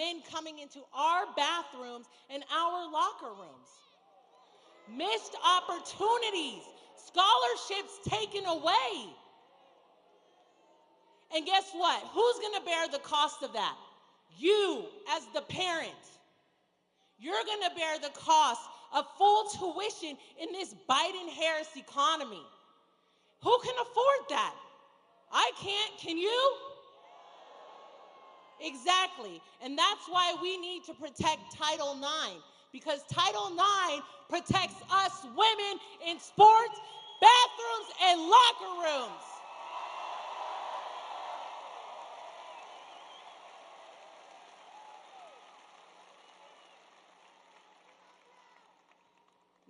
men coming into our bathrooms and our locker rooms. Missed opportunities, scholarships taken away. And guess what? Who's going to bear the cost of that? You, as the parent. You're going to bear the cost of full tuition in this Biden-Harris economy. Who can afford that? I can't. Can you? Exactly. And that's why we need to protect Title IX, because Title IX protects us women in sports, bathrooms, and locker rooms.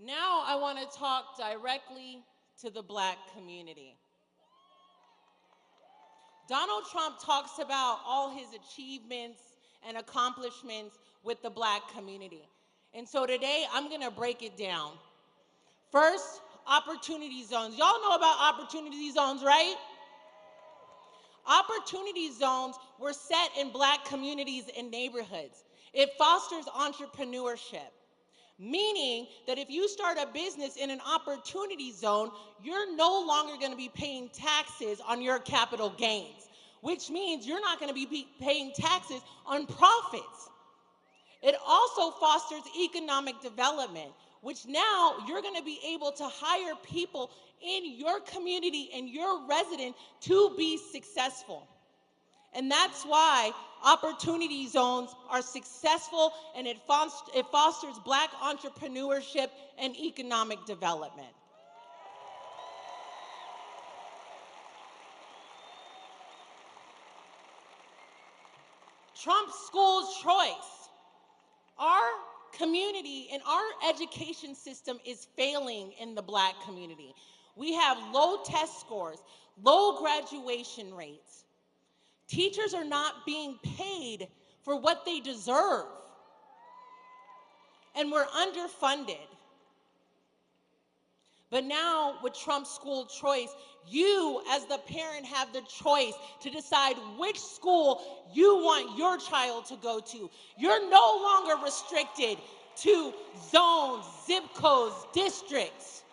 Now I want to talk directly to the Black community. Donald Trump talks about all his achievements and accomplishments with the Black community. And so today I'm going to break it down. First, opportunity zones. Y'all know about opportunity zones, right? Opportunity zones were set in Black communities and neighborhoods. It fosters entrepreneurship, meaning that if you start a business in an opportunity zone, you're no longer going to be paying taxes on your capital gains, which means you're not going to be paying taxes on profits. It also fosters economic development, which now you're going to be able to hire people in your community and your resident to be successful. And that's why opportunity zones are successful, and it fosters Black entrepreneurship and economic development. Trump's school choice. Our community and our education system is failing in the Black community. We have low test scores, low graduation rates. Teachers are not being paid for what they deserve. And we're underfunded. But now with Trump's school choice, you as the parent have the choice to decide which school you want your child to go to. You're no longer restricted to zones, zip codes, districts.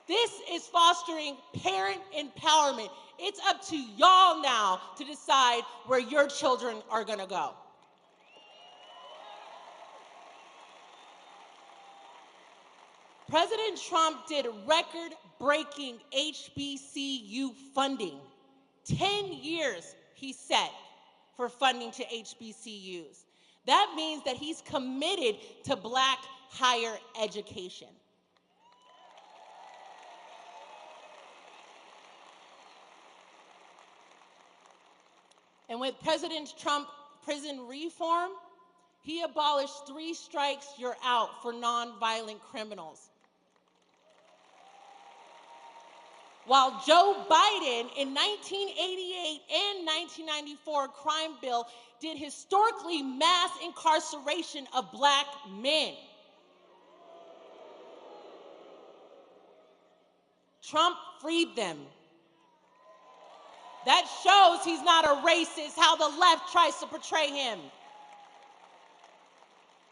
This is fostering parent empowerment. It's up to y'all now to decide where your children are going to go. President Trump did record-breaking HBCU funding. 10 years he set for funding to HBCUs. That means that he's committed to Black higher education. And with President Trump prison reform, he abolished 3 strikes, you're out for nonviolent criminals. While Joe Biden in 1988 and 1994 crime bill did historically mass incarceration of Black men. Trump freed them. That shows he's not a racist, how the left tries to portray him.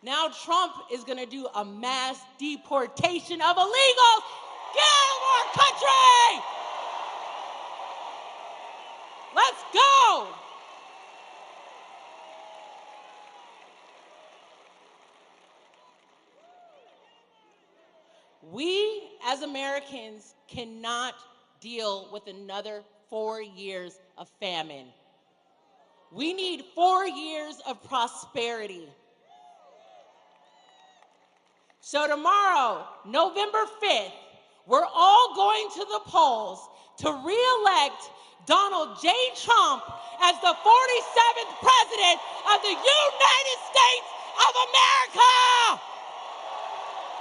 Now Trump is going to do a mass deportation of illegals. Get out of our country! Let's go! We, as Americans, cannot deal with another 4 years of famine. We need 4 years of prosperity. So tomorrow, November 5th, we're all going to the polls to re-elect Donald J. Trump as the 47th President of the United States of America!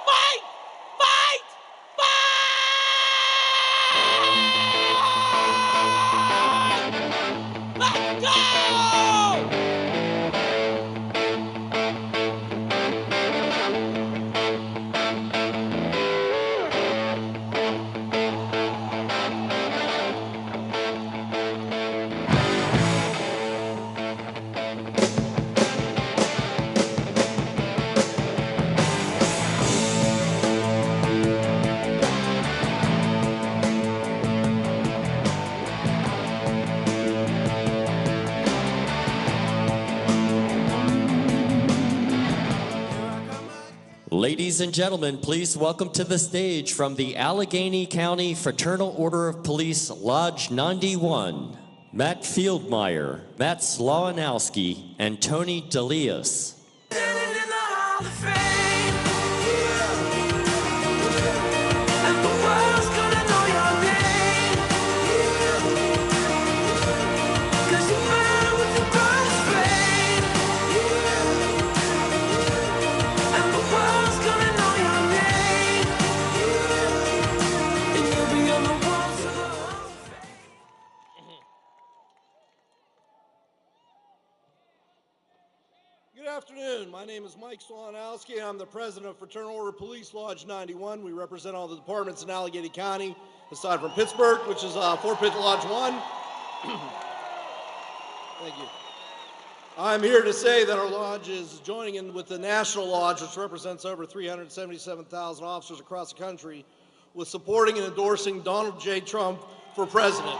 Fight! Fight! Fight! Let's go! Ladies and gentlemen, please welcome to the stage from the Allegheny County Fraternal Order of Police, Lodge 91, Matt Fieldmeyer, Matt Slawanowski, and Tony DeLeus. Good afternoon. My name is Mike Slawanowski. I'm the president of Fraternal Order Police Lodge 91. We represent all the departments in Allegheny County, aside from Pittsburgh, which is Fort Pitt Lodge 1. Thank you. I'm here to say that our lodge is joining in with the National Lodge, which represents over 377,000 officers across the country, with supporting and endorsing Donald J. Trump for president.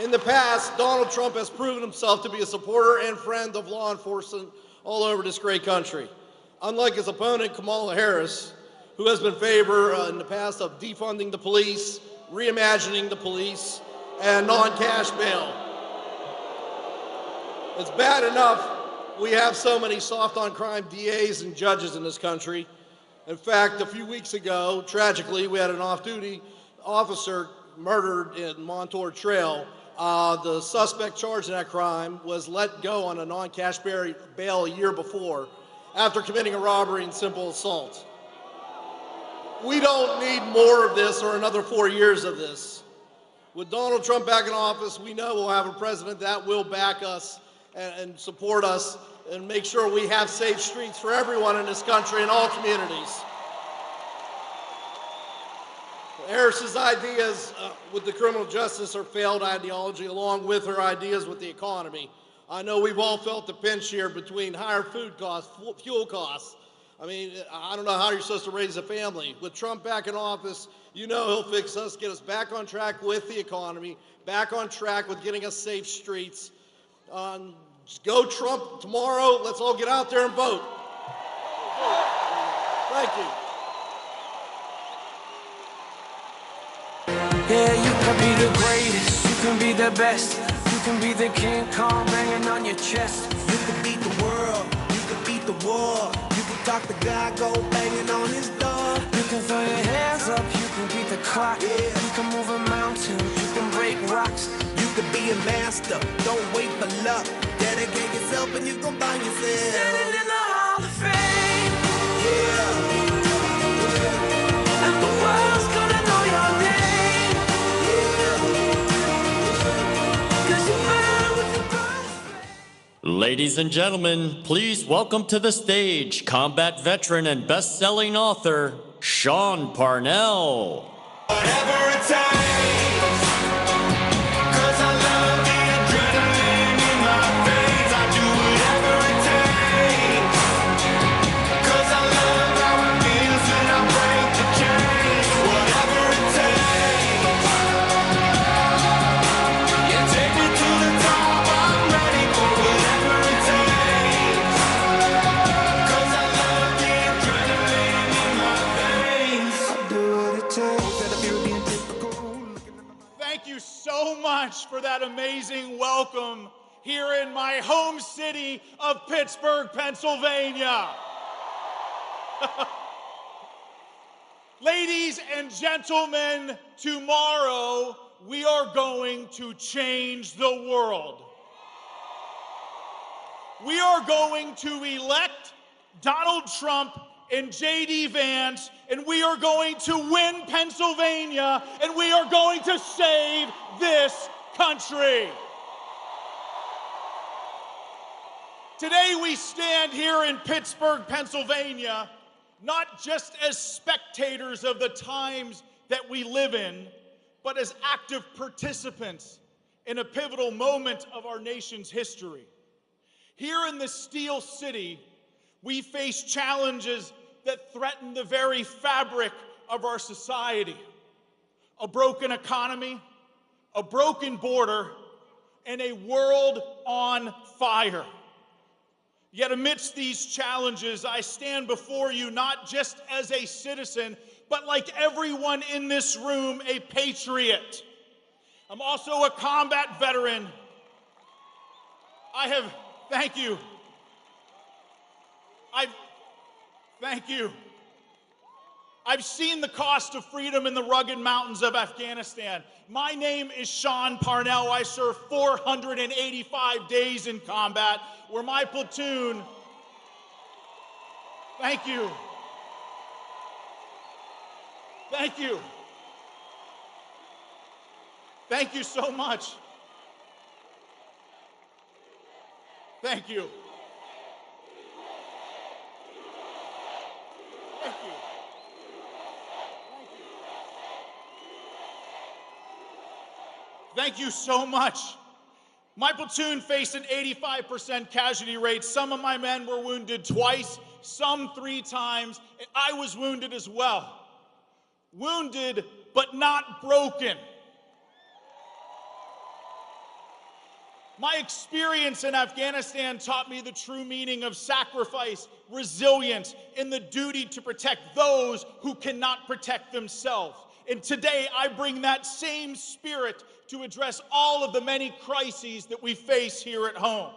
In the past, Donald Trump has proven himself to be a supporter and friend of law enforcement all over this great country. Unlike his opponent, Kamala Harris, who has been in favor in the past of defunding the police, reimagining the police, and non-cash bail. It's bad enough we have so many soft-on-crime DAs and judges in this country. In fact, a few weeks ago, tragically, we had an off-duty officer murdered in Montour Trail. The suspect charged in that crime was let go on a non-cash bail a year before after committing a robbery and simple assault. We don't need more of this or another 4 years of this. With Donald Trump back in office, we know we'll have a president that will back us and support us and make sure we have safe streets for everyone in this country in all communities. Harris's ideas with the criminal justice are failed ideology, along with her ideas with the economy. I know we've all felt the pinch here between higher food costs, fuel costs. I mean, I don't know how you're supposed to raise a family. With Trump back in office, you know he'll fix us, get us back on track with the economy, back on track with getting us safe streets. Go Trump tomorrow. Let's all get out there and vote. Thank you. Yeah, you can be the greatest, you can be the best, you can be the King Kong banging on your chest. You can beat the world, you can beat the war, you can talk to God, go banging on his door. You can throw your hands up, you can beat the clock, Yeah. you can move a mountain, you can break rocks. You can be a master, don't wait for luck. Dedicate yourself and you gon' find yourself. Standing in the Hall of Fame, Yeah. and the world's gonna know your name, 'cause you burn with the brightest flame. Ladies and gentlemen, please welcome to the stage combat veteran and best-selling author, Shaun Parnell. Whatever it takes, 'cause I love the adrenaline in my veins. I do whatever it takes, 'cause I love how it feels when I break the chains. Whatever it takes, yeah, take me to the top. I'm ready for whatever it takes, 'cause I love the adrenaline in my veins. I do what it takes. Thank you so much for that amazing welcome here in my home city of Pittsburgh, Pennsylvania. Ladies and gentlemen, tomorrow we are going to change the world. We are going to elect Donald Trump and J.D. Vance, and we are going to win Pennsylvania, and we are going to save this country. Today we stand here in Pittsburgh, Pennsylvania, not just as spectators of the times that we live in, but as active participants in a pivotal moment of our nation's history. Here in the Steel City, we face challenges that threaten the very fabric of our society. A broken economy, a broken border, and a world on fire. Yet amidst these challenges, I stand before you not just as a citizen, but like everyone in this room, a patriot. I'm also a combat veteran. Thank you. Thank you. I've seen the cost of freedom in the rugged mountains of Afghanistan. My name is Shaun Parnell. I served 485 days in combat, where my platoon, thank you. Thank you. Thank you so much. Thank you. Thank you. Thank you so much. My platoon faced an 85% casualty rate. Some of my men were wounded twice, some 3 times, and I was wounded as well. Wounded, but not broken. My experience in Afghanistan taught me the true meaning of sacrifice, resilience, and the duty to protect those who cannot protect themselves. And today I bring that same spirit to address all of the many crises that we face here at home.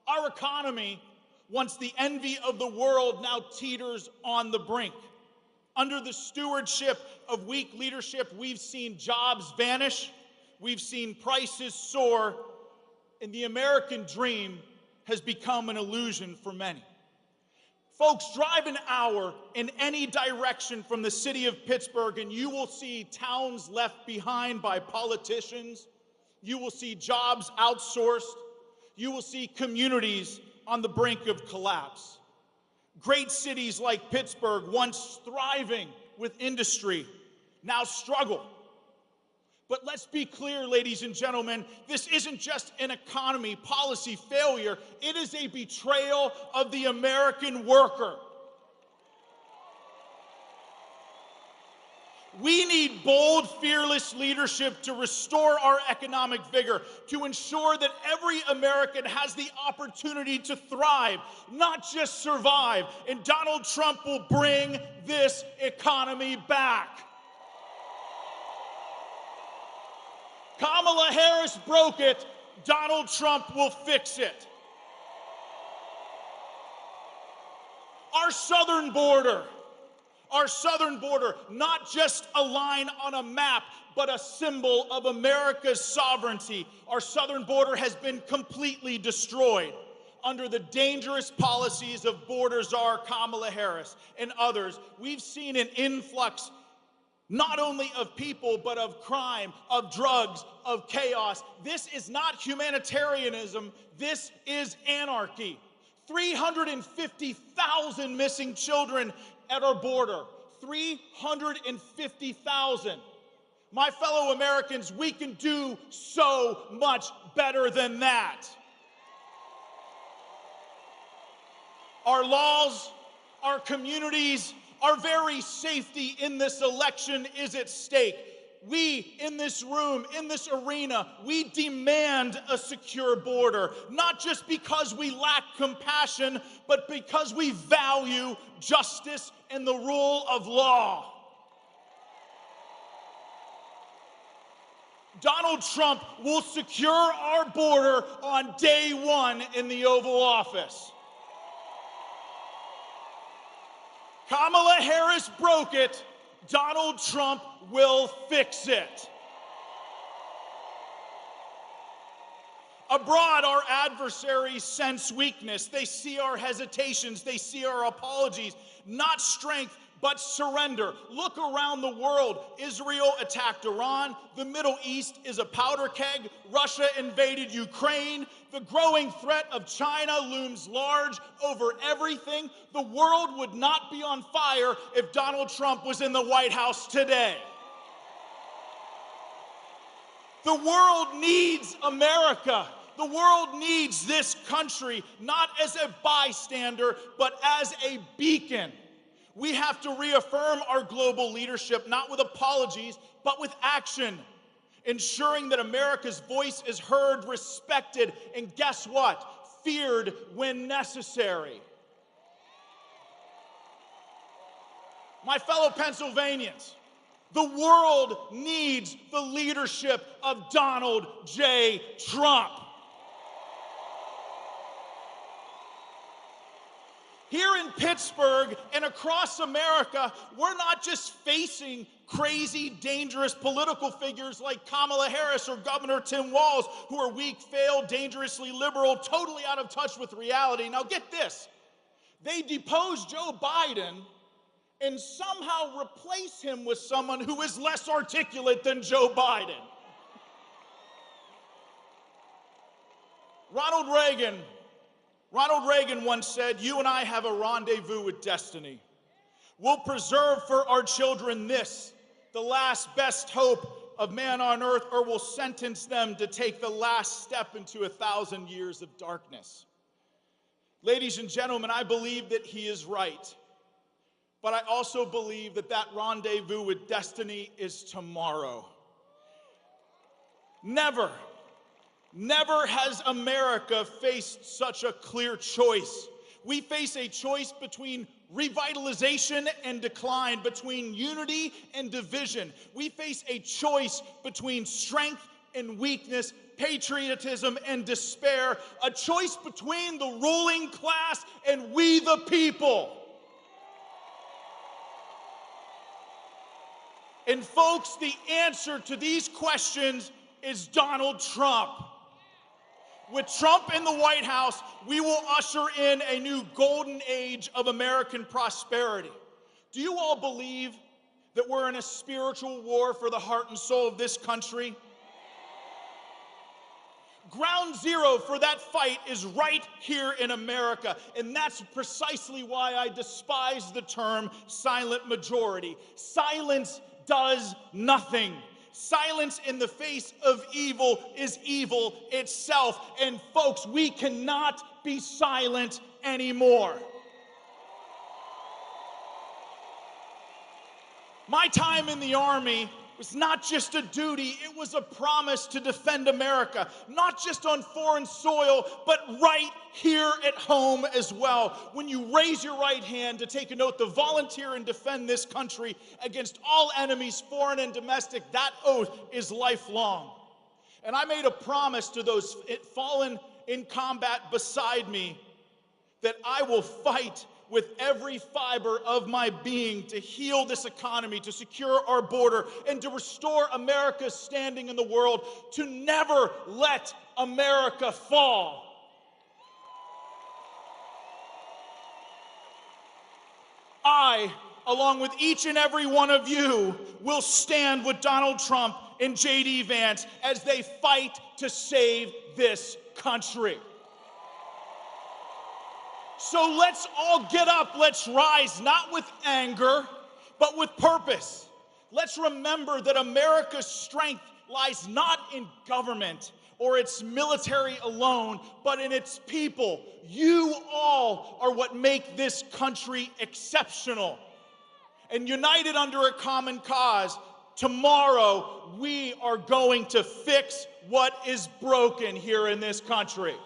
Our economy, once the envy of the world, now teeters on the brink. Under the stewardship of weak leadership, we've seen jobs vanish, we've seen prices soar, and the American dream has become an illusion for many. Folks, drive an hour in any direction from the city of Pittsburgh and you will see towns left behind by politicians. You will see jobs outsourced. You will see communities on the brink of collapse. Great cities like Pittsburgh, once thriving with industry, now struggle. But let's be clear, ladies and gentlemen, this isn't just an economy policy failure. It is a betrayal of the American worker. We need bold, fearless leadership to restore our economic vigor, to ensure that every American has the opportunity to thrive, not just survive. And Donald Trump will bring this economy back. Kamala Harris broke it. Donald Trump will fix it. Our southern border, not just a line on a map, but a symbol of America's sovereignty. Our southern border has been completely destroyed under the dangerous policies of border czar Kamala Harris and others. We've seen an influx not only of people, but of crime, of drugs, of chaos. This is not humanitarianism. This is anarchy. 350,000 missing children at our border. 350,000. My fellow Americans, we can do so much better than that. Our laws, our communities, our very safety in this election is at stake. We, in this room, in this arena, we demand a secure border, not just because we lack compassion, but because we value justice and the rule of law. Donald Trump will secure our border on day one in the Oval Office. Kamala Harris broke it. Donald Trump will fix it. Abroad, our adversaries sense weakness. They see our hesitations. They see our apologies. Not strength, but surrender. Look around the world. Israel attacked Iran. The Middle East is a powder keg. Russia invaded Ukraine. The growing threat of China looms large over everything. The world would not be on fire if Donald Trump was in the White House today. The world needs America. The world needs this country, not as a bystander, but as a beacon. We have to reaffirm our global leadership, not with apologies, but with action. ensuring that America's voice is heard, respected, and guess what? Feared when necessary. My fellow Pennsylvanians, the world needs the leadership of Donald J. Trump. Here in Pittsburgh and across America, we're not just facing crazy, dangerous political figures like Kamala Harris or Governor Tim Walz, who are weak, failed, dangerously liberal, totally out of touch with reality. Now get this, they depose Joe Biden and somehow replace him with someone who is less articulate than Joe Biden. Ronald Reagan once said, "You and I have a rendezvous with destiny. We'll preserve for our children this, the last best hope of man on earth, or we'll sentence them to take the last step into 1,000 years of darkness." Ladies and gentlemen, I believe that he is right. But I also believe that that rendezvous with destiny is tomorrow. Never has America faced such a clear choice. We face a choice between revitalization and decline, between unity and division. We face a choice between strength and weakness, patriotism and despair, a choice between the ruling class and we the people. And folks, the answer to these questions is Donald Trump. With Trump in the White House, we will usher in a new golden age of American prosperity. Do you all believe that we're in a spiritual war for the heart and soul of this country? Ground zero for that fight is right here in America, and that's precisely why I despise the term silent majority. Silence does nothing. Silence in the face of evil is evil itself. And folks, we cannot be silent anymore. My time in the Army was not just a duty, it was a promise to defend America, not just on foreign soil, but right here at home as well. When you raise your right hand to take an oath to volunteer and defend this country against all enemies, foreign and domestic, that oath is lifelong. And I made a promise to those fallen in combat beside me that I will fight with every fiber of my being to heal this economy, to secure our border, and to restore America's standing in the world, to never let America fall. I, along with each and every one of you, will stand with Donald Trump and J.D. Vance as they fight to save this country. So let's all get up, let's rise, not with anger, but with purpose. Let's remember that America's strength lies not in government or its military alone, but in its people. You all are what make this country exceptional. And united under a common cause, tomorrow we are going to fix what is broken here in this country.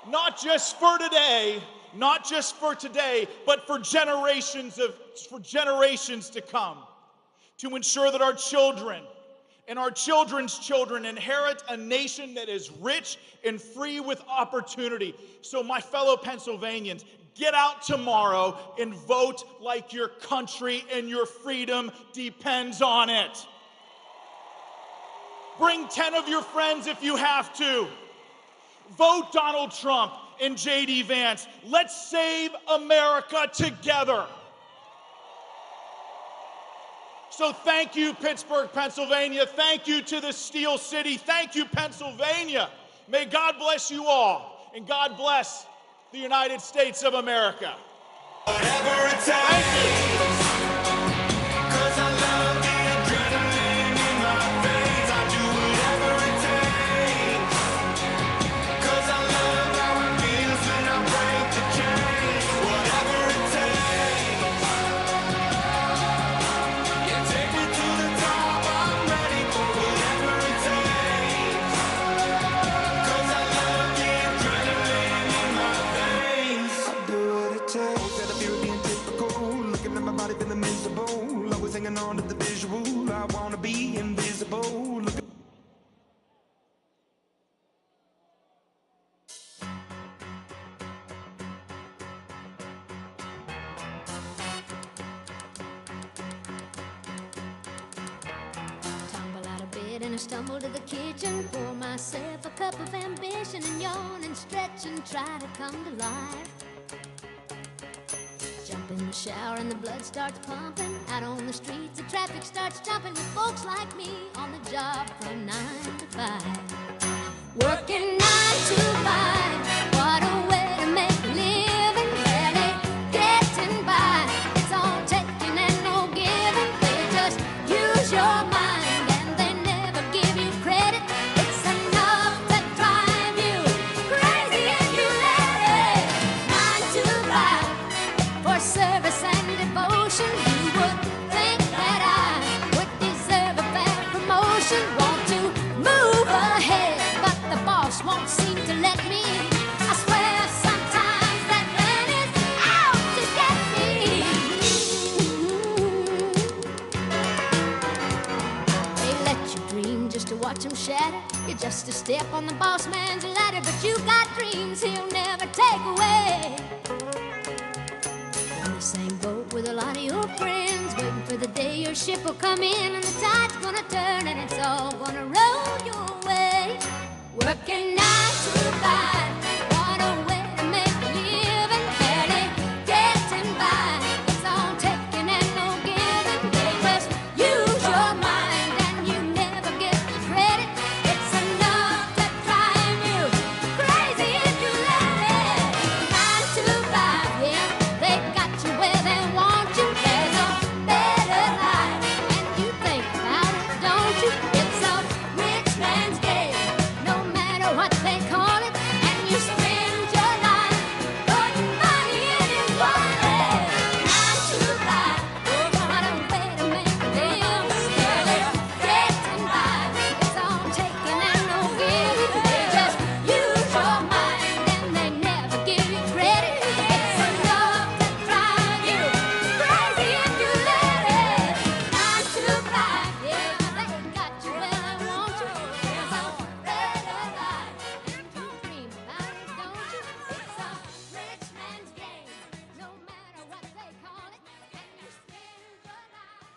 Not just for today, but for generations to come, to ensure that our children and our children's children inherit a nation that is rich and free with opportunity. So my fellow Pennsylvanians, get out tomorrow and vote like your country and your freedom depends on it. Bring 10 of your friends if you have to. Vote Donald Trump and J.D. Vance. Let's save America together. So thank you, Pittsburgh, Pennsylvania. Thank you to the Steel City. Thank you, Pennsylvania. May God bless you all, and God bless the United States of America. Whatever it takes. Take me to the top. and I stumble to the kitchen, pour myself a cup of ambition and yawn and stretch and try to come to life. Jump in the shower and the blood starts pumping. Out on the streets, the traffic starts jumping with folks like me on the job from 9 to 5. Working 9 to 5, what a way to make a living. Barely getting by, it's all taking and no giving. They just use your mind and they never give you credit. It's enough to drive you crazy if you let it. 9 to 5 for service and devotion. You would think that I would deserve a fair promotion. Want to move ahead, but the boss won't seem to let me. I swear sometimes that man is out to get me. They let you dream just to watch him shatter. You're just a step on the boss man's ladder, but you got dreams he'll never take away. On the same boat with a lot of your friends, waiting for the day your ship will come in and the tide's gonna turn and it's all gonna roll your way. Working 9 to 5, what a way to make a living. Barely getting by, it's all taking and no giving. They just use your mind and you never get the credit. It's enough to drive you crazy if you let it. 9 to 5, yeah, they got you where they want you. There's a better life, and you think about it, don't you? It's a rich man's game, no matter what they call it. And you spend your life putting money in his wallet. 9 to 5, what a way to make a living. Barely getting by, it's all taking and no giving. They just use your mind and they never give you credit. It's enough to drive you crazy if you let it. 9 to 5, yeah, they got you where they want you. There's a better life, and you dream about it, don't you? It's a rich man's game, no matter what they call it. And you spend your life.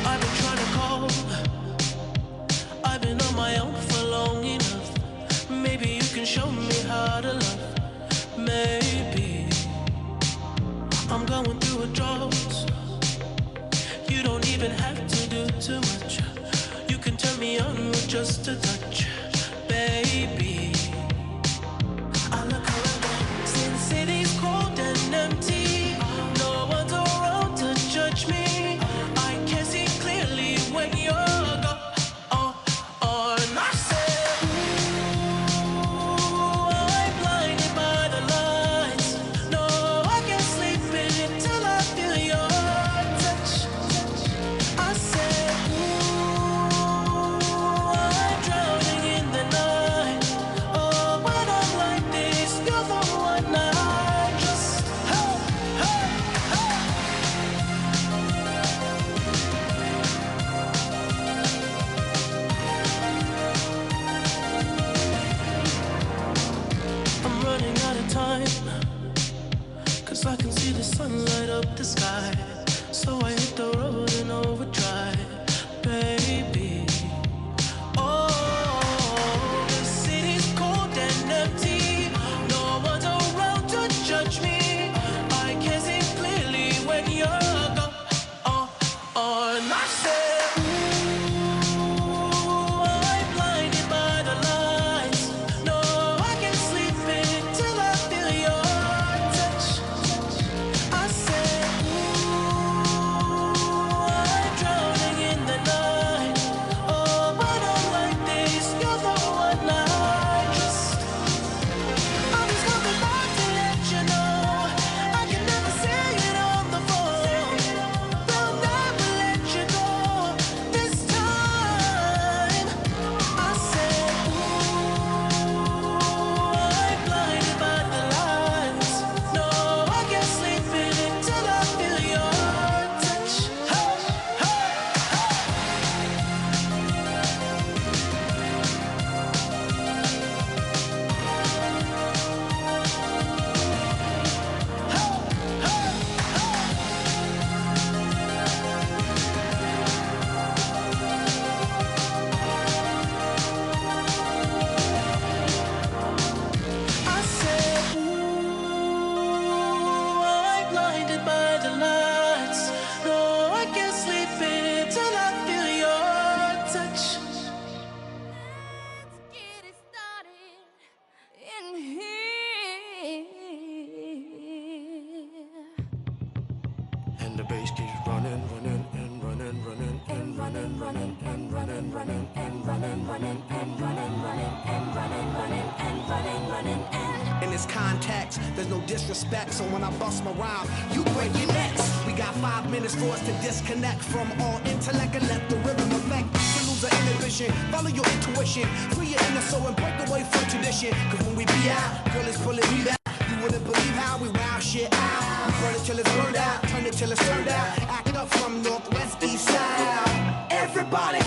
I've been trying to call. I've been on my own for long enough. Maybe you can show me how to love. Maybe I'm going through a drought. You don't even have to do too much. You can turn me on with just a touch, baby. I look around, since city's cold and empty. No one's around to judge me. I can see clearly when you're gone. I said, ooh, I'm blinded by the lights. No, I can't sleep until I feel your touch. I said, ooh, I'm drowning in the night. Oh, when I'm like this, you're the one I trust. Hey, hey, hey. I'm running out of time, 'cause I can see the sun light up the sky. So I hit the road in overdrive, baby. Oh, the city's cold and empty. No one's around to judge me. I can see clearly when you're gone. And I said, ooh, I'm blinded by the lights. No, I can't sleep until I feel your touch. I said, ooh, and the bass keeps running, running, and running, running, and running, running, and running, running, and running, running, and running, running, and running, running, and running, running, and. In this context, there's no disrespect, so when I bust my rhyme, you break your necks. We got 5 minutes for us to disconnect from all intellect and let the rhythm affect. To lose our inhibition, follow your intuition, free your inner soul and break away from tradition. Cause when we be out, girl is pulling me back. You wouldn't believe how we wow shit out. We burn it till it's burned out, turn it till it's turned out. Act up from northwest, east side. Everybody,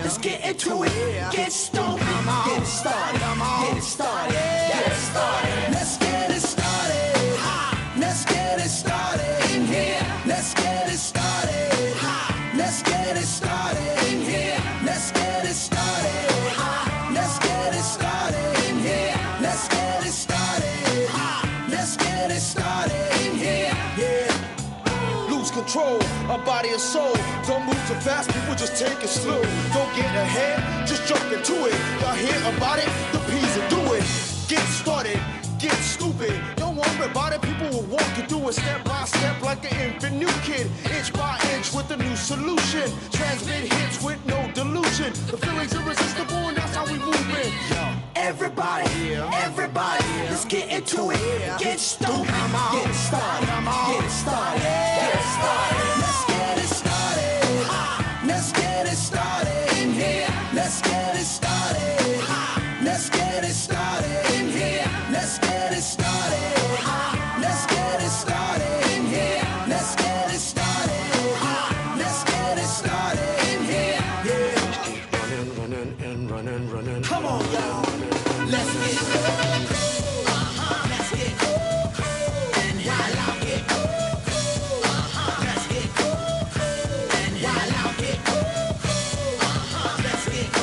let's get into it. Get stoked, get it started, get it started, get it started. Let's get it started. Let's get it started in here. Let's get it started. Let's get it started in here. Let's get it started. Let's get it started in here. Let's get it started. Let's get it started in here. Yeah. Lose control of body and soul. Don't move too fast, people just take it slow. Don't get ahead, just jump into it. Y'all hear about it? The P's will do it. Get started, get stupid. Don't worry about it, people will walk you through it step by step like an infant new kid. Inch by inch with a new solution. Transmit hits with no delusion. The feeling's irresistible and that's how we move it. Everybody, let's get into it. Get stoked, get it started, get it started, get it started. Let's get it started. Let's get it started in here. Let's get it started. Let's get it started in here. Let's get it started. Let's get it started in here. Let's get it started. Let's get it started in here. Yeah. Running, running, and running, running. Come on, y'all. Let's get it. Let's get it. And while I get it. Let's get it. And while I get it. Let's get it.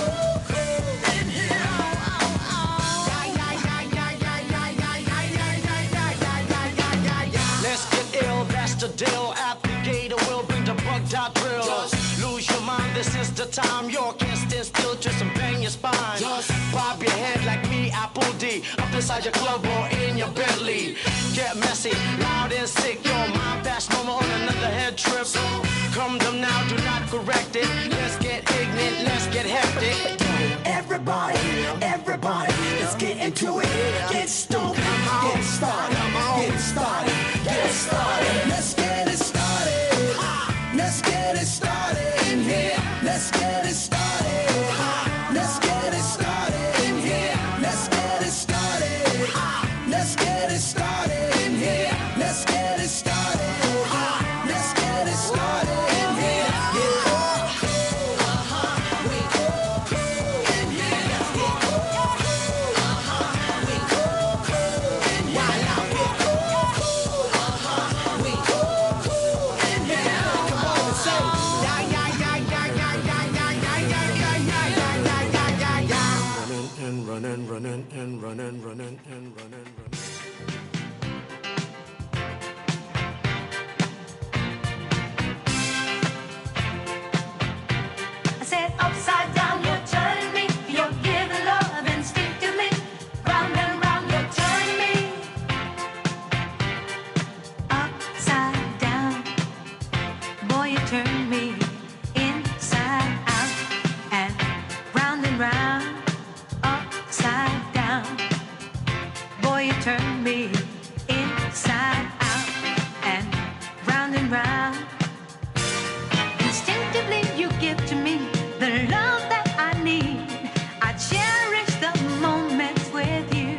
And here. Let's get ill, that's the deal. Applicator will bring the bug dot drill. Just lose your mind, this is the time. You can't stand still, twist and bang your spine. Just bob your head like me, Apple D. Up inside your club or in your Bentley. Get messy, loud and sick. Your mind fast normal on another head trip. So come them now, do not correct it. Let's get ignorant, let's get hectic. Everybody, let's get into it. Get stoked, get it started, get it started, get it started. Let's get it started. Let's get it started in here. Let's get it started. Let's get it started in here. Let's get it started. Let's get it started in here. Let's get it started. Let's get it started in here. Running and running, running and running, running. I said upside down, you're turning me. You're giving love instinctively. Round and round, you're turning me. Upside down, boy, you turn me inside out and round. Upside down, boy, you turn me inside out and round. Instinctively, you give to me the love that I need. I cherish the moments with you.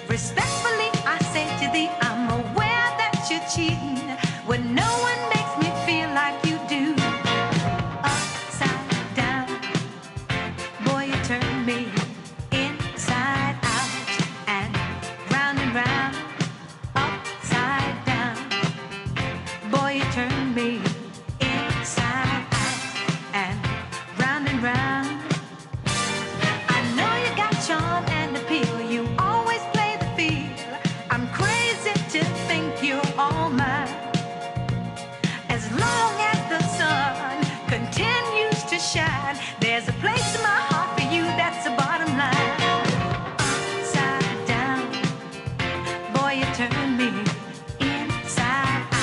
Respectfully, I say to thee, I'm aware that you're cheating when no one makes me feel like you do. Upside down, boy, you turn me inside out and round. Upside down, boy, you turn me inside out and round. I know you got charm and appeal. You always play the field. I'm crazy to think you're all mine. As long as the sun continues to shine, there's a place in my heart for you, that's the bottom line. Upside down, boy, you turn me inside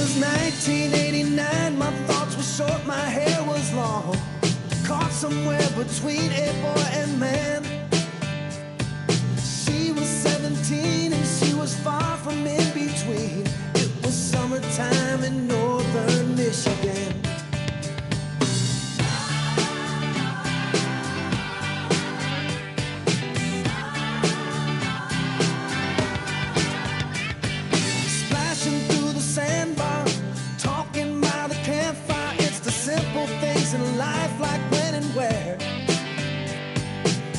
was 1989, my thoughts were short, my hair was long, caught somewhere between a boy and man. She was 17 and she was far from in between. It was summertime in northern Michigan. Splashing through the sandbar, talking by the campfire. It's the simple things in life, like when and where.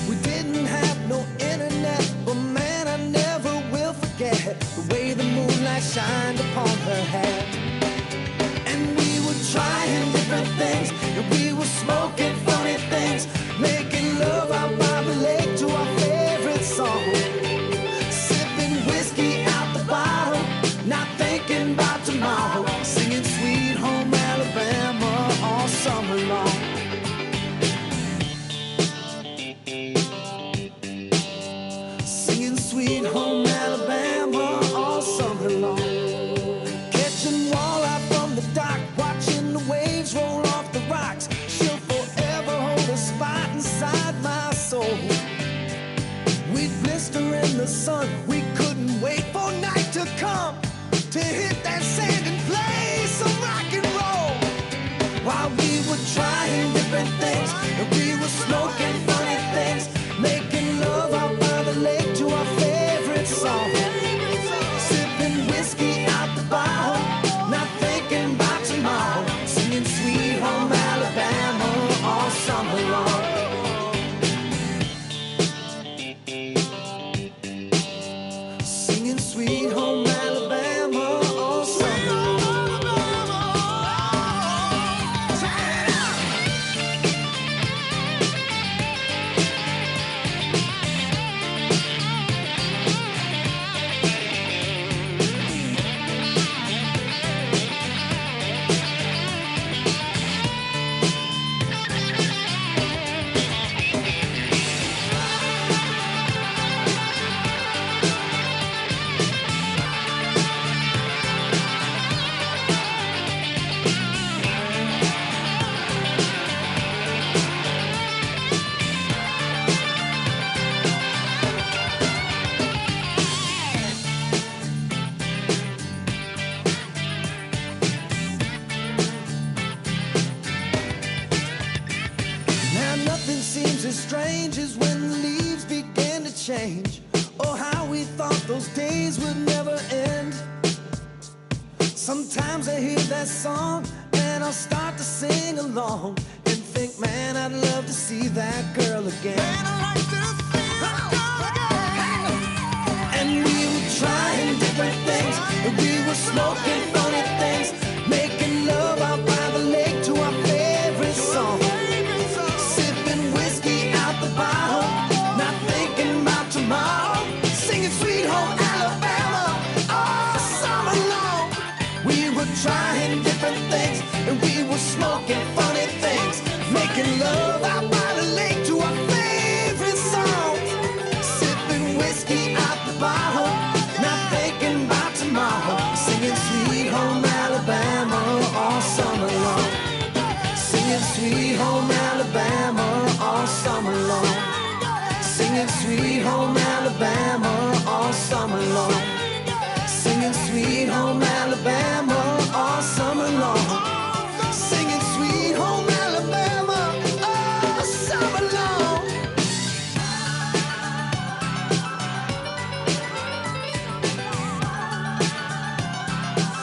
We didn't have no internet, but man, I never will forget the way the moonlight shined upon her hair. And we were trying different things, and we were smoking funny things, making love out by the lake to our favorite song, sipping whiskey out the bottle, not thinking about tomorrow, singing Sweet Home Alabama all summer long. Singing Sweet Home Alabama all summer long. Catching walleye from the dock, watching the waves roll off the rocks. She'll forever hold a spot inside my soul. We'd blister in the sun, we couldn't wait for night to come to hit that sand and play some rock and roll. While we were trying different things, and we were smoking funny things, making love out by the lake to our favorite song, sipping whiskey out the bottle, not thinking about tomorrow, singing Sweet Home Alabama all summer long. Singing Sweet Home Alabama all summer long. Now nothing seems as strange as when the leaves begin to change. Oh, how we thought those days would never end. Sometimes I hear that song and I'll start to sing along and think, man, I'd love to see that girl again. Man, I'd like to see that girl again. And we were trying different things, and we were smoking funny things, making love out by the lake to our favorite song, sipping whiskey out the bottle, not thinking about tomorrow, singing Sweet Home Alabama all summer long. We were trying different things, and we were smoking funny things, making love out by the lake to our favorite song, sipping whiskey out the bottle, not thinking about tomorrow, singing Sweet Home Alabama all summer long. Singing Sweet Home Alabama all summer long. Singing Sweet Home Alabama all summer long. Singing Sweet Home Alabama all summer long. Singing Sweet Home Alabama all summer long.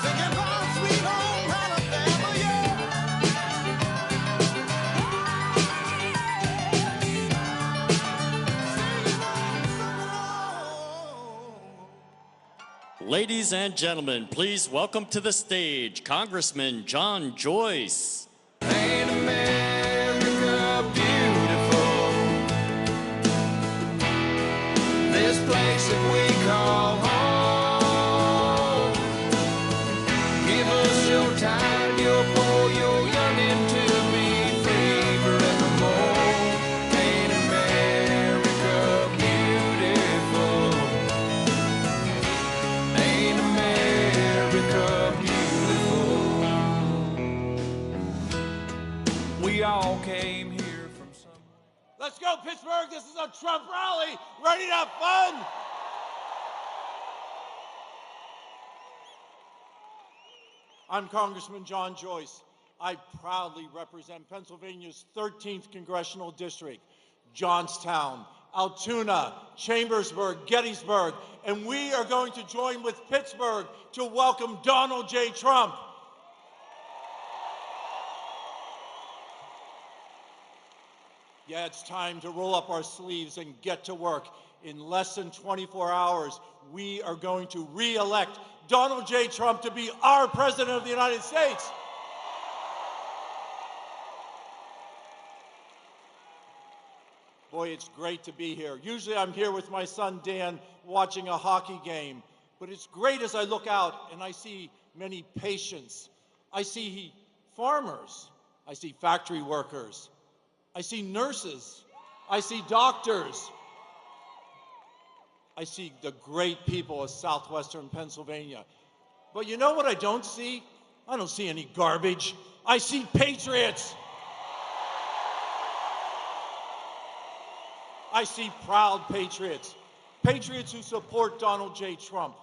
Singing about Sweet Home Alabama, yeah. Ladies and gentlemen, please welcome to the stage Congressman John Joyce. Ain't America beautiful? This place that we call home. Give us your time, your poor, your yearning to be free forevermore. Ain't America beautiful? Ain't America beautiful? all came here from somewhere. Let's go, Pittsburgh. This is a Trump rally. Ready to have fun? I'm Congressman John Joyce. I proudly represent Pennsylvania's 13th Congressional District, Johnstown, Altoona, Chambersburg, Gettysburg, and we are going to join with Pittsburgh to welcome Donald J. Trump. Yeah, it's time to roll up our sleeves and get to work. In less than 24 hours, we are going to re-elect Donald J. Trump to be our President of the United States. Boy, it's great to be here. Usually I'm here with my son Dan watching a hockey game, but it's great as I look out and I see many patients. I see farmers. I see factory workers. I see nurses. I see doctors. I see the great people of southwestern Pennsylvania. But you know what I don't see? I don't see any garbage. I see patriots. I see proud patriots. Patriots who support Donald J. Trump.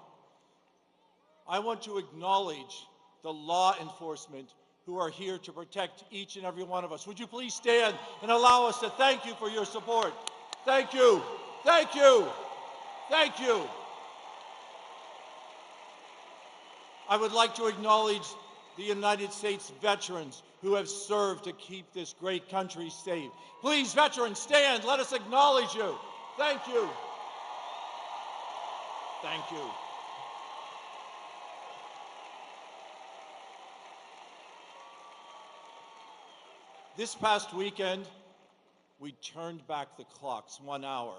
I want to acknowledge the law enforcement who are here to protect each and every one of us. Would you please stand and allow us to thank you for your support? Thank you. Thank you. Thank you. I would like to acknowledge the United States veterans who have served to keep this great country safe. Please, veterans, stand. Let us acknowledge you. Thank you. Thank you. This past weekend, we turned back the clocks 1 hour.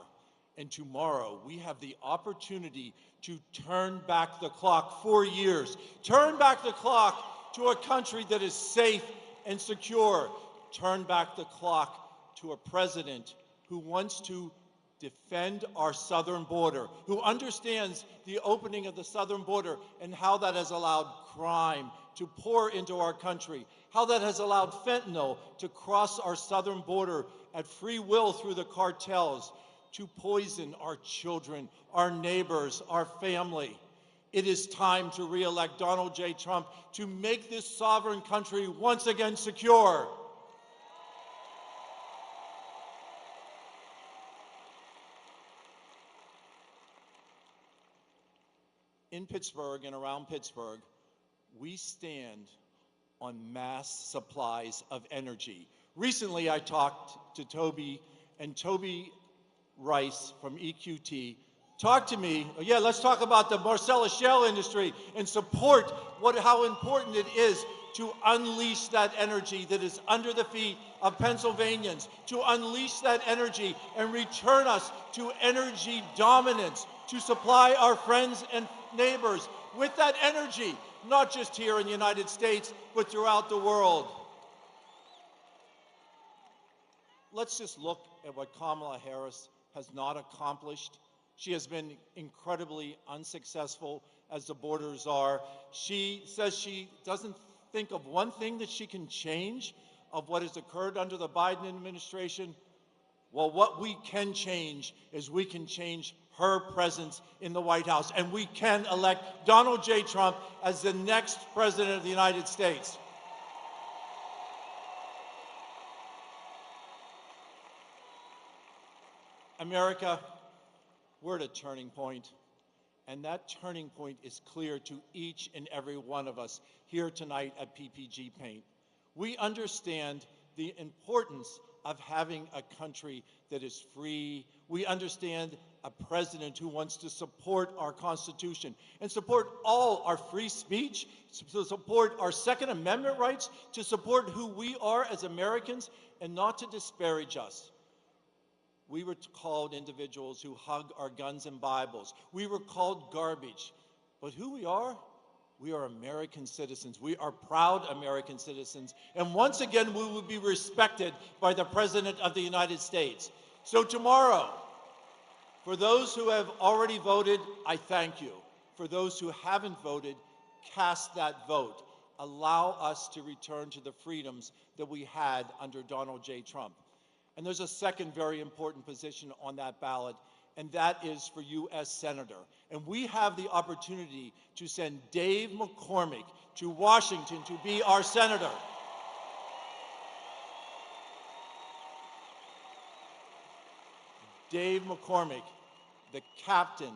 And tomorrow, we have the opportunity to turn back the clock 4 years. Turn back the clock to a country that is safe and secure. Turn back the clock to a president who wants to defend our southern border, who understands the opening of the southern border and how that has allowed crime to pour into our country, how that has allowed fentanyl to cross our southern border at free will through the cartels, to poison our children, our neighbors, our family. It is time to re-elect Donald J. Trump to make this sovereign country once again secure. In Pittsburgh and around Pittsburgh, we stand on mass supplies of energy. Recently, I talked to Toby, and Toby Rice from EQT talked to me. Yeah, let's talk about the Marcellus Shale industry and support how important it is to unleash that energy that is under the feet of Pennsylvanians, to unleash that energy and return us to energy dominance, to supply our friends and neighbors with that energy, not just here in the United States, but throughout the world. Let's just look at what Kamala Harris has not accomplished. She has been incredibly unsuccessful as the border czar. She says she doesn't think of one thing that she can change of what has occurred under the Biden administration. Well, what we can change is we can change her presence in the White House, and we can elect Donald J. Trump as the next president of the United States. America, we're at a turning point, and that turning point is clear to each and every one of us here tonight at PPG Paint. We understand the importance of having a country that is free. We understand a president who wants to support our Constitution and support all our free speech, to support our Second Amendment rights, to support who we are as Americans, and not to disparage us. We were called individuals who hug our guns and Bibles. We were called garbage. But who we are American citizens. We are proud American citizens. And once again, we will be respected by the President of the United States. So tomorrow, for those who have already voted, I thank you. For those who haven't voted, cast that vote. allow us to return to the freedoms that we had under Donald J. Trump. And there's a second very important position on that ballot, and that is for U.S. Senator. And we have the opportunity to send Dave McCormick to Washington to be our senator. Dave McCormick, the captain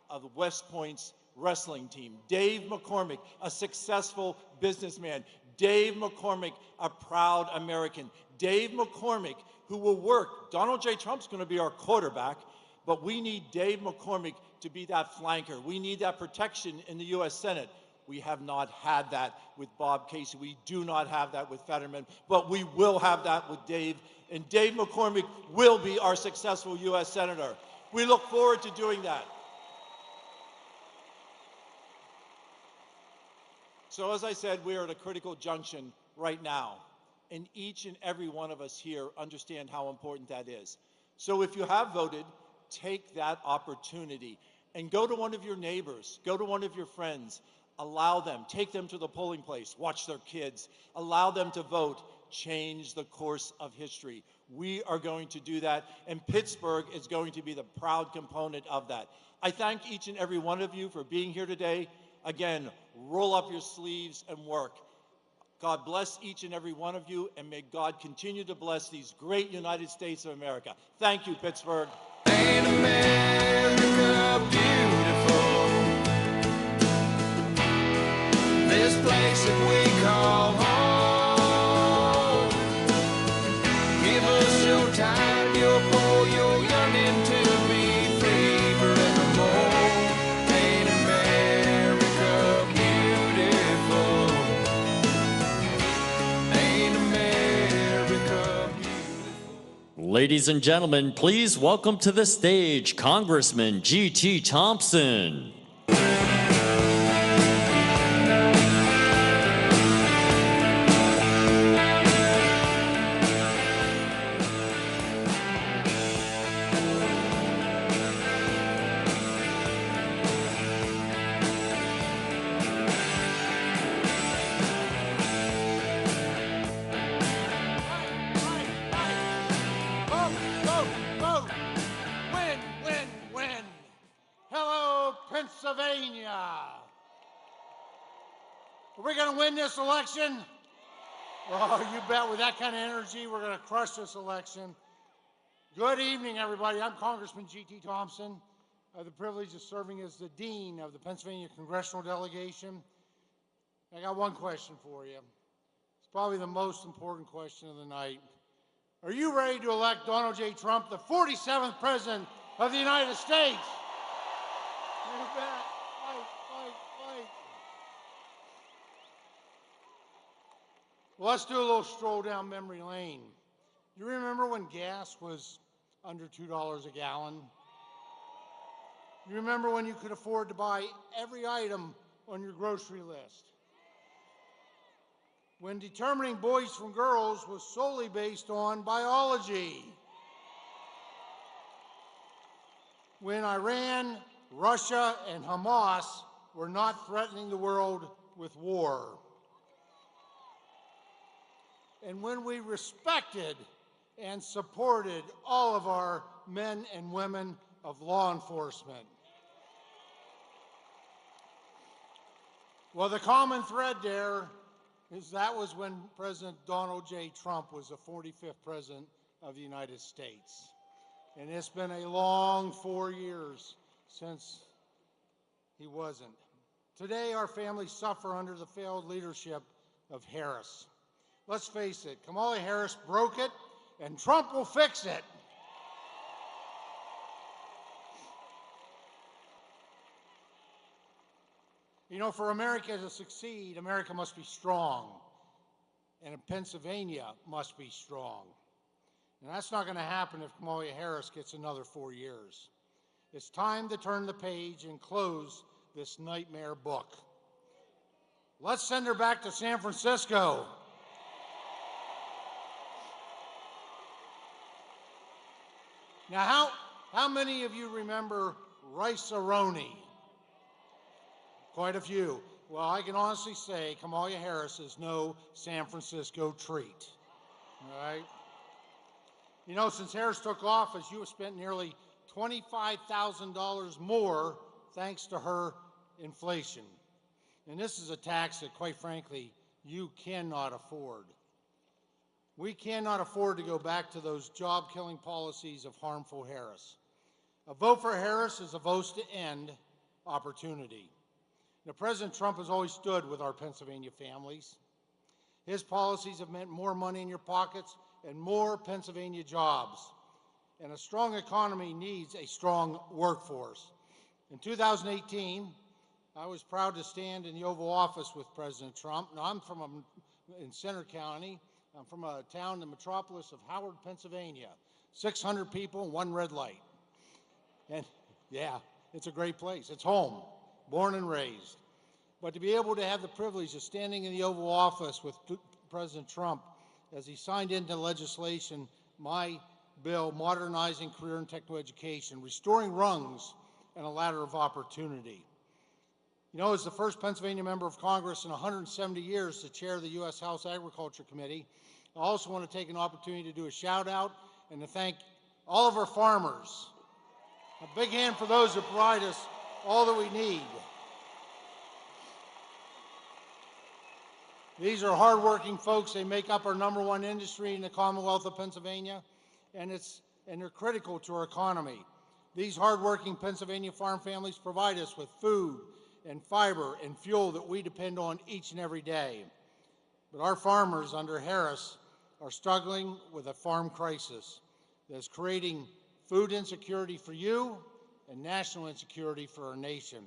of the West Point's wrestling team. Dave McCormick, a successful businessman. Dave McCormick, a proud American. Dave McCormick, who will work. Donald J. Trump's going to be our quarterback, but we need Dave McCormick to be that flanker. We need that protection in the U.S. Senate. We have not had that with Bob Casey. We do not have that with Fetterman, but we will have that with Dave. And Dave McCormick will be our successful U.S. Senator. We look forward to doing that. So as I said, we are at a critical junction right now, and each and every one of us here understand how important that is. So if you have voted, take that opportunity and go to one of your neighbors, go to one of your friends, allow them, take them to the polling place, watch their kids, allow them to vote, change the course of history. We are going to do that, and Pittsburgh is going to be the proud component of that. I thank each and every one of you for being here today. Again, roll up your sleeves and work. God bless each and every one of you, and may God continue to bless these great United States of America. Thank you, Pittsburgh. Ain't America beautiful? This place that we call home. Give us your time, your poor, your yearning to be free forevermore. Ain't America beautiful? Ain't America beautiful? Ladies and gentlemen, please welcome to the stage Congressman G.T. Thompson. Win. Hello, Pennsylvania. Are we going to win this election? Oh, you bet. With that kind of energy, we're going to crush this election. Good evening, everybody. I'm Congressman G.T. Thompson. I have the privilege of serving as the Dean of the Pennsylvania Congressional Delegation. I got one question for you. It's probably the most important question of the night. Are you ready to elect Donald J. Trump, the 47th President of the United States? You bet. Fight. Well, let's do a little stroll down memory lane. You remember when gas was under $2 a gallon? You remember when you could afford to buy every item on your grocery list? When determining boys from girls was solely based on biology. When Iran, Russia, and Hamas were not threatening the world with war. And when we respected and supported all of our men and women of law enforcement. Well, the common thread there is that was when President Donald J. Trump was the 45th President of the United States. And it's been a long 4 years since he wasn't. Today, our families suffer under the failed leadership of Harris. Let's face it, Kamala Harris broke it, and Trump will fix it. You know, for America to succeed, America must be strong, and Pennsylvania must be strong. And that's not going to happen if Kamala Harris gets another 4 years. It's time to turn the page and close this nightmare book. Let's send her back to San Francisco. Now, how many of you remember Rice-A-Roni? Quite a few. Well, I can honestly say Kamala Harris is no San Francisco treat. All right? You know, since Harris took office, you have spent nearly $25,000 more thanks to her inflation. And this is a tax that, quite frankly, you cannot afford. We cannot afford to go back to those job-killing policies of harmful Harris. A vote for Harris is a vote to end opportunity. Now, President Trump has always stood with our Pennsylvania families. His policies have meant more money in your pockets and more Pennsylvania jobs. And a strong economy needs a strong workforce. In 2018, I was proud to stand in the Oval Office with President Trump. Now, I'm in Center County. I'm from a town, the metropolis of Howard, Pennsylvania. 600 people, one red light. And yeah, it's a great place. It's home, born and raised. But to be able to have the privilege of standing in the Oval Office with President Trump as he signed into legislation my bill modernizing career and technical education, restoring rungs and a ladder of opportunity. You know, as the first Pennsylvania member of Congress in 170 years to chair the U.S. House Agriculture Committee, I also want to take an opportunity to do a shout out and to thank all of our farmers. A big hand for those who provide us all that we need. These are hardworking folks. They make up our #1 industry in the Commonwealth of Pennsylvania, and they're critical to our economy. These hardworking Pennsylvania farm families provide us with food and fiber and fuel that we depend on each and every day. But our farmers under Harris are struggling with a farm crisis that's creating food insecurity for you and national insecurity for our nation.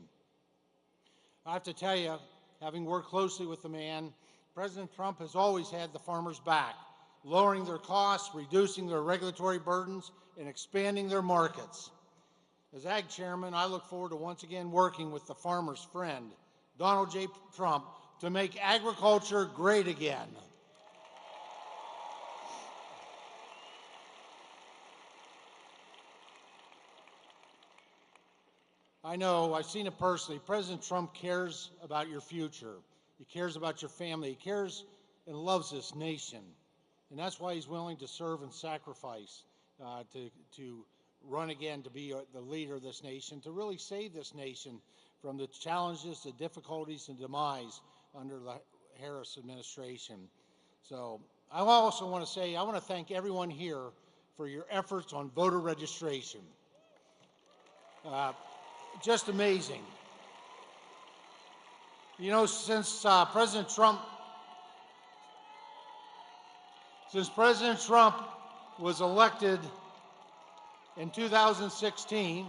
I have to tell you, having worked closely with the man, President Trump has always had the farmers' back, lowering their costs, reducing their regulatory burdens, and expanding their markets. As Ag Chairman, I look forward to once again working with the farmer's friend, Donald J. Trump, to make agriculture great again. I know, I've seen it personally. President Trump cares about your future. He cares about your family. He cares and loves this nation. And that's why he's willing to serve and sacrifice to run again to be the leader of this nation, to really save this nation from the challenges, the difficulties, and demise under the Harris administration. So I also want to say, I want to thank everyone here for your efforts on voter registration. Just amazing. You know, since President Trump was elected in 2016,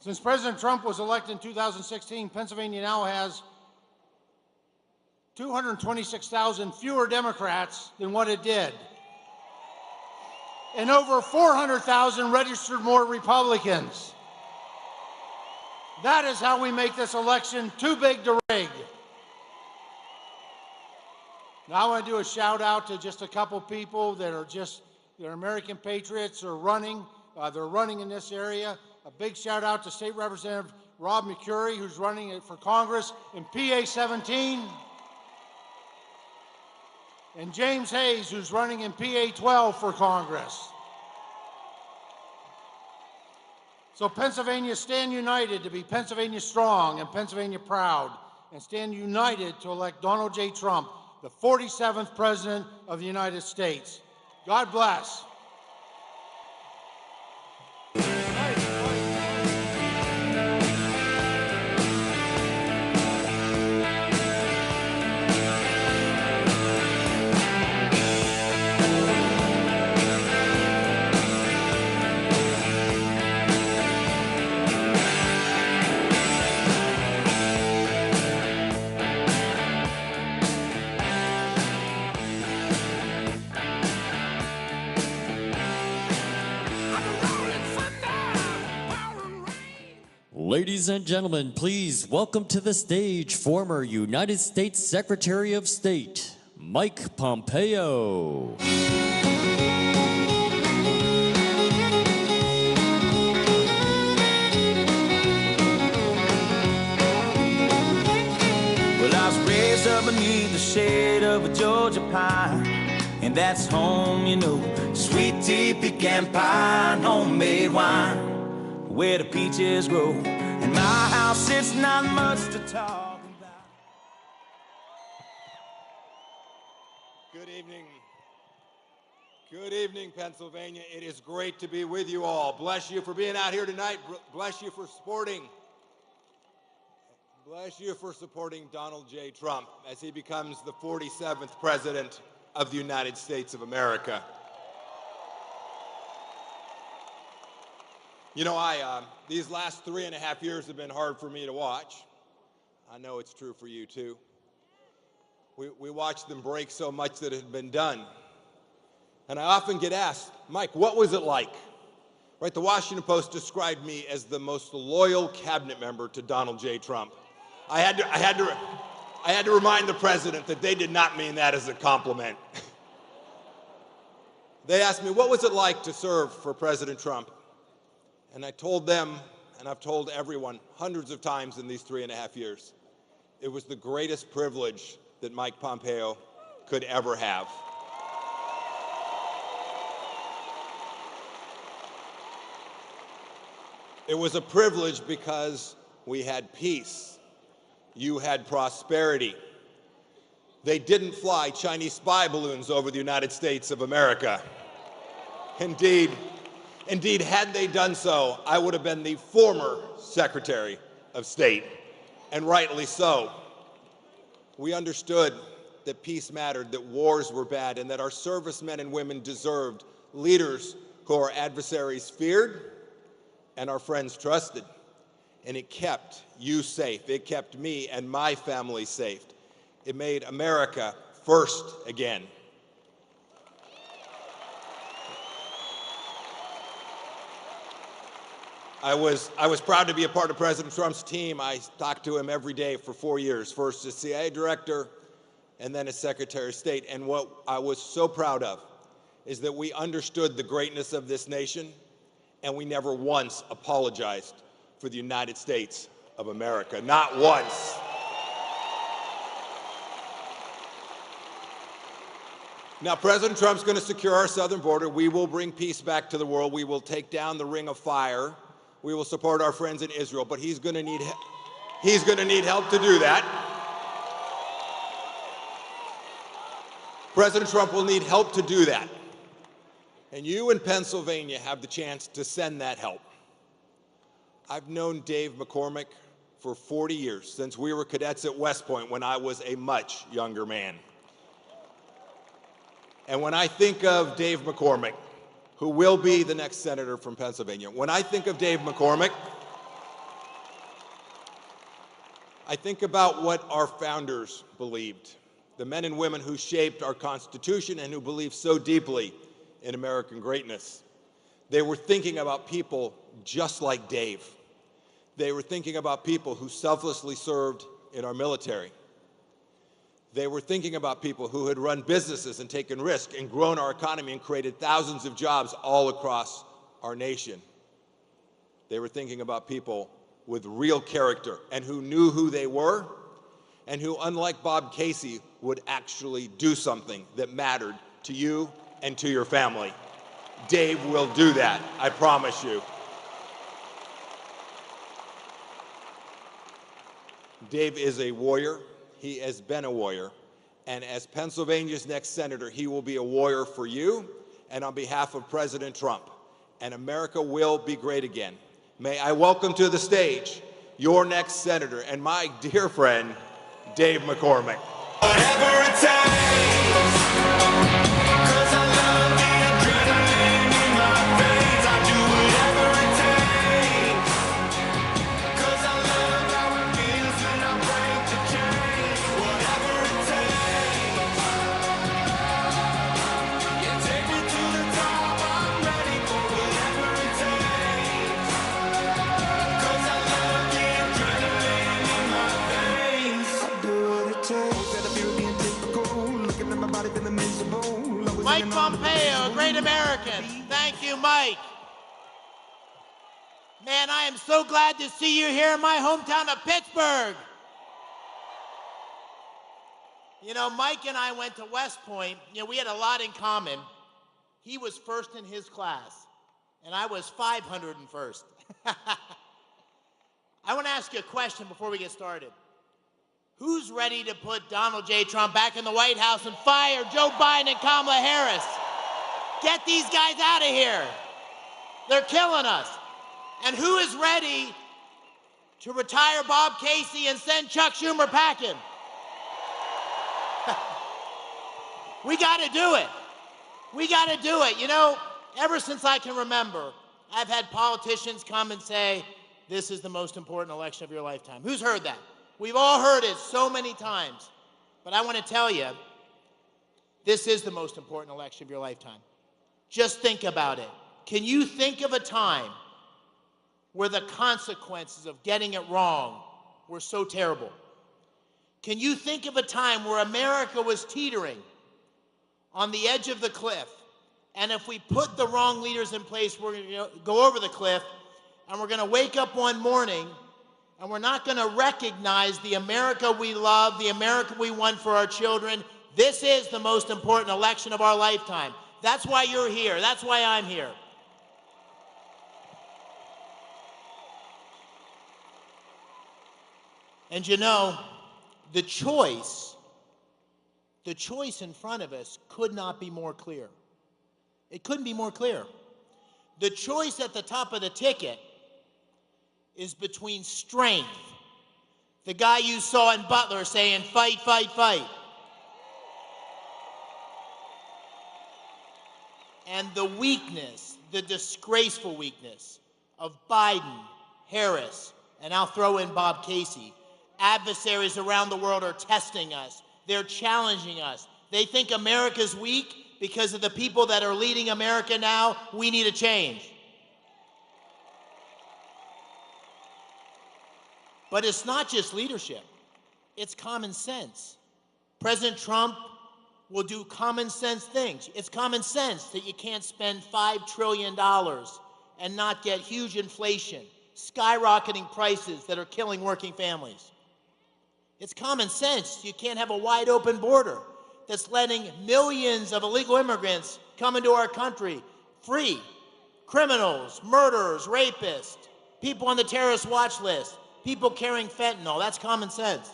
since President Trump was elected in 2016, Pennsylvania now has 226,000 fewer Democrats than what it did, and over 400,000 registered more Republicans. That is how we make this election too big to rig. Now I want to do a shout out to just a couple people that are American patriots or running. They're running in this area. A big shout out to State Representative Rob McCurry, who's running for Congress in PA 17. And James Hayes, who's running in PA 12 for Congress. So Pennsylvania, stand united to be Pennsylvania strong and Pennsylvania proud, and stand united to elect Donald J. Trump, the 47th President of the United States. God bless. Ladies and gentlemen, please welcome to the stage former United States Secretary of State, Mike Pompeo. Well, I was raised up beneath the shade of a Georgia pine, and that's home, you know. Sweet tea, pecan pie, and homemade wine, where the peaches grow. In my house, it's not much to talk about. Good evening. Good evening, Pennsylvania. It is great to be with you all. Bless you for being out here tonight. Bless you for supporting. Bless you for supporting Donald J. Trump as he becomes the 47th President of the United States of America. You know, these last 3.5 years have been hard for me to watch. I know it's true for you too. We watched them break so much that had been done. And I often get asked, Mike, what was it like? Right, the Washington Post described me as the most loyal cabinet member to Donald J. Trump. I had to remind the president that they did not mean that as a compliment. They asked me, what was it like to serve for President Trump? And I told them, and I've told everyone hundreds of times in these 3.5 years, it was the greatest privilege that Mike Pompeo could ever have. It was a privilege because we had peace. You had prosperity. They didn't fly Chinese spy balloons over the United States of America. Indeed, had they done so, I would have been the former Secretary of State, and rightly so. We understood that peace mattered, that wars were bad, and that our servicemen and women deserved leaders who our adversaries feared and our friends trusted. And it kept you safe. It kept me and my family safe. It made America first again. I was proud to be a part of President Trump's team. I talked to him every day for 4 years, first as CIA director and then as Secretary of State. And what I was so proud of is that we understood the greatness of this nation, and we never once apologized for the United States of America, not once. Now, President Trump's going to secure our southern border. We will bring peace back to the world. We will take down the ring of fire. We will support our friends in Israel, but he's going to need help to do that. President Trump will need help to do that. And you in Pennsylvania have the chance to send that help. I've known Dave McCormick for 40 years, since we were cadets at West Point when I was a much younger man. And when I think of Dave McCormick, who will be the next senator from Pennsylvania, when I think of Dave McCormick, I think about what our founders believed, the men and women who shaped our Constitution and who believed so deeply in American greatness. They were thinking about people just like Dave. They were thinking about people who selflessly served in our military. They were thinking about people who had run businesses and taken risks and grown our economy and created thousands of jobs all across our nation. They were thinking about people with real character and who knew who they were and who, unlike Bob Casey, would actually do something that mattered to you and to your family. Dave will do that, I promise you. Dave is a warrior. He has been a warrior. And as Pennsylvania's next senator, he will be a warrior for you and on behalf of President Trump. And America will be great again. May I welcome to the stage your next senator and my dear friend, Dave McCormick. Whatever it takes, 'cause I love the adrenaline in my veins. I do whatever it takes, 'cause I love how it feels when I break the chains. Whatever it takes, you take me to the top. I'm ready for whatever it takes, 'cause I love the adrenaline in my veins. I do what it takes. That I feel being difficult. a great American. Thank you, Mike. Man, I am so glad to see you here in my hometown of Pittsburgh. You know, Mike and I went to West Point. You know, we had a lot in common. He was first in his class, and I was 501st. I want to ask you a question before we get started. Who's ready to put Donald J. Trump back in the White House and fire Joe Biden and Kamala Harris? Get these guys out of here. They're killing us. And who is ready to retire Bob Casey and send Chuck Schumer packing? We got to do it. We got to do it. You know, ever since I can remember, I've had politicians come and say, this is the most important election of your lifetime. Who's heard that? We've all heard it so many times. But I want to tell you, this is the most important election of your lifetime. Just think about it. Can you think of a time where the consequences of getting it wrong were so terrible? Can you think of a time where America was teetering on the edge of the cliff, and if we put the wrong leaders in place, we're going to go over the cliff, and we're going to wake up one morning, and we're not going to recognize the America we love, the America we want for our children? This is the most important election of our lifetime. That's why you're here. That's why I'm here. And you know, the choice in front of us could not be more clear. It couldn't be more clear. The choice at the top of the ticket is between strength, the guy you saw in Butler saying, fight, fight, fight, and the weakness, the disgraceful weakness of Biden, Harris, and I'll throw in Bob Casey. Adversaries around the world are testing us. They're challenging us. They think America's weak because of the people that are leading America now. We need a change. But it's not just leadership. It's common sense. President Trump will do common sense things. It's common sense that you can't spend $5 trillion and not get huge inflation, skyrocketing prices that are killing working families. It's common sense you can't have a wide open border that's letting millions of illegal immigrants come into our country free. Criminals, murderers, rapists, people on the terrorist watch list, people carrying fentanyl. That's common sense.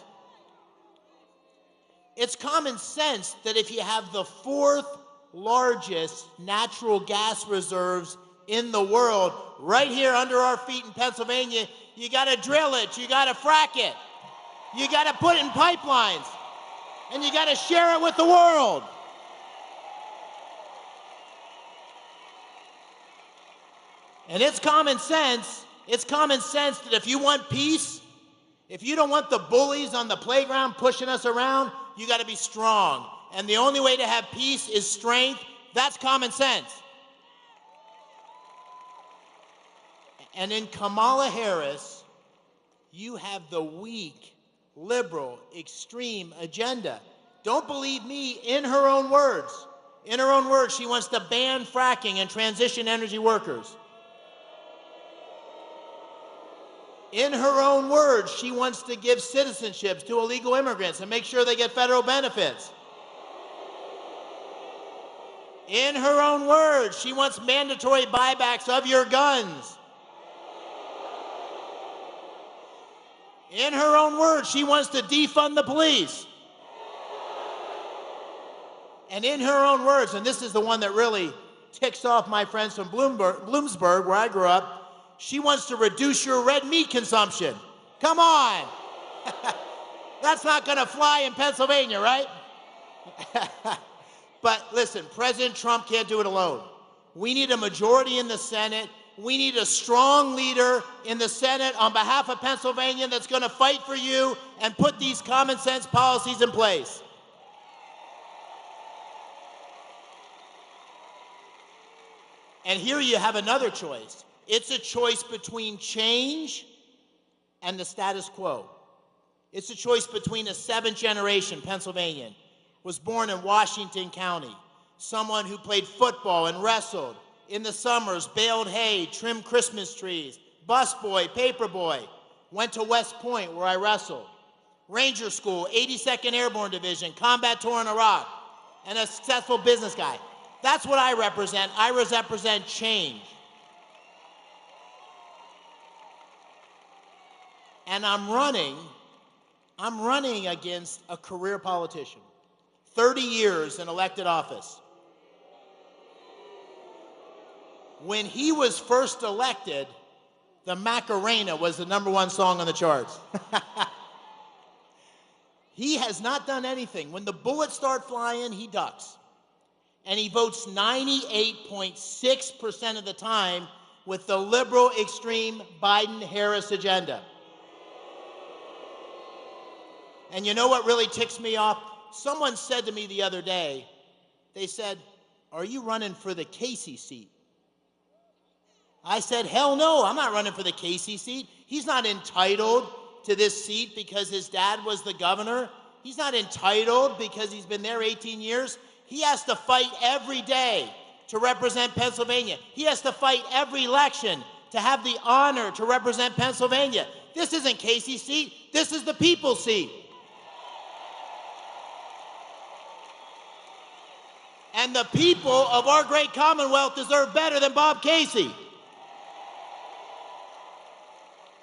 It's common sense that if you have the 4th largest natural gas reserves in the world right here under our feet in Pennsylvania, you got to drill it, you got to frack it, you got to put it in pipelines, and you got to share it with the world. And it's common sense that if you want peace, if you don't want the bullies on the playground pushing us around, you got to be strong. And the only way to have peace is strength. That's common sense. And in Kamala Harris, you have the weak, liberal, extreme agenda. Don't believe me, in her own words. In her own words, she wants to ban fracking and transition energy workers. In her own words, she wants to give citizenships to illegal immigrants and make sure they get federal benefits. In her own words, she wants mandatory buybacks of your guns. In her own words, she wants to defund the police. And in her own words, and this is the one that really ticks off my friends from Bloomsburg, where I grew up, she wants to reduce your red meat consumption. Come on. That's not going to fly in Pennsylvania, right? But listen, President Trump can't do it alone. We need a majority in the Senate. We need a strong leader in the Senate on behalf of Pennsylvania that's going to fight for you and put these common sense policies in place. And here you have another choice. It's a choice between change and the status quo. It's a choice between a 7th generation Pennsylvanian, was born in Washington County, someone who played football and wrestled, in the summers baled hay, trimmed Christmas trees, busboy, paperboy, went to West Point where I wrestled, Ranger School, 82nd Airborne Division, combat tour in Iraq, and a successful business guy. That's what I represent. I represent change. And I'm running against a career politician, 30 years in elected office. When he was first elected, the Macarena was the #1 song on the charts. He has not done anything. When the bullets start flying, he ducks. And he votes 98.6% of the time with the liberal extreme Biden-Harris agenda. And you know what really ticks me off? Someone said to me the other day, they said, "Are you running for the Casey seat?" I said, "Hell no, I'm not running for the Casey seat. He's not entitled to this seat because his dad was the governor. He's not entitled because he's been there 18 years. He has to fight every day to represent Pennsylvania. He has to fight every election to have the honor to represent Pennsylvania. This isn't Casey's seat. This is the people's seat." And the people of our great Commonwealth deserve better than Bob Casey.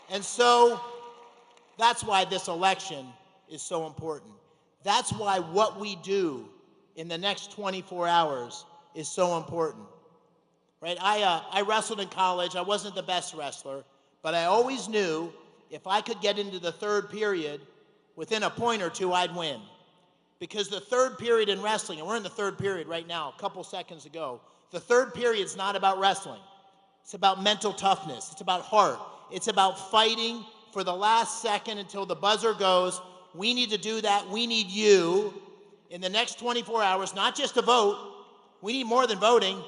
And so that's why this election is so important. That's why what we do in the next 24 hours is so important. Right? I wrestled in college. I wasn't the best wrestler, but I always knew if I could get into the third period within a point or two, I'd win. Because the third period in wrestling, and we're in the third period right now, a couple seconds ago, the third period's not about wrestling. It's about mental toughness. It's about heart. It's about fighting for the last second until the buzzer goes. We need to do that. We need you in the next 24 hours, not just to vote. We need more than voting.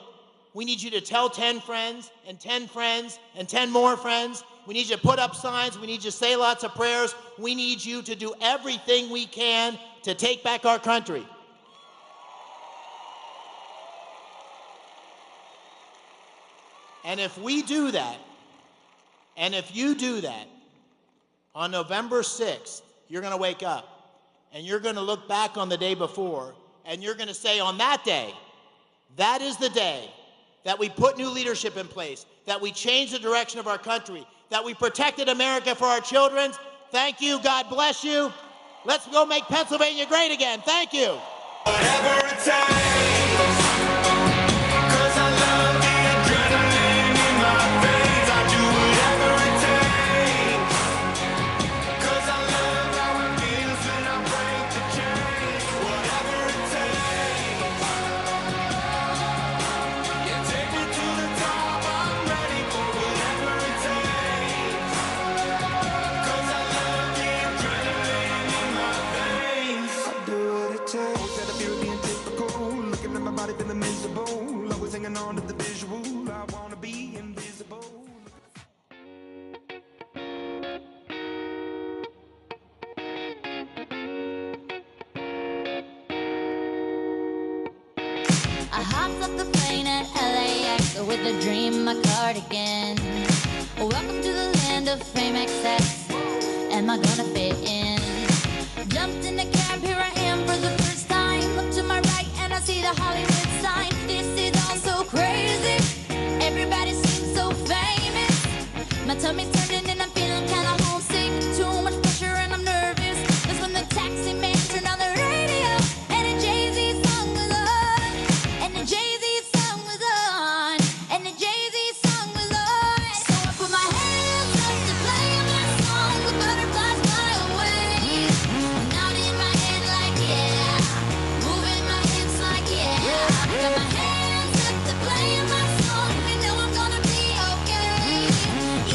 We need you to tell 10 friends and 10 friends and 10 more friends. We need you to put up signs. We need you to say lots of prayers. We need you to do everything we can to take back our country. And if we do that, and if you do that, on November 6th, you're going to wake up and you're going to look back on the day before and you're going to say, on that day, that is the day that we put new leadership in place, that we changed the direction of our country, that we protected America for our children. Thank you. God bless you. Let's go make Pennsylvania great again. Thank you. Whatever it takes. 'Cause I love the adrenaline in my veins. I do whatever it takes. 'Cause I love how it feels when I break the chains. Whatever it takes. You take me to the top. I'm ready for whatever it takes. 'Cause I love the adrenaline in my veins. I do what it takes. Always had a fear of being typical. Looking at my body feeling miserable. Always hanging on to the visual. I wanna be invisible. I hopped off the plane at LAX with a dream, my cardigan. Welcome to the land of fame excess. Am I gonna fit in? Jumped in the cab, here I am for the first time. Look to my right and I see the Hollywood sign. This is all so crazy. Everybody seems so famous. My tummy's turning and I'm feeling kinda homesick. Too much pressure and I'm nervous. That's when the taxi man turned on the radio and a Jay-Z song was on. And the Jay-Z song was on. And the Jay-Z song was on. So I put my hands up to play my song. The butterflies fly away. Nodding my head like yeah. Moving my hips like yeah. I got my hands up to play my song. You know I'm gonna be okay.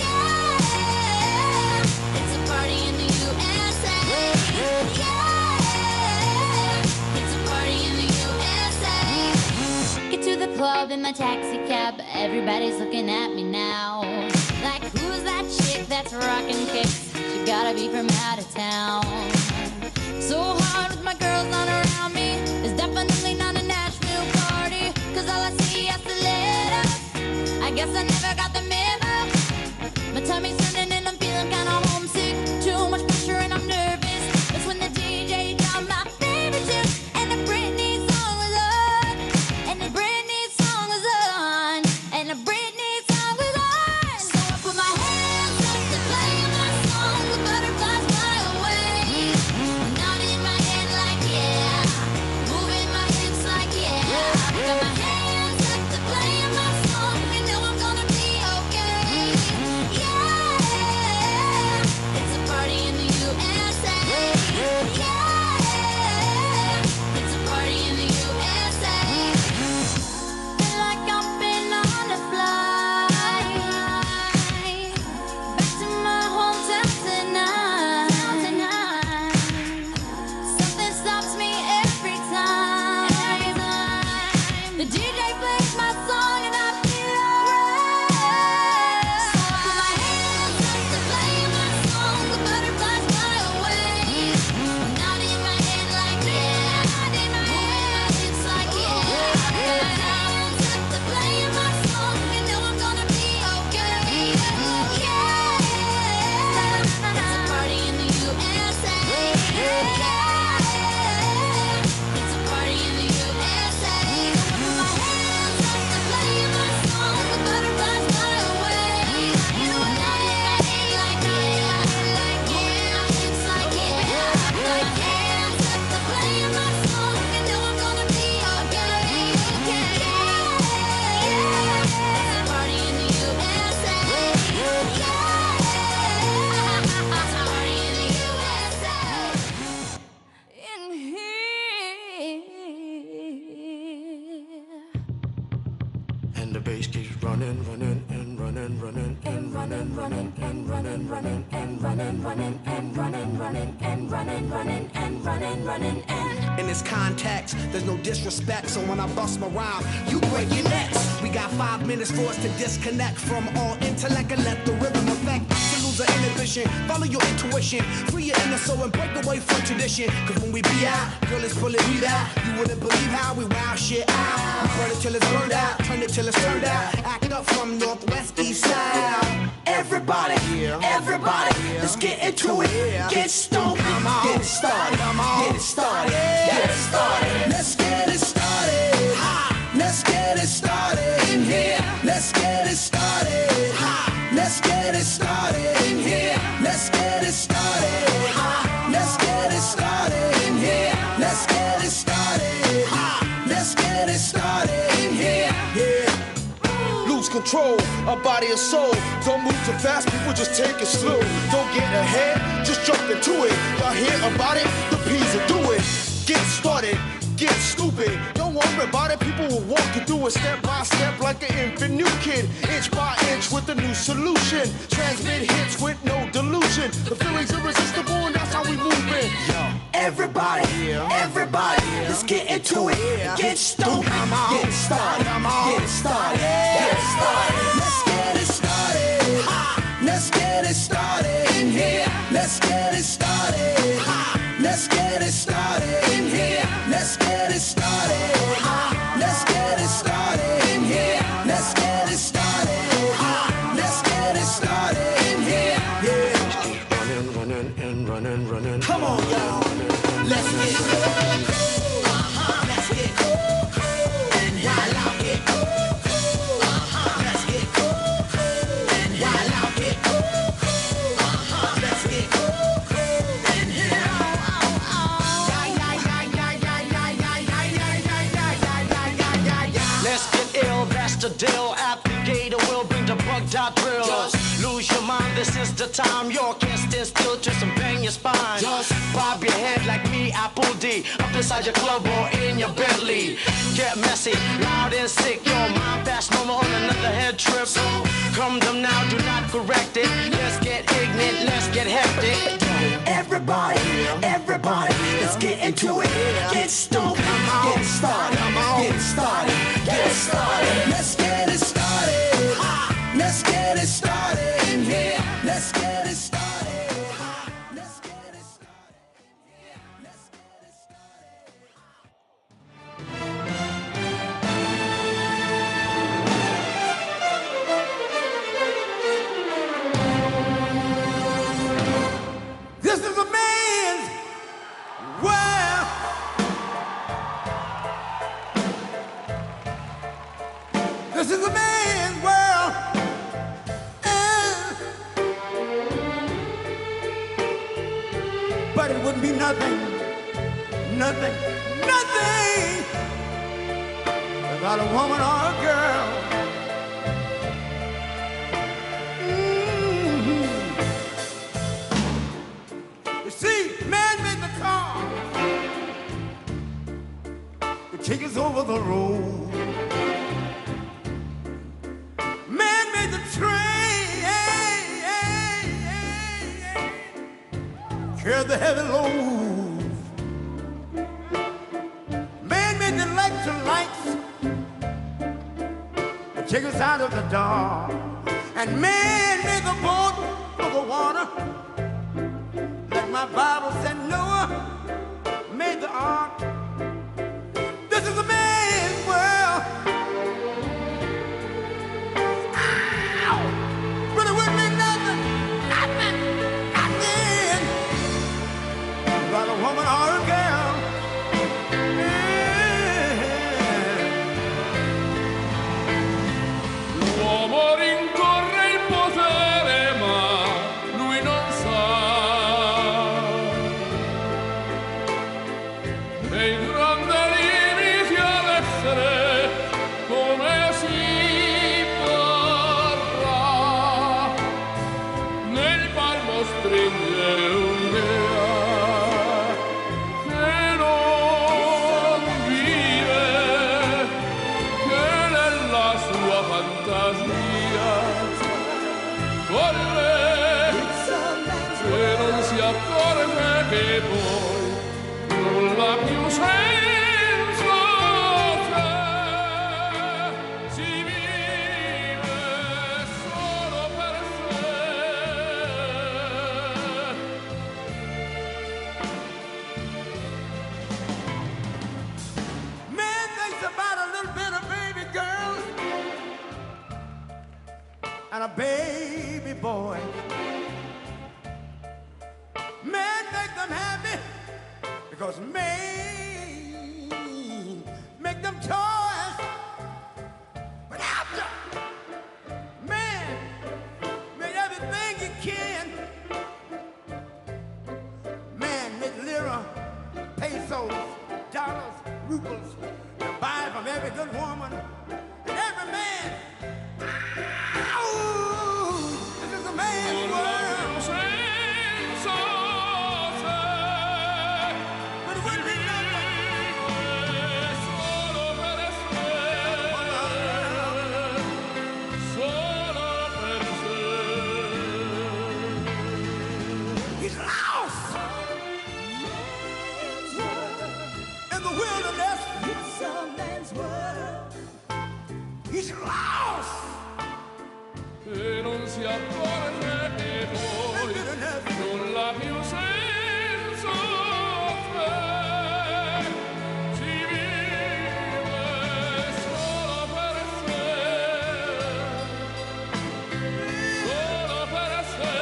Yeah. It's a party in the USA. Yeah. It's a party in the USA. Get to the club in my taxi cab. Everybody's looking at me now. Like, who's that chick that's rocking kicks? She gotta be from out of town. So hard with my girls on around me. It's definitely not a Nashville party. all I see is the letters. I guess I never got the memo. My tummy's turning and I'm feeling kinda homesick. Too much pressure and I'm nervous. That's when the DJ dropped my favorite tune. And the Britney song was on. And the Britney song was on. And the Britney song was on. So I put my hands up to play my song. The butterflies fly away. Nodding my head like yeah. Moving my hips like yeah. Got my hands up to play my song. You know I'm gonna be okay. Yeah. It's a party in the USA. Yeah. It's a party in the USA. Feel like I've been on a flight back to my hometown tonight. Something stops me every time. The DJ plays my song and I feel alright. So I put my hands up to play my song. The butterflies fly away. Nodding my head like yeah. Moving my hips like yeah. Got my hands up to play my song. You know I'm gonna be okay. Yeah. It's a party in the USA. Yeah. It's a party in the USA. I put my hands up to play my song. The butterflies fly away. You know I'm nodding my head like yeah. Moving my hips like yeah. Got my hands up to play my song. You know I'm gonna be okay. Yeah. It's a party in the USA. Yeah. It's a party in the USA. In here. And the bass keeps running, running, and running, running, and running, running, and running, running, and running, running, and running, running, and running, running, and running, running, and In this context, there's no disrespect, so when I bust my rhyme, you break your necks. We got 5 minutes for us to disconnect from all intellect and let the rhythm affect. To lose our inhibition, follow your intuition, free your inner soul and break away from tradition. Cause when we be out, girl, it's pulling me out. You wouldn't believe how we wow shit out. We burn it till it's burned out, turn it till it's turned out. Act up from northwest, east side. Everybody, let's get into it. Get stoned, get it started, get it started, get it started. Let's get it started. Let's get it started in here. Let's get it started. Let's get it started in here. Let's get it started. Let's get it started in here. Let's get it started. Let's get it started in here. Yeah. Lose control, a body and soul. Don't move too fast, people just take it slow. Don't get ahead, just jump into it. Y'all hear about it? The P's will do it. Get started, get stupid. Don't worry about it, people will walk you through it step by step like an infant new kid. Inch by inch with a new solution. Transmit hits with no delusion. The feeling's irresistible and that's how we move it. Everybody, let's get into it. Get stoned, get it started, get it started, get it started. Let's get it started. Let's get it started in here. Let's get it started. Let's get it started in here. Let's get it started. Let's get it started in here. Let's get it started. Let's get it started in here. Yeah. running, running, and running, running. Come on, y'all. Let's get cool. Let's get cool. And while I get cool. Let's get cool. And while I get cool. Let's get cool. And Let's get ill, that's the deal. Applicator will bring the bugged out thrill. Just lose your mind, this is the time. You can't stand still, twist and bang your spine. Just bob your head like me, Apple D. Up inside your club or in your Bentley. Get messy, loud and sick. Your mind fast normal on another head trip. So come them now, do not correct it. Let's get ignorant, let's get hectic. everybody, let's get into it. Get stoned, get it started, get it started, get it started. Let's get it started. Let's get it started in here. Let's get it started. Let's get it started in here. Let's get it started. This is a man's world. But it wouldn't be nothing, nothing, nothing without a woman or a girl. You see, man made the car to take us over the road. Man made the train, carry the heavy load. Man made the electric lights to take us out of the dark. And man made the boat for the water. Like my Bible said, Noah made the ark. This is a man's world. Ow! But it wouldn't be nothing, nothing, nothing about a woman or a girl. L'uomo rincorre il potere, ma lui non sa. Nei grandi limiti ad essere come si parla. Nel palmo stringe un'idea che non vive, che nella sua fantasia folle, se non si accorge che poi nulla più senso c'è, si vive solo per sé. Man thinks about a little bit of baby girls and a baby boy. Man make them happy because man make them toys. But after man made everything he can, man make lira, pesos, dollars, rubles to buy from every good woman and every man. Ow! This is a man's world. But it wouldn't be He's lost in the wilderness. It's a man's world. He's lost. E non si accorge che poi nulla più senso c'è, si vive solo per sé, solo per sé,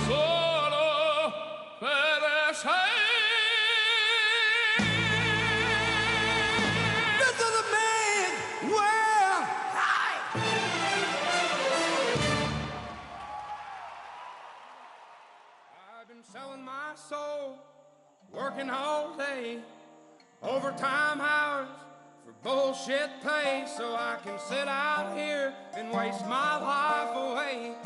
solo per sé. This is a man's world. I've been selling my soul, working all day, overtime hours for bullshit pay, so I can sit out here and waste my life away,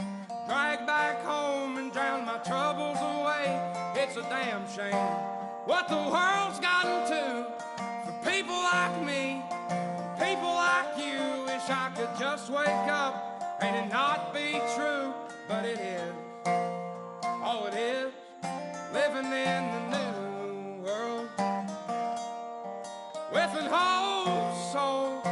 drag back home and drown my troubles away. It's a damn shame what the world's gotten to for people like me, people like you. Wish I could just wake up and it not be true, but it is. Oh, it is living in the new world with an whole soul.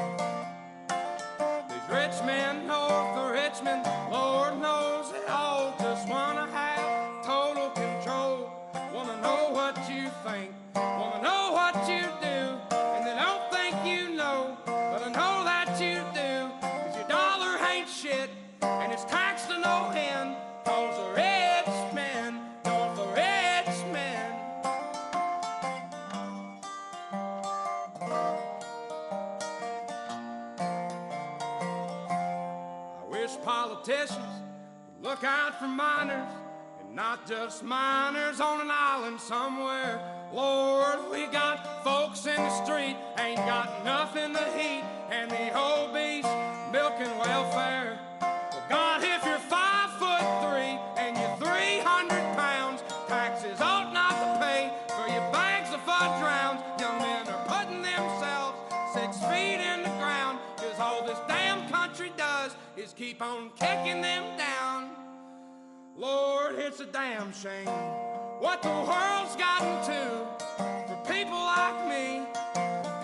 These rich men north of Richmond, Lord knows they all just wanna have total control. Wanna know what you think, wanna know what you do, and they don't think you know, but I know that you do, 'cause your dollar ain't shit, and it's taxed to no end, 'cause the rich men, north of Richmond, politicians look out for minors, and not just minors on an island somewhere. Lord, we got folks in the street, ain't got nothing to heat, and the obese milking welfare. Well, God, if you're 5'3" and you're 300 pounds, taxes ought not to pay for your bags of fudge rounds. Young men are putting themselves 6 feet in the ground, 'cause all this damn country does is keep on kicking them down. Lord, it's a damn shame what the world's gotten to for people like me,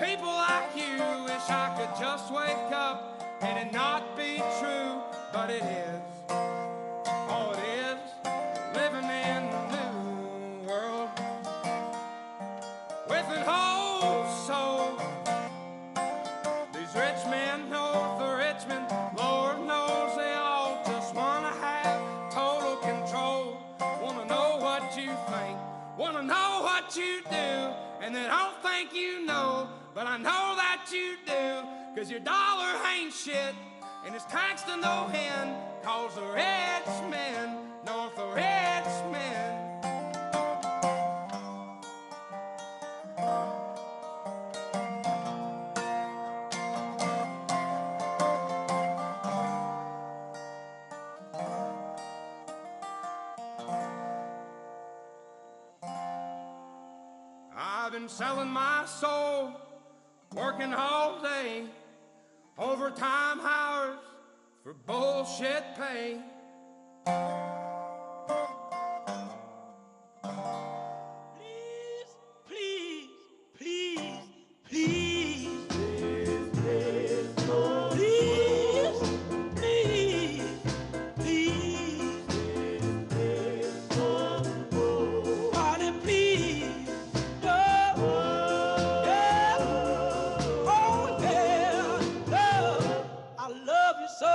people like you. Wish I could just wake up and it not be true, but it is. Oh, it is living in the new world with an whole soul. These rich men north of Richmond, Lord knows they all just wanna have total control. Wanna know what you think, wanna know what you do, and they don't think you know, but I know that you do. 'Cause your dollar ain't shit, and it's taxed to no end, 'cause the rich men north of Richmond. I've been selling my soul, working all day, overtime hours for bullshit pay. Please, please, please, please, please, please, Party, please, oh, yeah, oh, yeah, love, I love you so.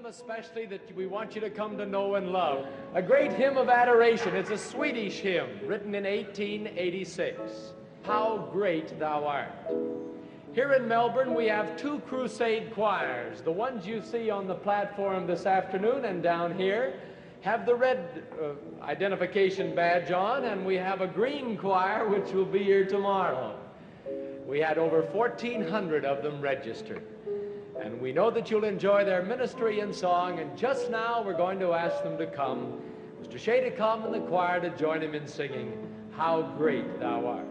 Especially that we want you to come to know and love. A great hymn of adoration. It's a Swedish hymn written in 1886. How Great Thou Art. Here in Melbourne, we have two crusade choirs. The ones you see on the platform this afternoon and down here have the red identification badge on, and we have a green choir which will be here tomorrow. We had over 1,400 of them registered. And we know that you'll enjoy their ministry and song, and just now we're going to ask them to come, Mr. Shea to come and the choir to join him in singing, How Great Thou Art.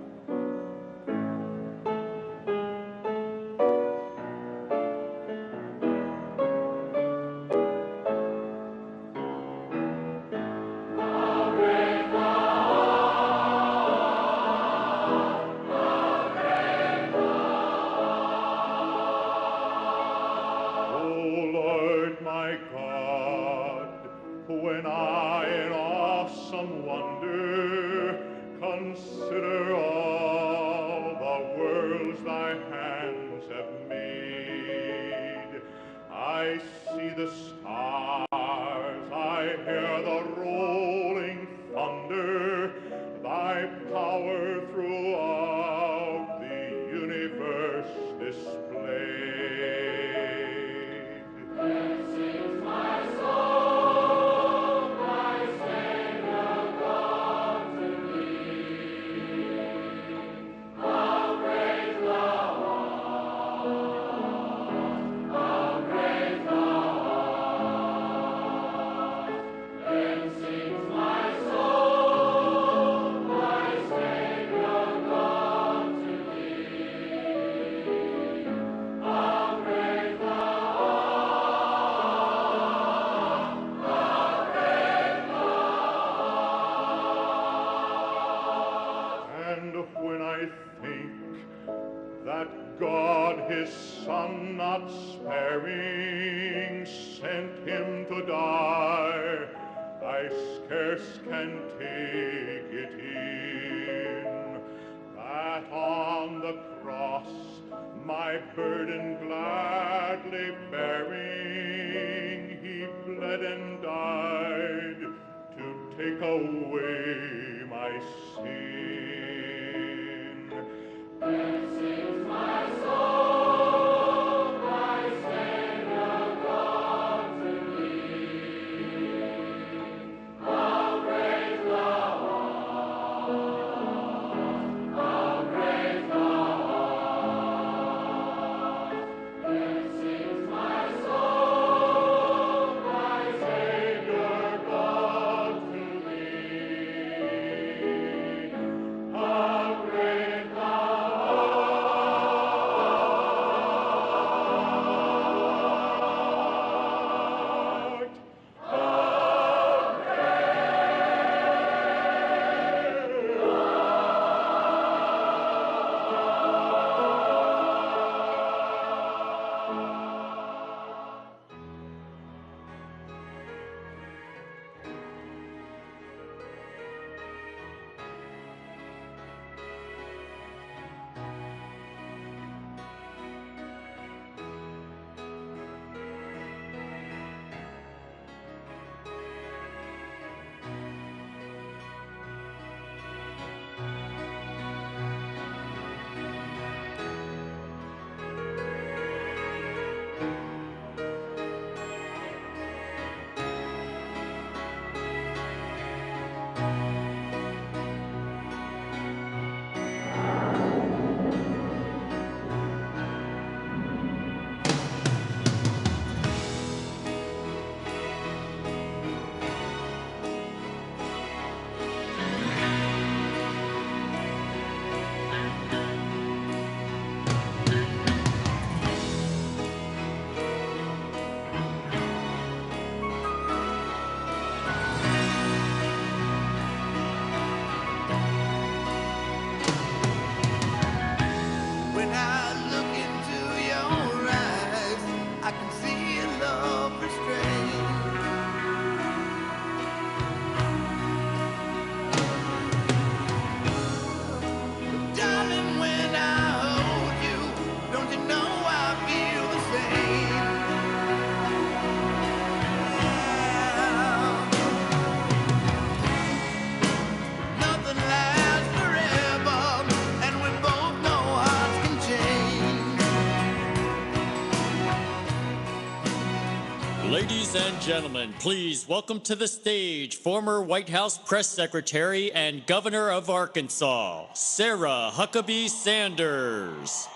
Ladies and gentlemen, please welcome to the stage former White House Press Secretary and Governor of Arkansas, Sarah Huckabee Sanders.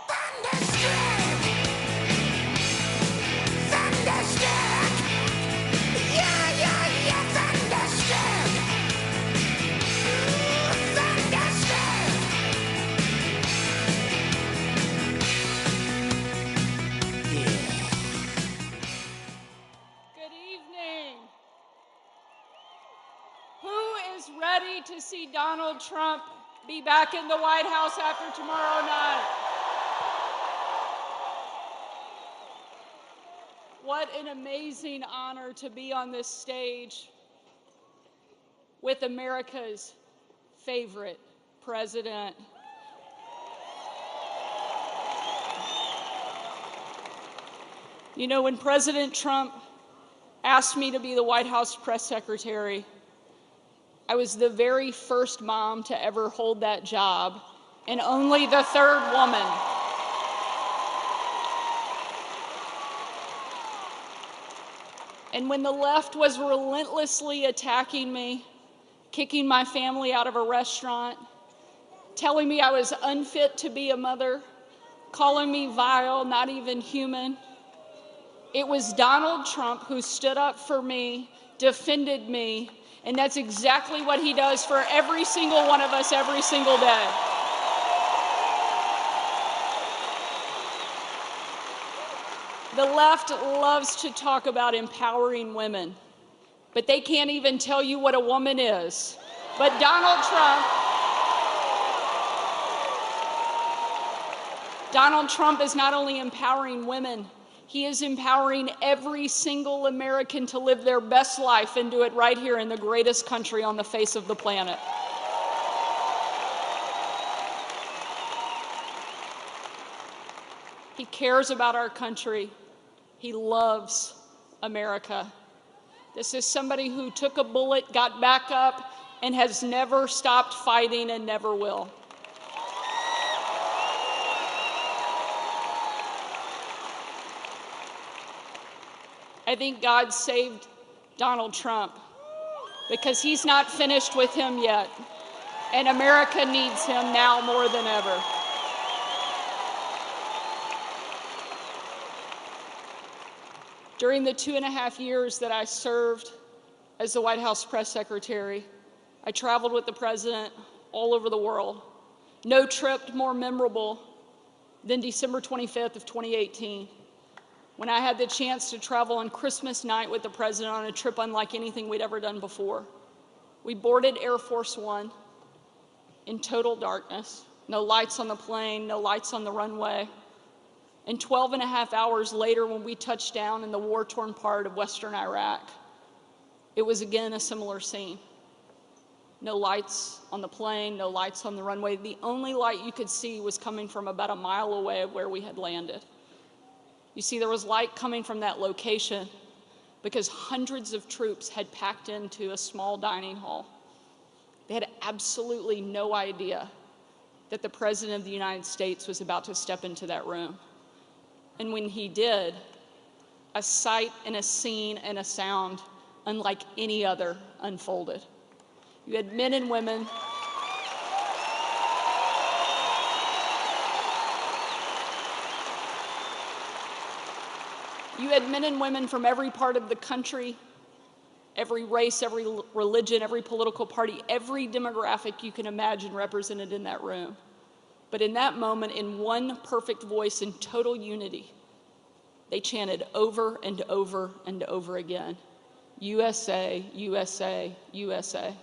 Ready to see Donald Trump be back in the White House after tomorrow night? What an amazing honor to be on this stage with America's favorite president. You know, when President Trump asked me to be the White House press secretary, I was the very first mom to ever hold that job, and only the third woman. And when the left was relentlessly attacking me, kicking my family out of a restaurant, telling me I was unfit to be a mother, calling me vile, not even human, it was Donald Trump who stood up for me, defended me, and that's exactly what he does for every single one of us every single day. The left loves to talk about empowering women, but they can't even tell you what a woman is. But Donald Trump is not only empowering women, he is empowering every single American to live their best life and do it right here in the greatest country on the face of the planet. He cares about our country. He loves America. This is somebody who took a bullet, got back up, and has never stopped fighting and never will. I think God saved Donald Trump because he's not finished with him yet, and America needs him now more than ever. During the 2.5 years that I served as the White House press secretary, I traveled with the president all over the world. No trip more memorable than December 25th of 2018. When I had the chance to travel on Christmas night with the president on a trip unlike anything we'd ever done before. We boarded Air Force One in total darkness, no lights on the plane, no lights on the runway. And 12.5 hours later, when we touched down in the war-torn part of Western Iraq, it was again a similar scene. No lights on the plane, no lights on the runway. The only light you could see was coming from about a mile away of where we had landed. You see, there was light coming from that location because hundreds of troops had packed into a small dining hall. They had absolutely no idea that the President of the United States was about to step into that room. And when he did, a sight and a scene and a sound unlike any other unfolded. You had men and women from every part of the country, every race, every religion, every political party, every demographic you can imagine represented in that room. But in that moment, in one perfect voice in total unity, they chanted over and over and over again, USA, USA, USA.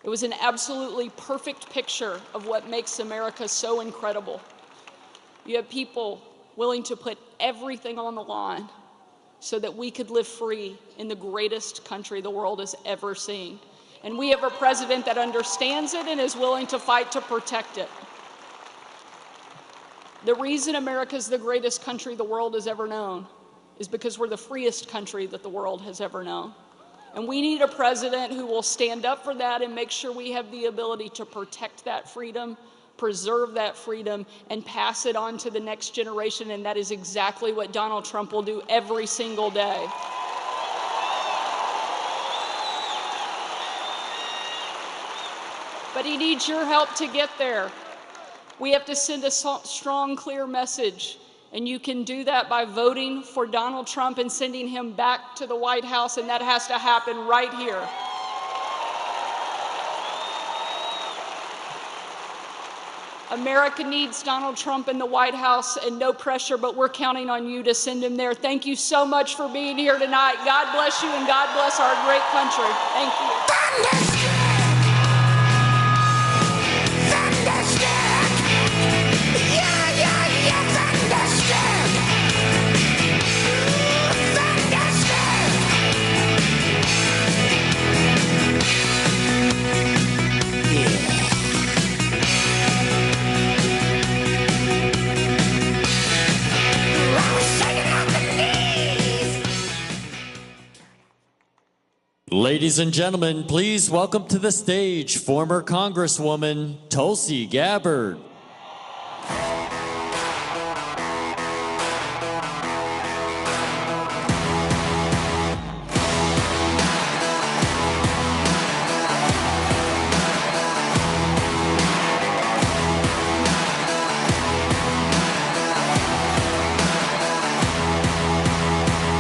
It was an absolutely perfect picture of what makes America so incredible. You have people willing to put everything on the line so that we could live free in the greatest country the world has ever seen. And we have a president that understands it and is willing to fight to protect it. The reason America is the greatest country the world has ever known is because we're the freest country that the world has ever known. And we need a president who will stand up for that and make sure we have the ability to protect that freedom, preserve that freedom, and pass it on to the next generation. And that is exactly what Donald Trump will do every single day. but he needs your help to get there. We have to send a strong, clear message, and you can do that by voting for Donald Trump and sending him back to the White House, and that has to happen right here. America needs Donald Trump in the White House, and no pressure, but we're counting on you to send him there. Thank you so much for being here tonight. God bless you, and God bless our great country. Thank you. Ladies and gentlemen, please welcome to the stage former Congresswoman Tulsi Gabbard.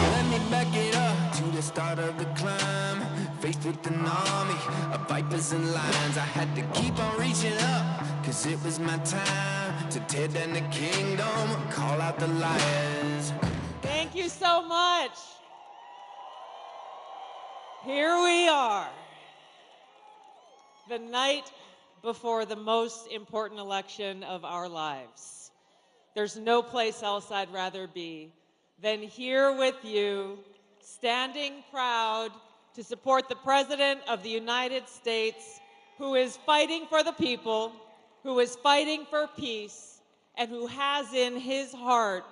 Let me back it up to the start of the climb. Faced with an army of vipers and lions, I had to keep on reaching up, cause it was my time to tear down the kingdom, call out the liars. Thank you so much. Here we are, the night before the most important election of our lives. There's no place else I'd rather be than here with you, standing proud to support the President of the United States, who is fighting for the people, who is fighting for peace, and who has in his heart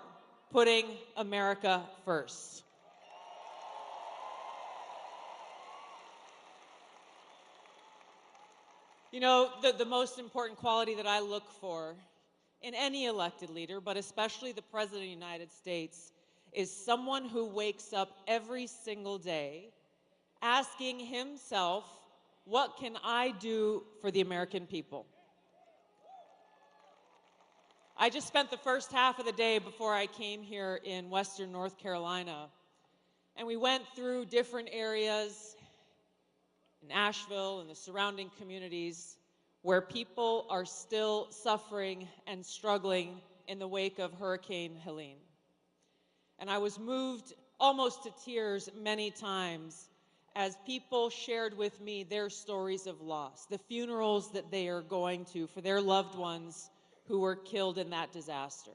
putting America first. You know, the most important quality that I look for in any elected leader, but especially the President of the United States, is someone who wakes up every single day asking himself, what can I do for the American people? I just spent the first half of the day before I came here in Western North Carolina, and we went through different areas in Asheville and the surrounding communities where people are still suffering and struggling in the wake of Hurricane Helene. And I was moved almost to tears many times as people shared with me their stories of loss, the funerals that they are going to for their loved ones who were killed in that disaster.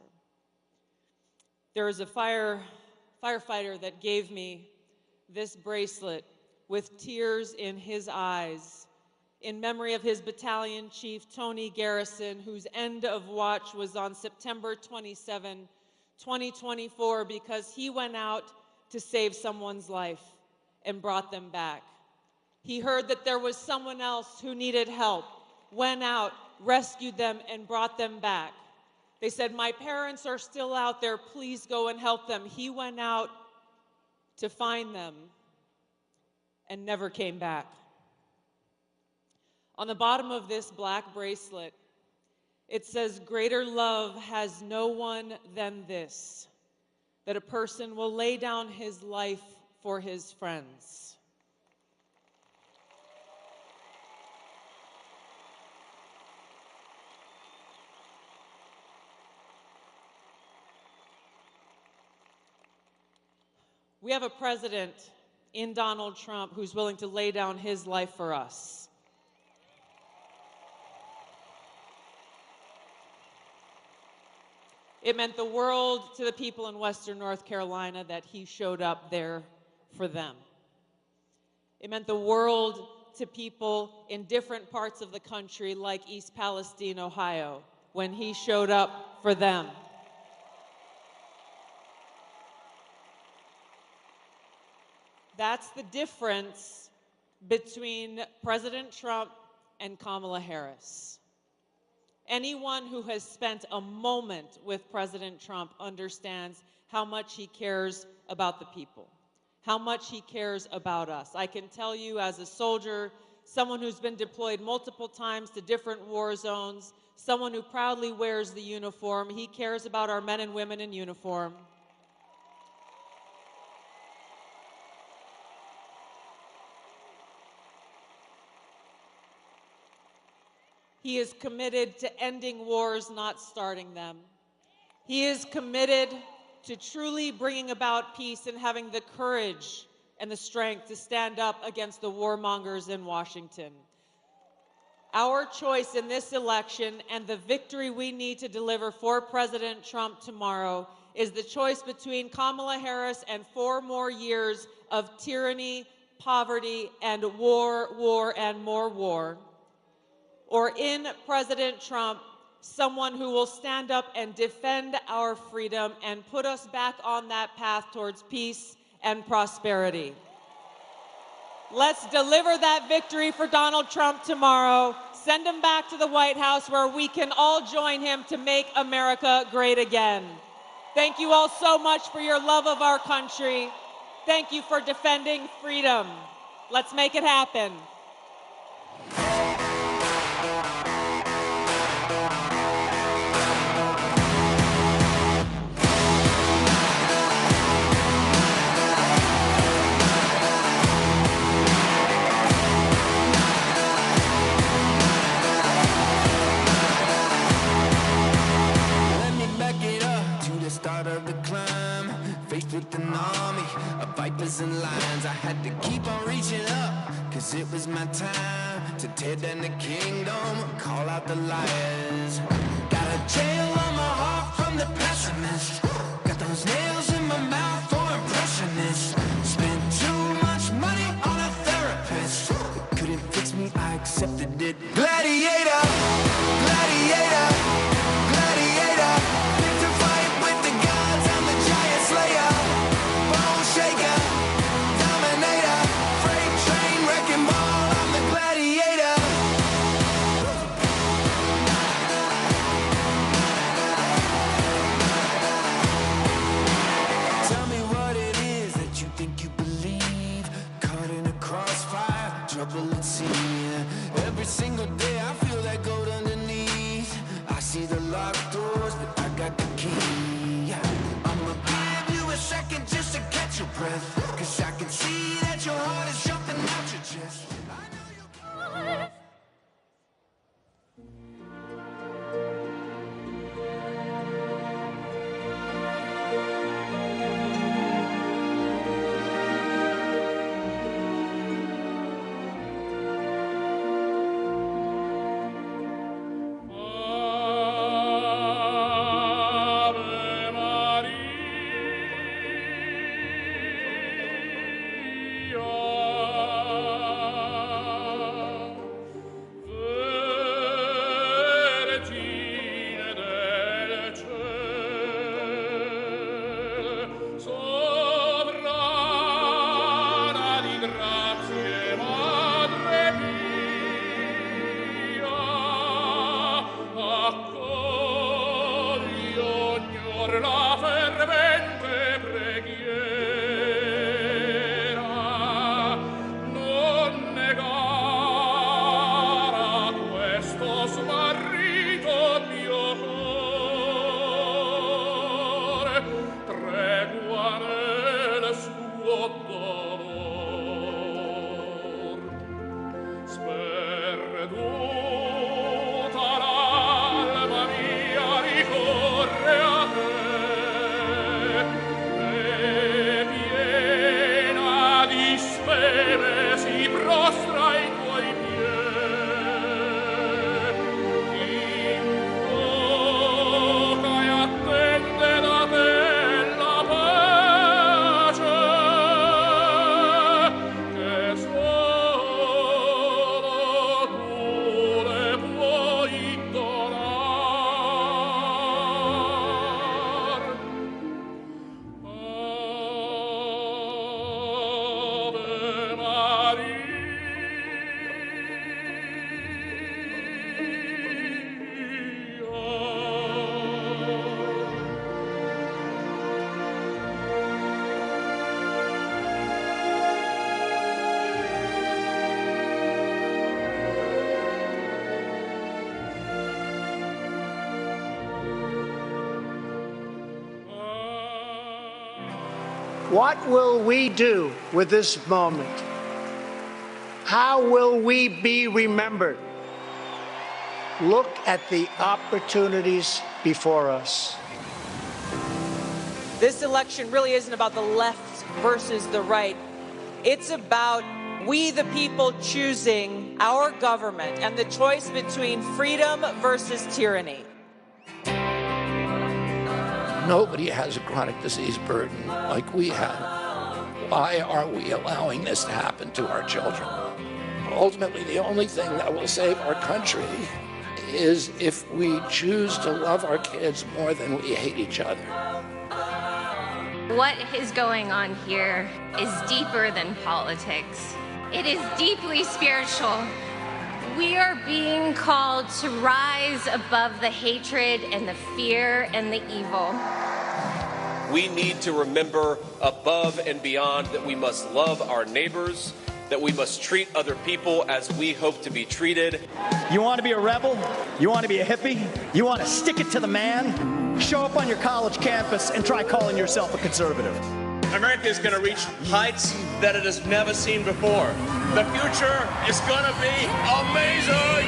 There was a firefighter that gave me this bracelet with tears in his eyes in memory of his battalion chief, Tony Garrison, whose end of watch was on September 27, 2024, because he went out to save someone's life and brought them back. He heard that there was someone else who needed help, went out, rescued them, and brought them back. They said, my parents are still out there, please go and help them. He went out to find them and never came back. On the bottom of this black bracelet, it says, greater love has no one than this, that a person will lay down his life for his friends. We have a president in Donald Trump who's willing to lay down his life for us. It meant the world to the people in Western North Carolina that he showed up there for them. It meant the world to people in different parts of the country, like East Palestine, Ohio, when he showed up for them. That's the difference between President Trump and Kamala Harris. Anyone who has spent a moment with President Trump understands how much he cares about the people, how much he cares about us. I can tell you as a soldier someone who's been deployed multiple times to different war zones, someone who proudly wears the uniform. He cares about our men and women in uniform. He is committed to ending wars, not starting them. He is committed to truly bringing about peace and having the courage and the strength to stand up against the warmongers in Washington. Our choice in this election and the victory we need to deliver for President Trump tomorrow is the choice between Kamala Harris and 4 more years of tyranny, poverty, and war, and more war, or in President Trump, someone who will stand up and defend our freedom and put us back on that path towards peace and prosperity. Let's deliver that victory for Donald Trump tomorrow. Send him back to the White House where we can all join him to make America great again. Thank you all so much for your love of our country. Thank you for defending freedom. Let's make it happen. Start of the climb, faced with an army of vipers and lions. I had to keep on reaching up, cause it was my time to tear down the kingdom, call out the liars. Got a jail on my heart from the pessimist, got those nails in my mouth for impressionists. Spent too much money on a therapist, it couldn't fix me, I accepted it. Gladiator, gladiator, gladiator, picked a fight with the gods, I'm the giant slayer, bone shaker, dominator, freight train wrecking ball, I'm the gladiator. Tell me what it is that you think you believe, caught in a crossfire, trouble at sea. Every single day I What will we do with this moment? How will we be remembered? Look at the opportunities before us. This election really isn't about the left versus the right. It's about we, the people, choosing our government and the choice between freedom versus tyranny. Nobody has a chronic disease burden like we have. Why are we allowing this to happen to our children? Ultimately, the only thing that will save our country is if we choose to love our kids more than we hate each other. What is going on here is deeper than politics. It is deeply spiritual. We are being called to rise above the hatred and the fear and the evil. We need to remember above and beyond that we must love our neighbors, that we must treat other people as we hope to be treated. You want to be a rebel? You want to be a hippie? You want to stick it to the man? Show up on your college campus and try calling yourself a conservative. America is going to reach heights that it has never seen before. The future is going to be amazing.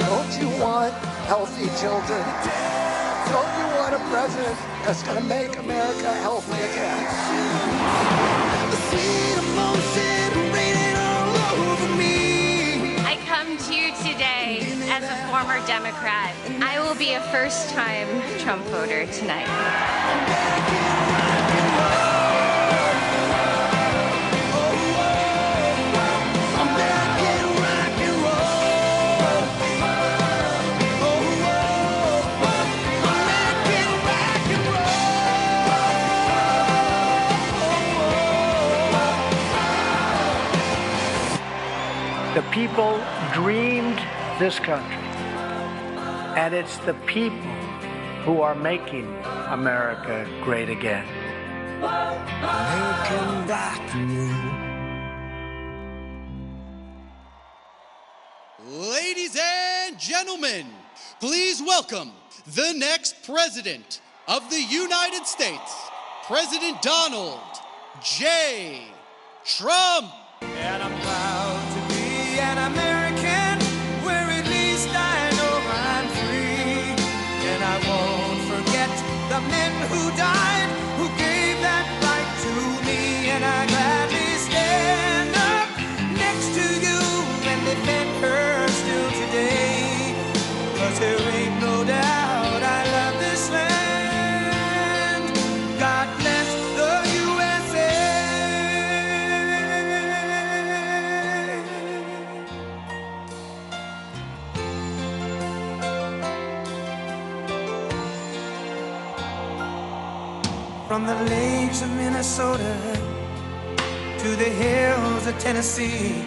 Don't you want healthy children? Don't you want a president that's going to make America healthy again? The sweet emotion raining all over me. I come to you today as a former Democrat. I will be a first-time Trump voter tonight. The people dreamed this country, and it's the people who are making America great again. American rock and roll. Ladies and gentlemen, please welcome the next president of the United States, President Donald J. Trump. And I'm proud to be an American, where at least I know I'm free. And I won't forget the men who died, who gave that right to me. And I gladly stand up next to you and defend her still today. 'Cause there ain't no doubt I love this land. God bless the USA. From the lakes of Minnesota to the hills of Tennessee,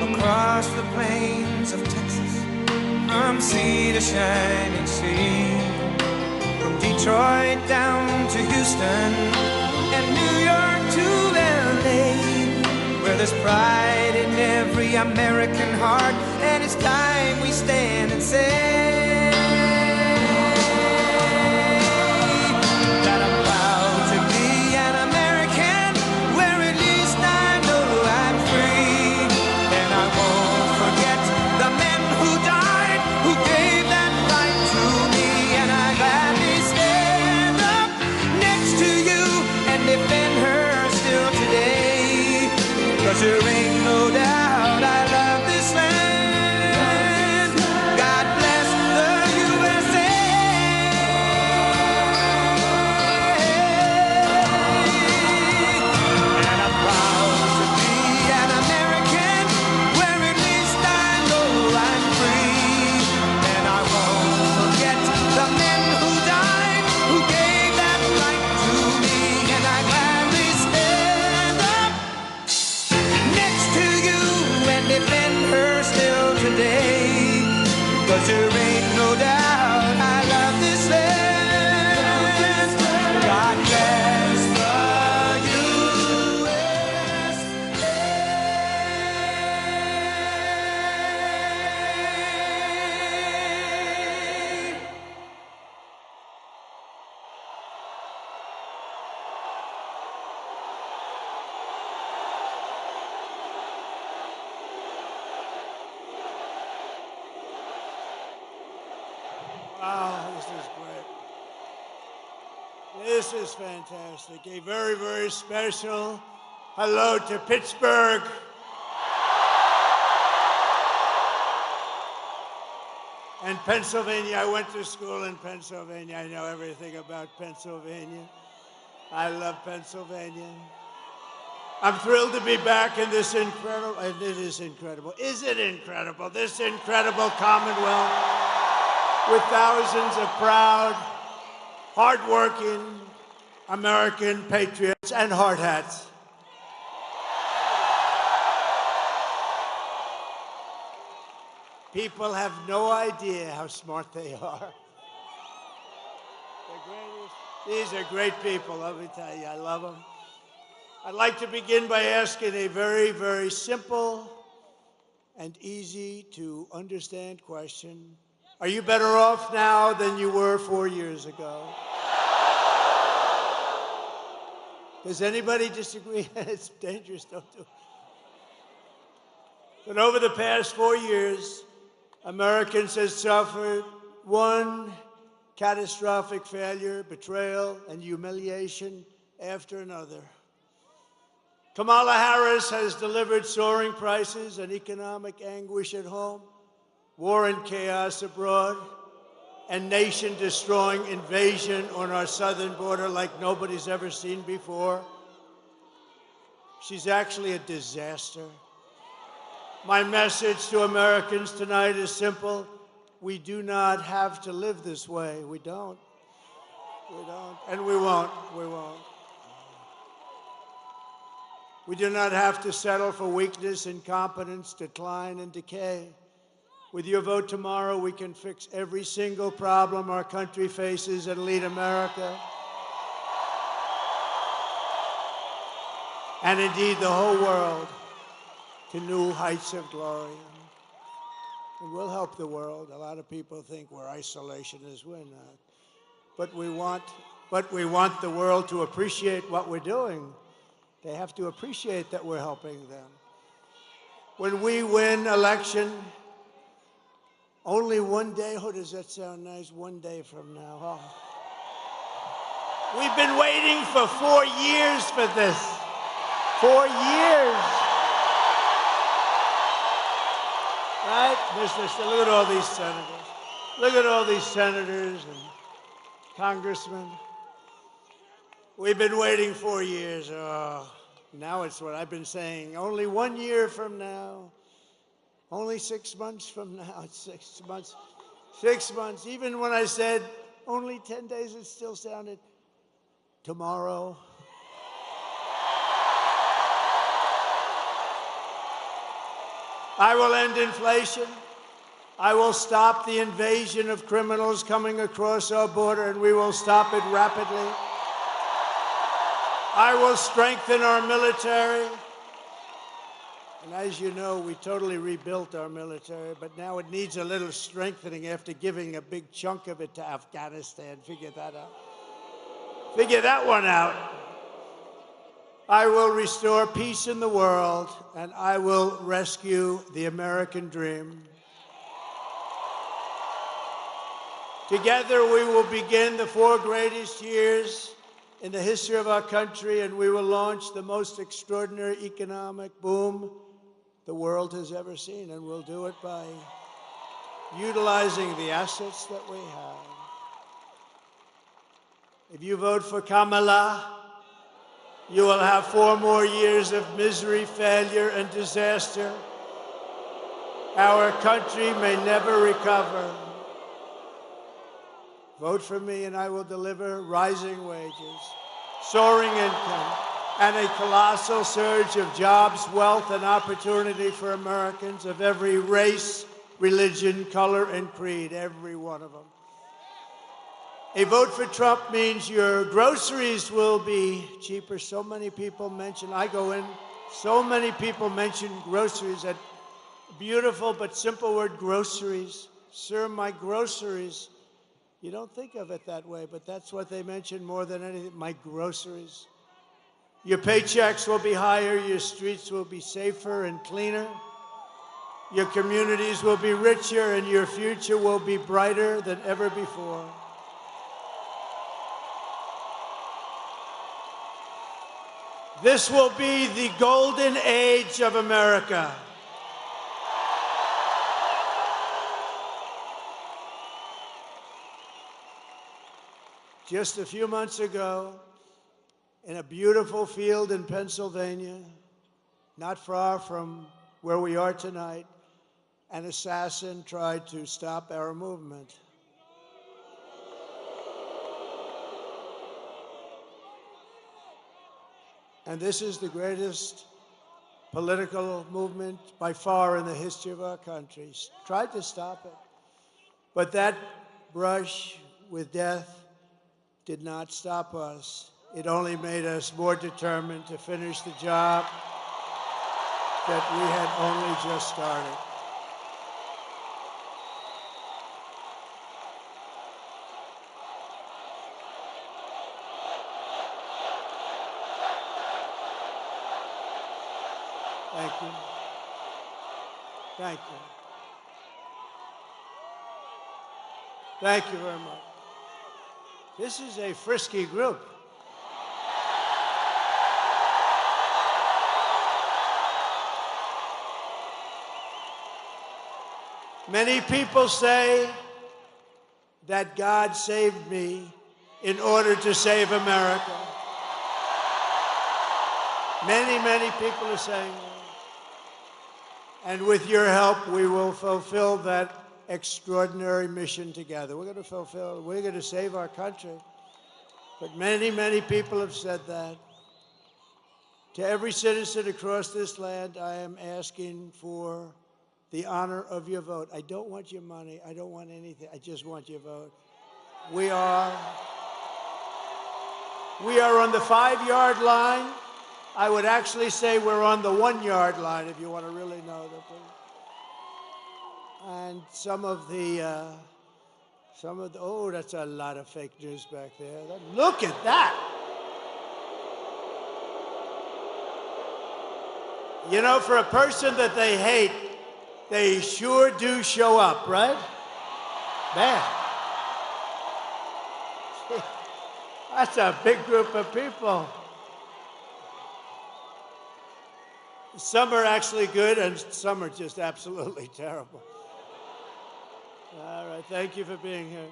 across the plains of Texas, from sea to shining sea, from Detroit down to Houston and New York to LA, where there's pride in every American heart, and it's time we stand and say that I'm proud to be an American, where at least I know I'm free. And I won't forget the men who died, who gave that right to me. And I gladly stand up next to you and defend her still today. 'Cause there ain't no doubt I love this land. God bless the USA. And I'm proud to be an American, where at least I know I'm free. And I won't forget the men who died, who gave that right to me. And I gladly stand up next to you and defend her still today. 'Cause there ain't no doubt I love this land. God bless the USA. this is fantastic. A very, very special hello to Pittsburgh. And Pennsylvania. I went to school in Pennsylvania. I know everything about Pennsylvania. I love Pennsylvania. I'm thrilled to be back in this incredible, and it is incredible. Is it incredible? This incredible Commonwealth with thousands of proud, hardworking American patriots and hard hats. People have no idea how smart they are. These are great people, let me tell you, I love them. I'd like to begin by asking a very, very simple and easy to understand question. Are you better off now than you were 4 years ago? Does anybody disagree? It's dangerous, don't do it. But over the past 4 years, Americans have suffered one catastrophic failure, betrayal, and humiliation after another. Kamala Harris has delivered soaring prices and economic anguish at home, war and chaos abroad, and nation-destroying invasion on our southern border like nobody's ever seen before. She's actually a disaster. My message to Americans tonight is simple. We do not have to live this way. We don't. We don't. And we won't. We won't. We do not have to settle for weakness, incompetence, decline, and decay. With your vote tomorrow, we can fix every single problem our country faces and lead America, and indeed the whole world, to new heights of glory. And we'll help the world. A lot of people think we're isolationists. We're not. But we want the world to appreciate what we're doing. They have to appreciate that we're helping them. When we win election, only one day, oh, does that sound nice? One day from now. Oh. We've been waiting for 4 years for this. 4 years. Right? Look at all these senators. Look at all these senators and congressmen. We've been waiting 4 years. Oh, now it's what I've been saying. Only 1 year from now. Only 6 months from now. It's 6 months. 6 months. Even when I said only 10 days, it still sounded tomorrow. I will end inflation. I will stop the invasion of criminals coming across our border, and we will stop it rapidly. I will strengthen our military. And as you know, we totally rebuilt our military, but now it needs a little strengthening after giving a big chunk of it to Afghanistan. Figure that out. Figure that one out. I will restore peace in the world, and I will rescue the American dream. Together, we will begin the 4 greatest years in the history of our country, and we will launch the most extraordinary economic boom the world has ever seen, and we'll do it by utilizing the assets that we have. If you vote for Kamala, you will have 4 more years of misery, failure, and disaster. Our country may never recover. Vote for me, and I will deliver rising wages, soaring income, and a colossal surge of jobs, wealth, and opportunity for Americans of every race, religion, color, and creed, every one of them. A vote for Trump means your groceries will be cheaper. So many people mention, I go in, so many people mention groceries, that beautiful but simple word, groceries. Sir, my groceries. You don't think of it that way, but that's what they mention more than anything, my groceries. Your paychecks will be higher, your streets will be safer and cleaner, your communities will be richer, and your future will be brighter than ever before. This will be the golden age of America. Just a few months ago, in a beautiful field in Pennsylvania, not far from where we are tonight, an assassin tried to stop our movement. And this is the greatest political movement by far in the history of our country. Tried to stop it. But that brush with death did not stop us. It only made us more determined to finish the job that we had only just started. Thank you. Thank you. Thank you very much. This is a frisky group. Many people say that God saved me in order to save America. Many people are saying that. And with your help, we will fulfill that extraordinary mission together. We're going to save our country. But many people have said that. To every citizen across this land, I am asking for the honor of your vote. I don't want your money. I don't want anything. I just want your vote. We are on the 5-yard line. I would actually say we're on the 1-yard line, if you want to really know that. And some of the, oh, that's a lot of fake news back there. Look at that. You know, for a person that they hate, they sure do show up, right? Man. That's a big group of people. Some are actually good, and some are just absolutely terrible. All right, thank you for being here.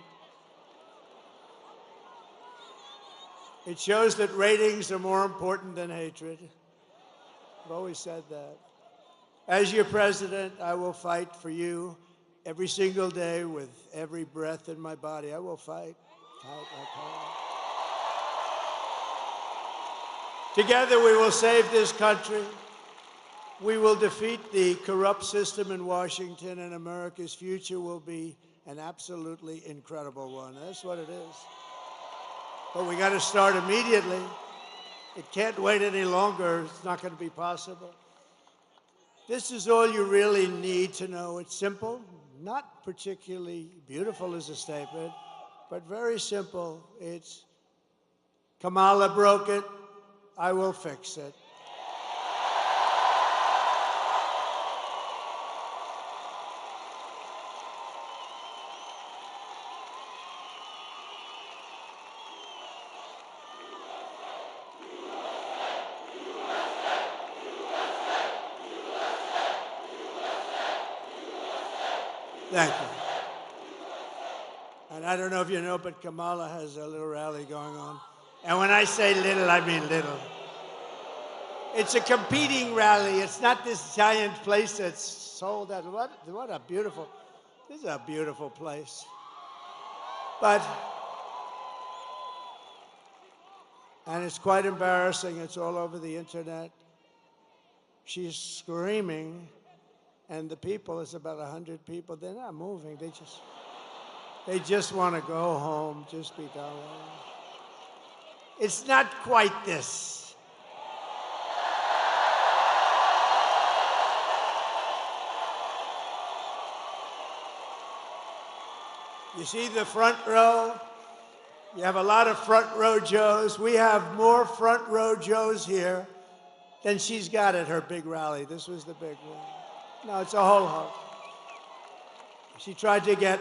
It shows that ratings are more important than hatred. I've always said that. As your president, I will fight for you every single day with every breath in my body. I will fight. Together we will save this country. We will defeat the corrupt system in Washington, and America's future will be an absolutely incredible one. That's what it is. But we got to start immediately. It can't wait any longer. It's not going to be possible. This is all you really need to know. It's simple, not particularly beautiful as a statement, but very simple. It's Kamala broke it, I will fix it. Thank you. And I don't know if you know, but Kamala has a little rally going on. And when I say little, I mean little. It's a competing rally. It's not this giant place that's sold out. What a beautiful, this is a beautiful place. But, and it's quite embarrassing. It's all over the internet. She's screaming. And the people, it's about 100 people, they're not moving. They just want to go home, just be done with it. It's not quite this. You see the front row? You have a lot of front row Joes. We have more front row Joes here than she's got at her big rally. This was the big one. No, it's a whole host. She tried to get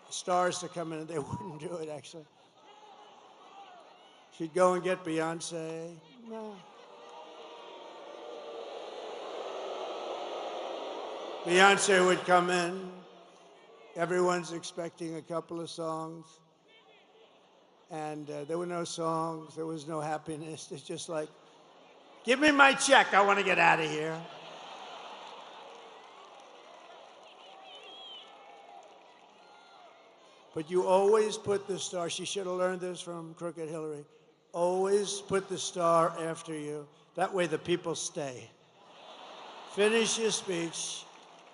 stars to come in, and they wouldn't do it, actually. She'd go and get Beyonce. No. Beyonce would come in. Everyone's expecting a couple of songs. And there were no songs. There was no happiness. It's just like, give me my check. I want to get out of here. But you always put the star. She should have learned this from Crooked Hillary. Always put the star after you. That way the people stay. Finish your speech.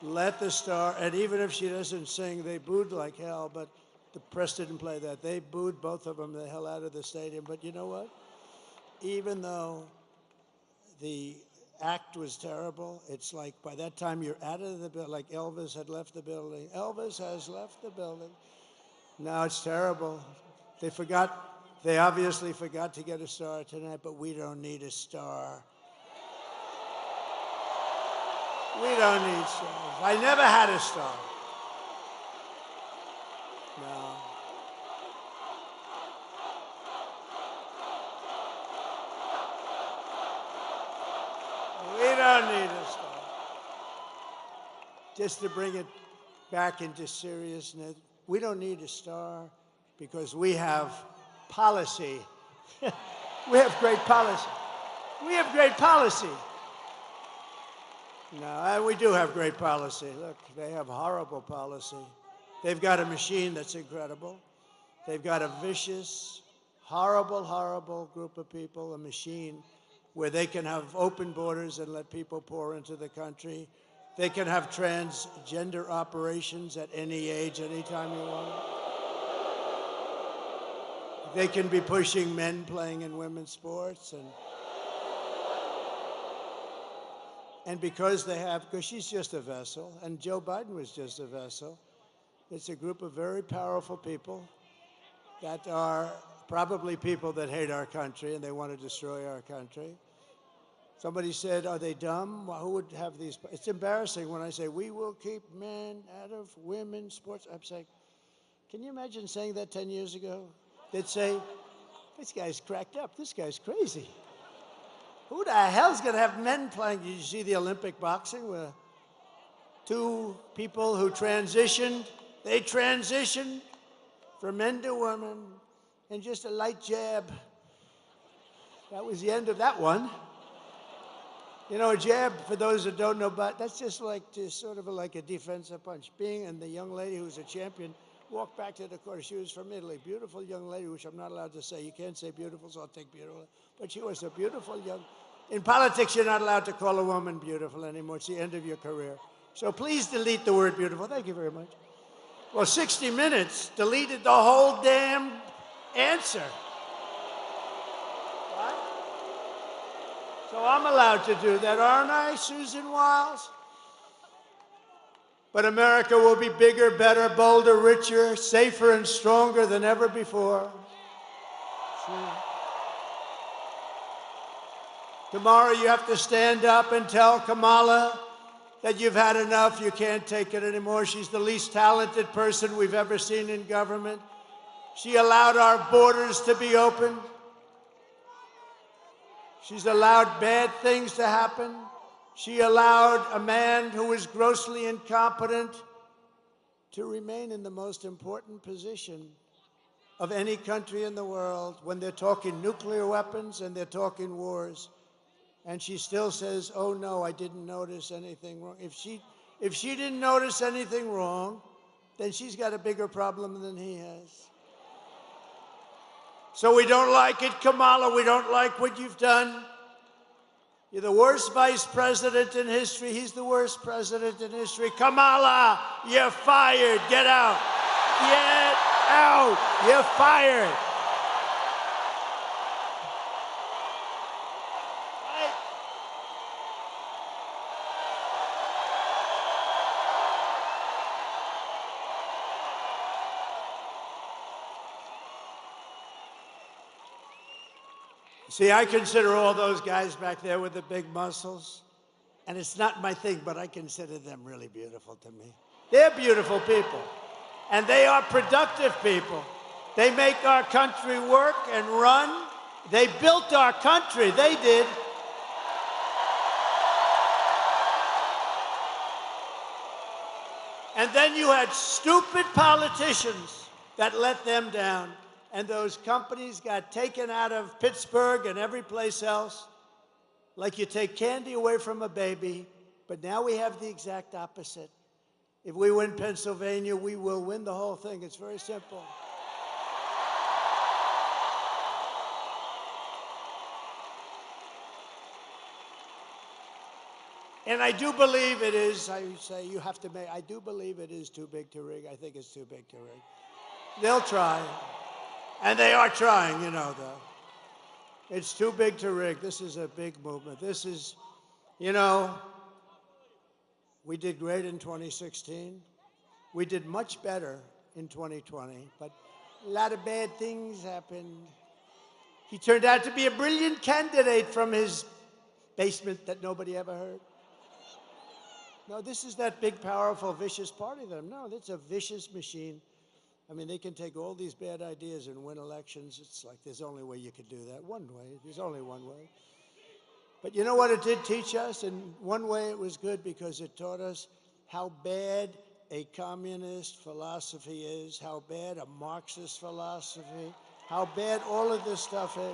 Let the star, and even if she doesn't sing, they booed like hell, but the press didn't play that. They booed both of them the hell out of the stadium. But you know what? Even though the act was terrible, it's like by that time you're out of the building, like Elvis had left the building. Elvis has left the building. Now it's terrible. They obviously forgot to get a star tonight, but we don't need a star. We don't need stars. I never had a star. No. We don't need a star. Just to bring it back into seriousness, we don't need a star because we have policy. We have great policy. We have great policy. No, we do have great policy. Look, they have horrible policy. They've got a machine that's incredible. They've got a vicious, horrible, horrible group of people, a machine where they can have open borders and let people pour into the country. They can have transgender operations at any age, anytime you want. They can be pushing men playing in women's sports. And because she's just a vessel, and Joe Biden was just a vessel, it's a group of very powerful people that are probably people that hate our country and they want to destroy our country. Somebody said, are they dumb? Well, who would have these? It's embarrassing when I say, we will keep men out of women's sports. I'm saying, can you imagine saying that 10 years ago? They'd say, this guy's cracked up. This guy's crazy. Who the hell's going to have men playing? Did you see the Olympic boxing where two people who transitioned, they transitioned from men to women and just a light jab. That was the end of that one. You know, a jab, for those that don't know, but that's just sort of like a defensive punch. And the young lady who was a champion walked back to the court. She was from Italy. Beautiful young lady, which I'm not allowed to say. You can't say beautiful, so I'll take beautiful. But she was a beautiful young... In politics, you're not allowed to call a woman beautiful anymore. It's the end of your career. So please delete the word beautiful. Thank you very much. Well, 60 Minutes deleted the whole damn answer. What? So I'm allowed to do that, aren't I, Susan Wiles? But America will be bigger, better, bolder, richer, safer, and stronger than ever before. Sure. Tomorrow you have to stand up and tell Kamala that you've had enough, you can't take it anymore. She's the least talented person we've ever seen in government. She allowed our borders to be open. She's allowed bad things to happen. She allowed a man who was grossly incompetent to remain in the most important position of any country in the world when they're talking nuclear weapons and they're talking wars. And she still says, oh no, I didn't notice anything wrong. If she didn't notice anything wrong, then she's got a bigger problem than he has. So we don't like it, Kamala. We don't like what you've done. You're the worst vice president in history. He's the worst president in history. Kamala, you're fired. Get out. Get out. You're fired. See, I consider all those guys back there with the big muscles, and it's not my thing, but I consider them really beautiful to me. They're beautiful people, and they are productive people. They make our country work and run. They built our country, they did. And then you had stupid politicians that let them down. And those companies got taken out of Pittsburgh and every place else, like you take candy away from a baby. But now we have the exact opposite. If we win Pennsylvania, we will win the whole thing. It's very simple. And I do believe it is, I say you have to make, I do believe it is too big to rig. I think it's too big to rig. They'll try. And they are trying, you know, though. It's too big to rig. This is a big movement. This is, you know, we did great in 2016. We did much better in 2020, but a lot of bad things happened. He turned out to be a brilliant candidate from his basement that nobody ever heard. No, this is that big, powerful, vicious party. No, it's a vicious machine. I mean, they can take all these bad ideas and win elections. It's like there's only way you could do that. One way. There's only one way. But you know what it did teach us? In one way, it was good because it taught us how bad a communist philosophy is, how bad a Marxist philosophy, how bad all of this stuff is.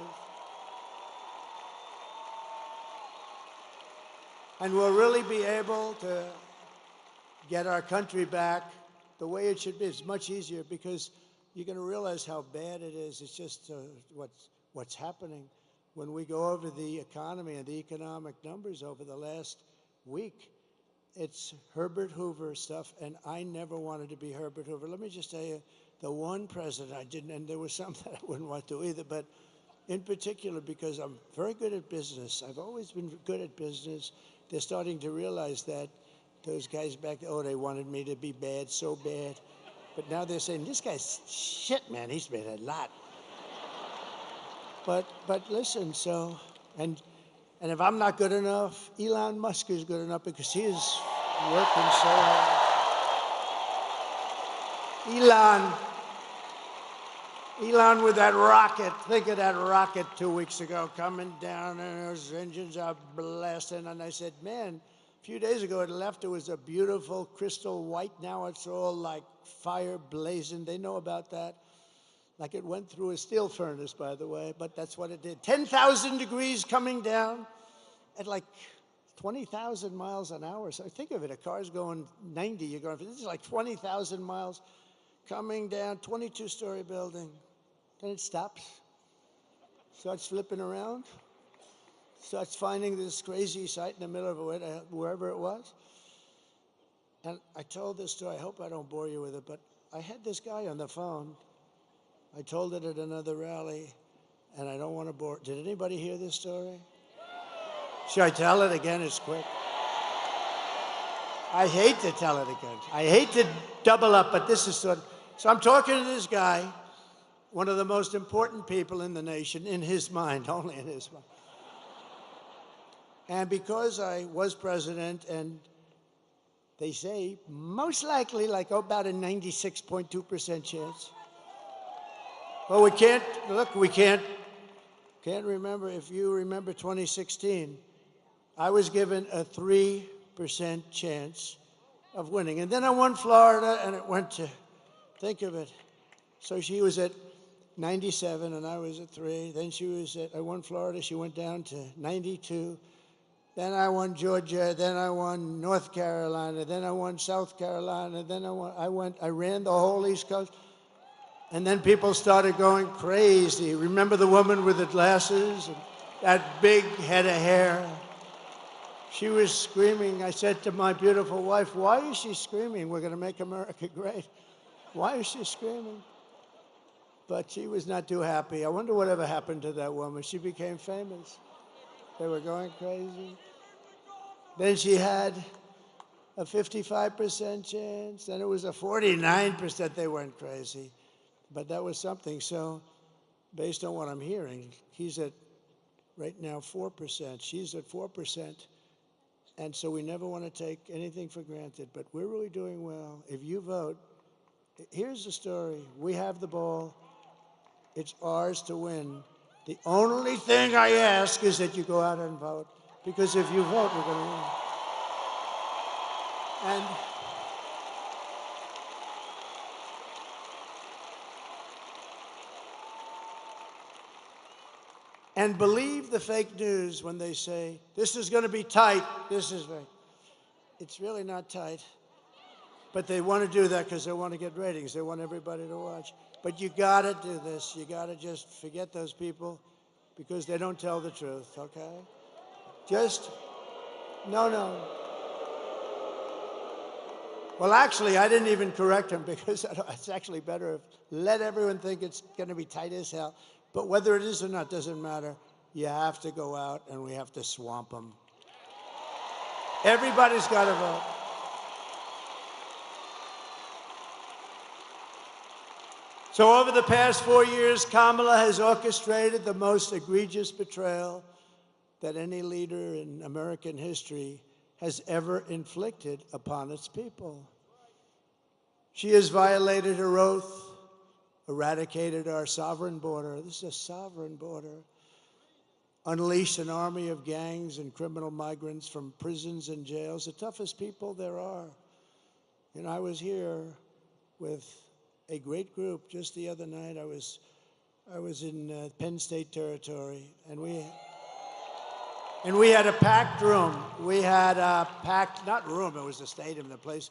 And we'll really be able to get our country back the way it should be. It's much easier because you're going to realize how bad it is. It's just what's happening. When we go over the economy and the economic numbers over the last week, it's Herbert Hoover stuff, and I never wanted to be Herbert Hoover. Let me just tell you, the one president I didn't, and there was some that I wouldn't want to either, but in particular because I'm very good at business. I've always been good at business. They're starting to realize that. Those guys back there, oh, they wanted me to be bad, so bad. But now they're saying, this guy's shit, man. He's been a lot. But listen, so, and if I'm not good enough, Elon Musk is good enough because he is working so hard. Elon with that rocket. Think of that rocket 2 weeks ago coming down and those engines are blasting. And I said, man, a few days ago it left. It was a beautiful crystal white. Now it's all like fire blazing. They know about that. Like it went through a steel furnace, by the way, but that's what it did. 10,000 degrees coming down at like 20,000 miles an hour. So think of it, a car's going 90, you're going, this is like 20,000 miles coming down, 22-story building. Then it stops, starts flipping around, starts finding this crazy site in the middle of wherever it was. And I told this story, I hope I don't bore you with it, but I had this guy on the phone. I told it at another rally, and I don't want to bore. Did anybody hear this story? Should I tell it again? It's quick. I hate to tell it again. I hate to double up, but this is sort of. So I'm talking to this guy, one of the most important people in the nation, in his mind, only in his mind. And because I was president, and they say most likely like about a 96.2% chance. Well, we can't, look, we can't remember, if you remember 2016, I was given a 3% chance of winning. And then I won Florida, and it went to, think of it. So she was at 97, and I was at 3. Then I won Florida, she went down to 92. Then I won Georgia, then I won North Carolina, then I won South Carolina, then I ran the whole East Coast. And then people started going crazy. Remember the woman with the glasses and that big head of hair? She was screaming. I said to my beautiful wife, why is she screaming? We're going to make America great. Why is she screaming? But she was not too happy. I wonder whatever happened to that woman. She became famous. They were going crazy. Then she had a 55% chance. Then it was a 49%. They weren't crazy. But that was something. So based on what I'm hearing, he's at right now 4%. She's at 4%. And so we never want to take anything for granted. But we're really doing well. If you vote, here's the story. We have the ball. It's ours to win. The only thing I ask is that you go out and vote. Because if you vote, we're going to win. and believe the fake news when they say, this is going to be tight, this is right. It's really not tight. But they want to do that because they want to get ratings. They want everybody to watch. But you got to do this. You got to just forget those people because they don't tell the truth, okay? Just, no. Well, actually, I didn't even correct him because it's actually better if let everyone think it's going to be tight as hell. But whether it is or not doesn't matter. You have to go out and we have to swamp them. Everybody's got to vote. So over the past 4 years, Kamala has orchestrated the most egregious betrayal that any leader in American history has ever inflicted upon its people. She has violated her oath, eradicated our sovereign border. This is a sovereign border. Unleashed an army of gangs and criminal migrants from prisons and jails, the toughest people there are. And I was here with a great group just the other night. I was in Penn State territory, and we had a packed room. We had a packed, not room, it was the stadium, the place.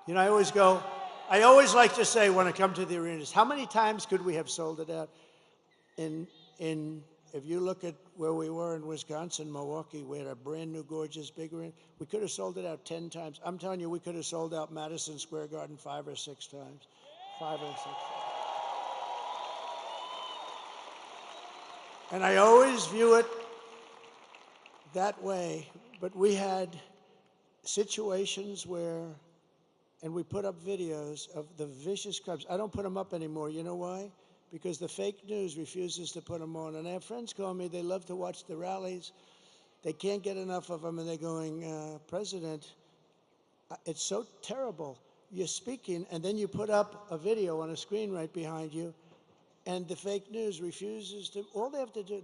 You know, I always like to say when I come to the arenas, how many times could we have sold it out? If you look at where we were in Wisconsin, Milwaukee, we had a brand new, gorgeous, big arena. We could have sold it out 10 times. I'm telling you, we could have sold out Madison Square Garden 5 or 6 times. 5 or 6 times. And I always view it that way. But we had situations where, and we put up videos of the vicious crimes. I don't put them up anymore. You know why? Because the fake news refuses to put them on. And I have friends call me, they love to watch the rallies. They can't get enough of them, and they're going, President, it's so terrible. You're speaking, and then you put up a video on a screen right behind you, and the fake news refuses to, all they have to do,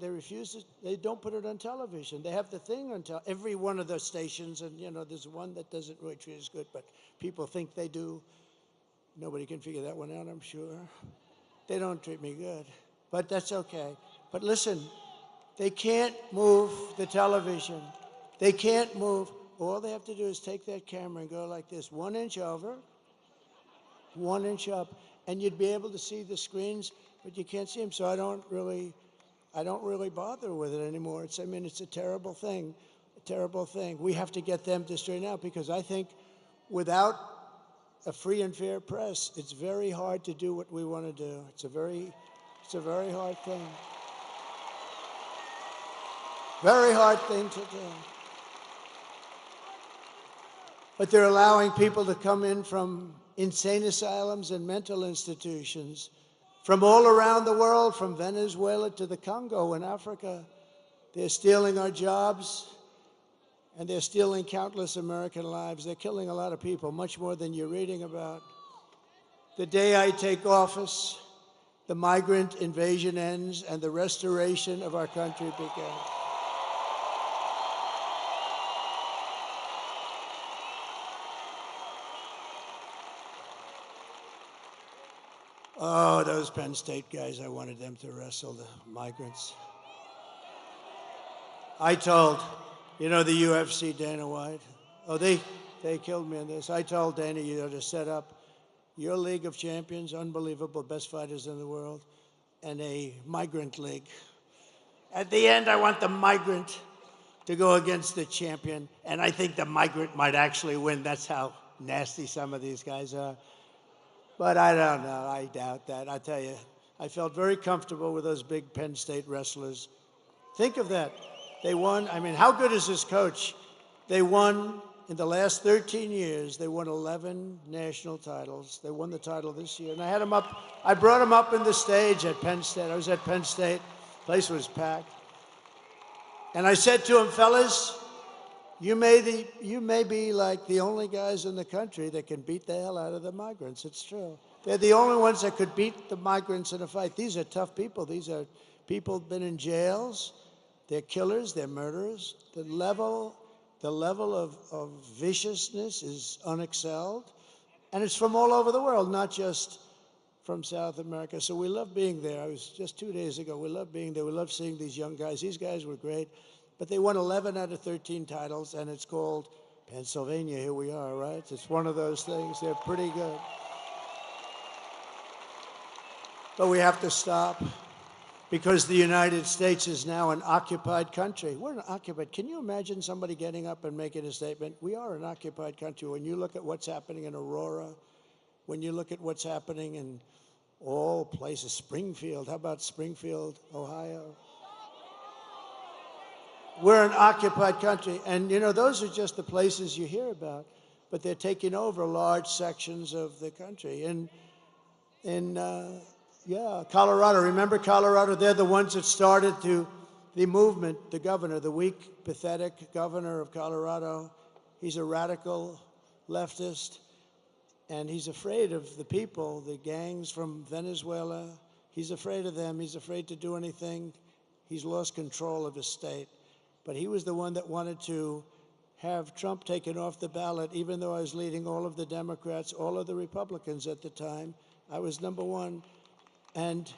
they don't put it on television. They have the thing on every one of the stations, and, you know, there's one that doesn't really treat us good, but people think they do. Nobody can figure that one out, I'm sure. They don't treat me good, but that's okay. But listen, they can't move the television. They can't move. All they have to do is take that camera and go like this, 1 inch over, 1 inch up, and you'd be able to see the screens, but you can't see them. So I don't really bother with it anymore. It's a terrible thing, We have to get them to straighten out because I think without a free and fair press, it's very hard to do what we want to do. It's a very hard thing. Very hard thing to do. But they're allowing people to come in from insane asylums and mental institutions from all around the world, from Venezuela to the Congo in Africa. They're stealing our jobs, and they're stealing countless American lives. They're killing a lot of people, much more than you're reading about. The day I take office, the migrant invasion ends and the restoration of our country begins. Oh, those Penn State guys, I wanted them to wrestle the migrants. I told, you know, the UFC, Dana White, they killed me in this. I told Dana, you know, to set up your League of Champions, unbelievable, best fighters in the world, and a migrant league. At the end, I want the migrant to go against the champion, and I think the migrant might actually win. That's how nasty some of these guys are. But I don't know. I doubt that. I tell you, I felt very comfortable with those big Penn State wrestlers. Think of that. They won. I mean, how good is this coach? They won, in the last 13 years, they won 11 national titles. They won the title this year. And I had them up. I brought them up in the stage at Penn State. I was at Penn State. The place was packed. And I said to them, fellas, you may be like the only guys in the country that can beat the hell out of the migrants. It's true. They're the only ones that could beat the migrants in a fight. These are tough people. These are people who've been in jails. They're killers. They're murderers. The level of viciousness is unexcelled. And it's from all over the world, not just from South America. So we love being there. I was just 2 days ago. We love being there. We love seeing these young guys. These guys were great. But they won 11 out of 13 titles, and it's called Pennsylvania. Here we are, right? It's one of those things. They're pretty good. But we have to stop because the United States is now an occupied country. We're an occupied. Can you imagine somebody getting up and making a statement? We are an occupied country. When you look at what's happening in Aurora, when you look at what's happening in all places, Springfield, how about Springfield, Ohio? We're an occupied country. And, you know, those are just the places you hear about. But they're taking over large sections of the country. Yeah, Colorado. Remember Colorado? They're the ones that started the movement. The governor, the weak, pathetic governor of Colorado, he's a radical leftist, and he's afraid of the people, the gangs from Venezuela. He's afraid of them. He's afraid to do anything. He's lost control of his state. But he was the one that wanted to have Trump taken off the ballot, even though I was leading all of the Democrats, all of the Republicans at the time. I was number one. And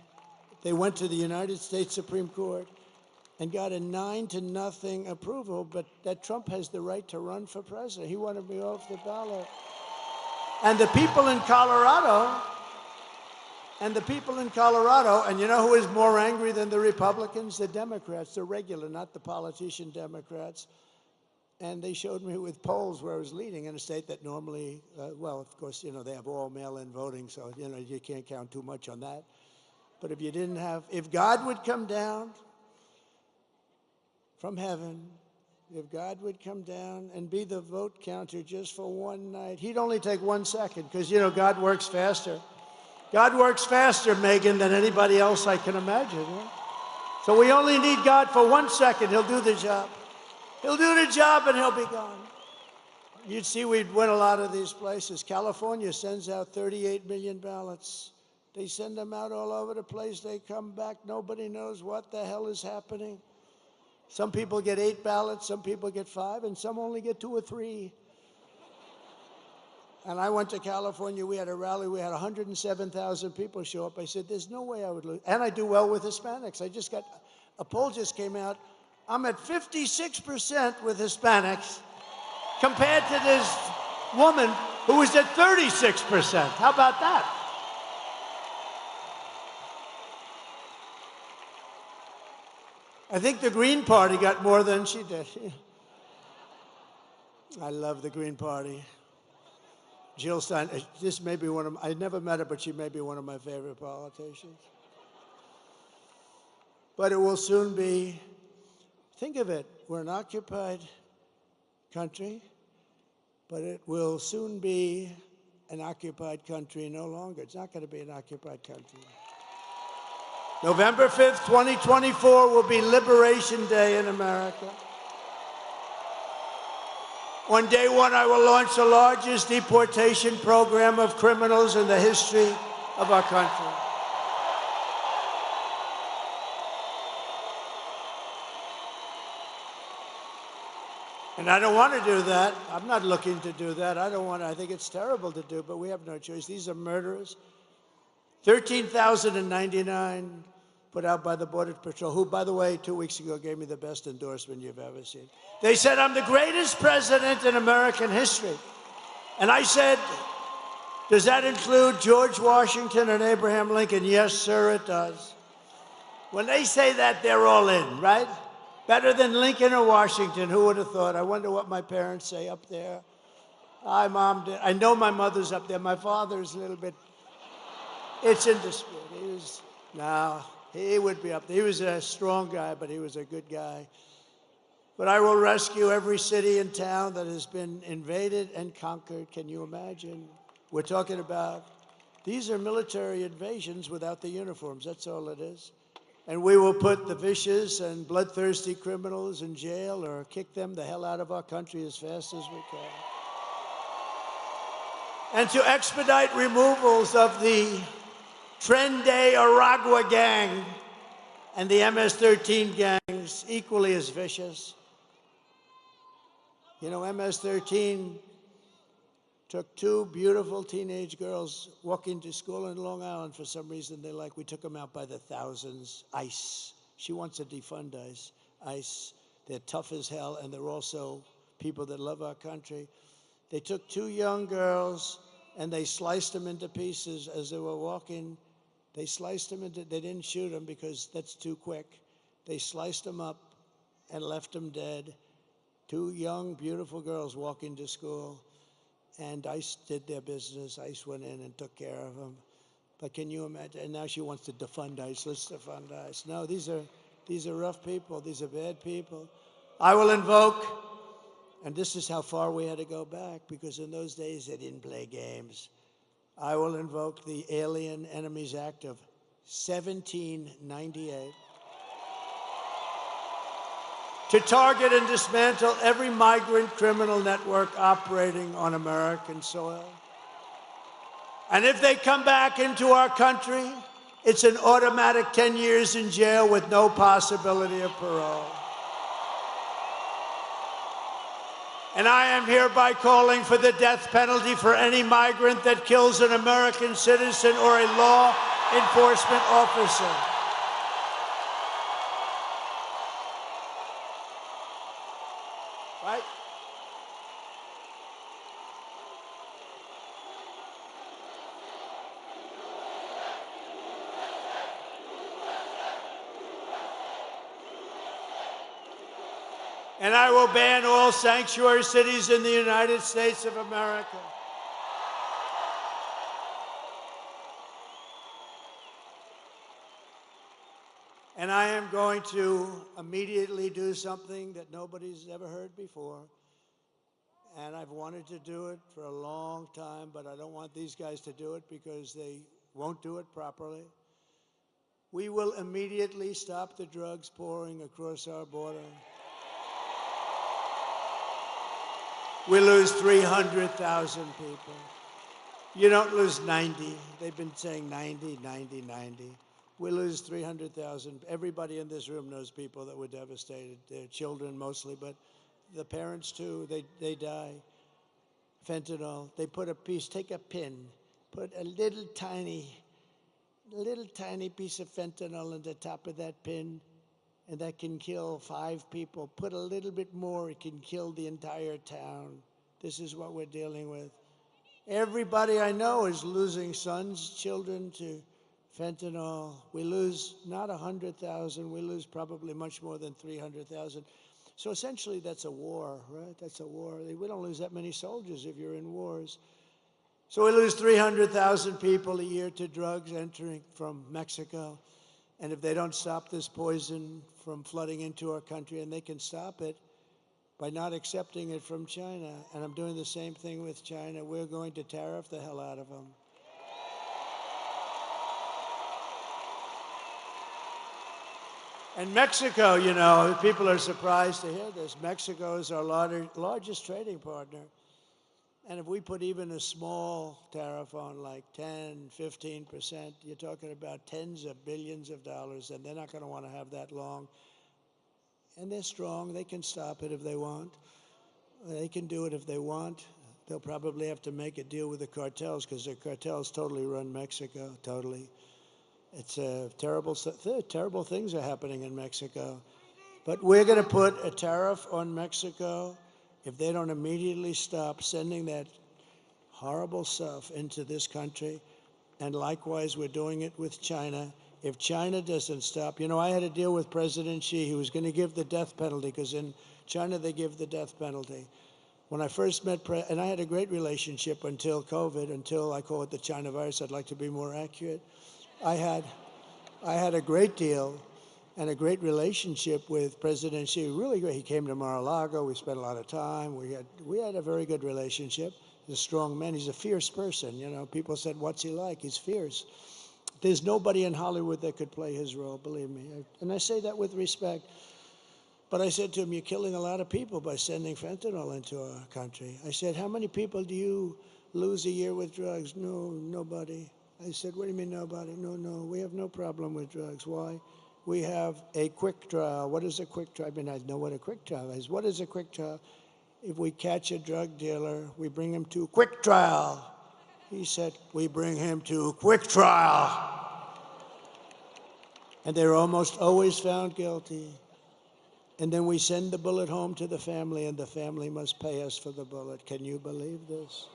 they went to the United States Supreme Court and got a 9-0 approval, but that Trump has the right to run for president. He wanted me off the ballot. And the people in Colorado, and you know who is more angry than the Republicans? The Democrats, the regular, not the politician Democrats. And they showed me with polls where I was leading in a state that normally, well, of course, you know, they have all mail-in voting, so, you know, you can't count too much on that. But if you didn't have, if God would come down from heaven, if God would come down and be the vote counter just for one night, he'd only take 1 second, because, you know, God works faster. God works faster, Megan, than anybody else I can imagine. Right? So we only need God for 1 second. He'll do the job. He'll do the job and he'll be gone. You'd see we'd win a lot of these places. California sends out 38 million ballots. They send them out all over the place. They come back. Nobody knows what the hell is happening. Some people get 8 ballots, some people get 5, and some only get 2 or 3. And I went to California. We had a rally. We had 107,000 people show up. I said, there's no way I would lose. And I do well with Hispanics. A poll just came out. I'm at 56% with Hispanics compared to this woman who was at 36%. How about that? I think the Green Party got more than she did. I love the Green Party. Jill Stein, this may be one of, I never met her, but she may be one of my favorite politicians. But it will soon be, think of it, we're an occupied country, but it will soon be an occupied country no longer. It's not going to be an occupied country. November 5th, 2024 will be Liberation Day in America. On day one, I will launch the largest deportation program of criminals in the history of our country. And I don't want to do that. I'm not looking to do that. I think it's terrible to do, but we have no choice. These are murderers. 13,099 put out by the Border Patrol, who, by the way, 2 weeks ago gave me the best endorsement you've ever seen. They said, I'm the greatest president in American history. And I said, does that include George Washington and Abraham Lincoln? Yes, sir, it does. When they say that, they're all in, right? Better than Lincoln or Washington, who would have thought? I wonder what my parents say up there. Hi, Mom. I know my mother's up there. My father's a little bit, it's in dispute. He would be up there. He was a strong guy, but he was a good guy. But I will rescue every city and town that has been invaded and conquered. Can you imagine? We're talking about, these are military invasions without the uniforms. That's all it is. And we will put the vicious and bloodthirsty criminals in jail or kick them the hell out of our country as fast as we can. And to expedite removals of the Tren Aragua gang and the MS-13 gangs, equally as vicious. You know, MS-13 took two beautiful teenage girls walking to school in Long Island. For some reason, we took them out by the thousands. ICE. She wants to defund ICE. ICE. They're tough as hell, and they're also people that love our country. They took two young girls, and they sliced them into pieces as they were walking. They sliced them into, they didn't shoot them because that's too quick. They sliced them up and left them dead. Two young, beautiful girls walking to school. And ICE did their business. ICE went in and took care of them. But can you imagine? And now she wants to defund ICE. Let's defund ICE. No, these are rough people. These are bad people. I will invoke, and this is how far we had to go back, because in those days they didn't play games. I will invoke the Alien Enemies Act of 1798 to target and dismantle every migrant criminal network operating on American soil. And if they come back into our country, it's an automatic 10 years in jail with no possibility of parole. And I am hereby calling for the death penalty for any migrant that kills an American citizen or a law enforcement officer. Right? And I will ban all sanctuary cities in the United States of America. And I am going to immediately do something that nobody's ever heard before. And I've wanted to do it for a long time, but I don't want these guys to do it because they won't do it properly. We will immediately stop the drugs pouring across our border. We lose 300,000 people. You don't lose 90. They've been saying 90, 90, 90. We lose 300,000. Everybody in this room knows people that were devastated. Their children mostly, but the parents too, they die. Fentanyl, they put a piece, take a pin, put a little tiny piece of fentanyl on the top of that pin, and that can kill 5 people. Put a little bit more, it can kill the entire town. This is what we're dealing with. Everybody I know is losing sons, children to fentanyl. We lose not 100,000, we lose probably much more than 300,000. So essentially that's a war, right? That's a war. We don't lose that many soldiers if you're in wars. So we lose 300,000 people a year to drugs entering from Mexico. And if they don't stop this poison from flooding into our country, and they can stop it by not accepting it from China, and I'm doing the same thing with China, we're going to tariff the hell out of them. And Mexico, you know, people are surprised to hear this. Mexico is our largest trading partner. And if we put even a small tariff on, like 10, 15%, you're talking about tens of billions of dollars, and they're not going to want to have that long. And they're strong. They can stop it if they want. They can do it if they want. They'll probably have to make a deal with the cartels, because the cartels totally run Mexico, totally. It's terrible things are happening in Mexico. But we're going to put a tariff on Mexico if they don't immediately stop sending that horrible stuff into this country. And likewise, we're doing it with China. If China doesn't stop, you know, I had a deal with President Xi. He was going to give the death penalty, because in China they give the death penalty. When I first met, and I had a great relationship until COVID, until I call it the China virus. I'd like to be more accurate. I had a great deal and a great relationship with President Xi. Really great. He came to Mar-a-Lago. We spent a lot of time. We had a very good relationship. He's a strong man. He's a fierce person. You know, people said, "What's he like?" He's fierce. There's nobody in Hollywood that could play his role, believe me. And I say that with respect. But I said to him, "You're killing a lot of people by sending fentanyl into our country." I said, "How many people do you lose a year with drugs?" "No, nobody." I said, "What do you mean nobody?" No, we have no problem with drugs. Why? We have a quick trial. What is a quick trial? I mean, I know what a quick trial is. What is a quick trial? if we catch a drug dealer, we bring him to a quick trial. He said, we bring him to a quick trial. And they're almost always found guilty. And then we send the bullet home to the family, and the family must pay us for the bullet. Can you believe this?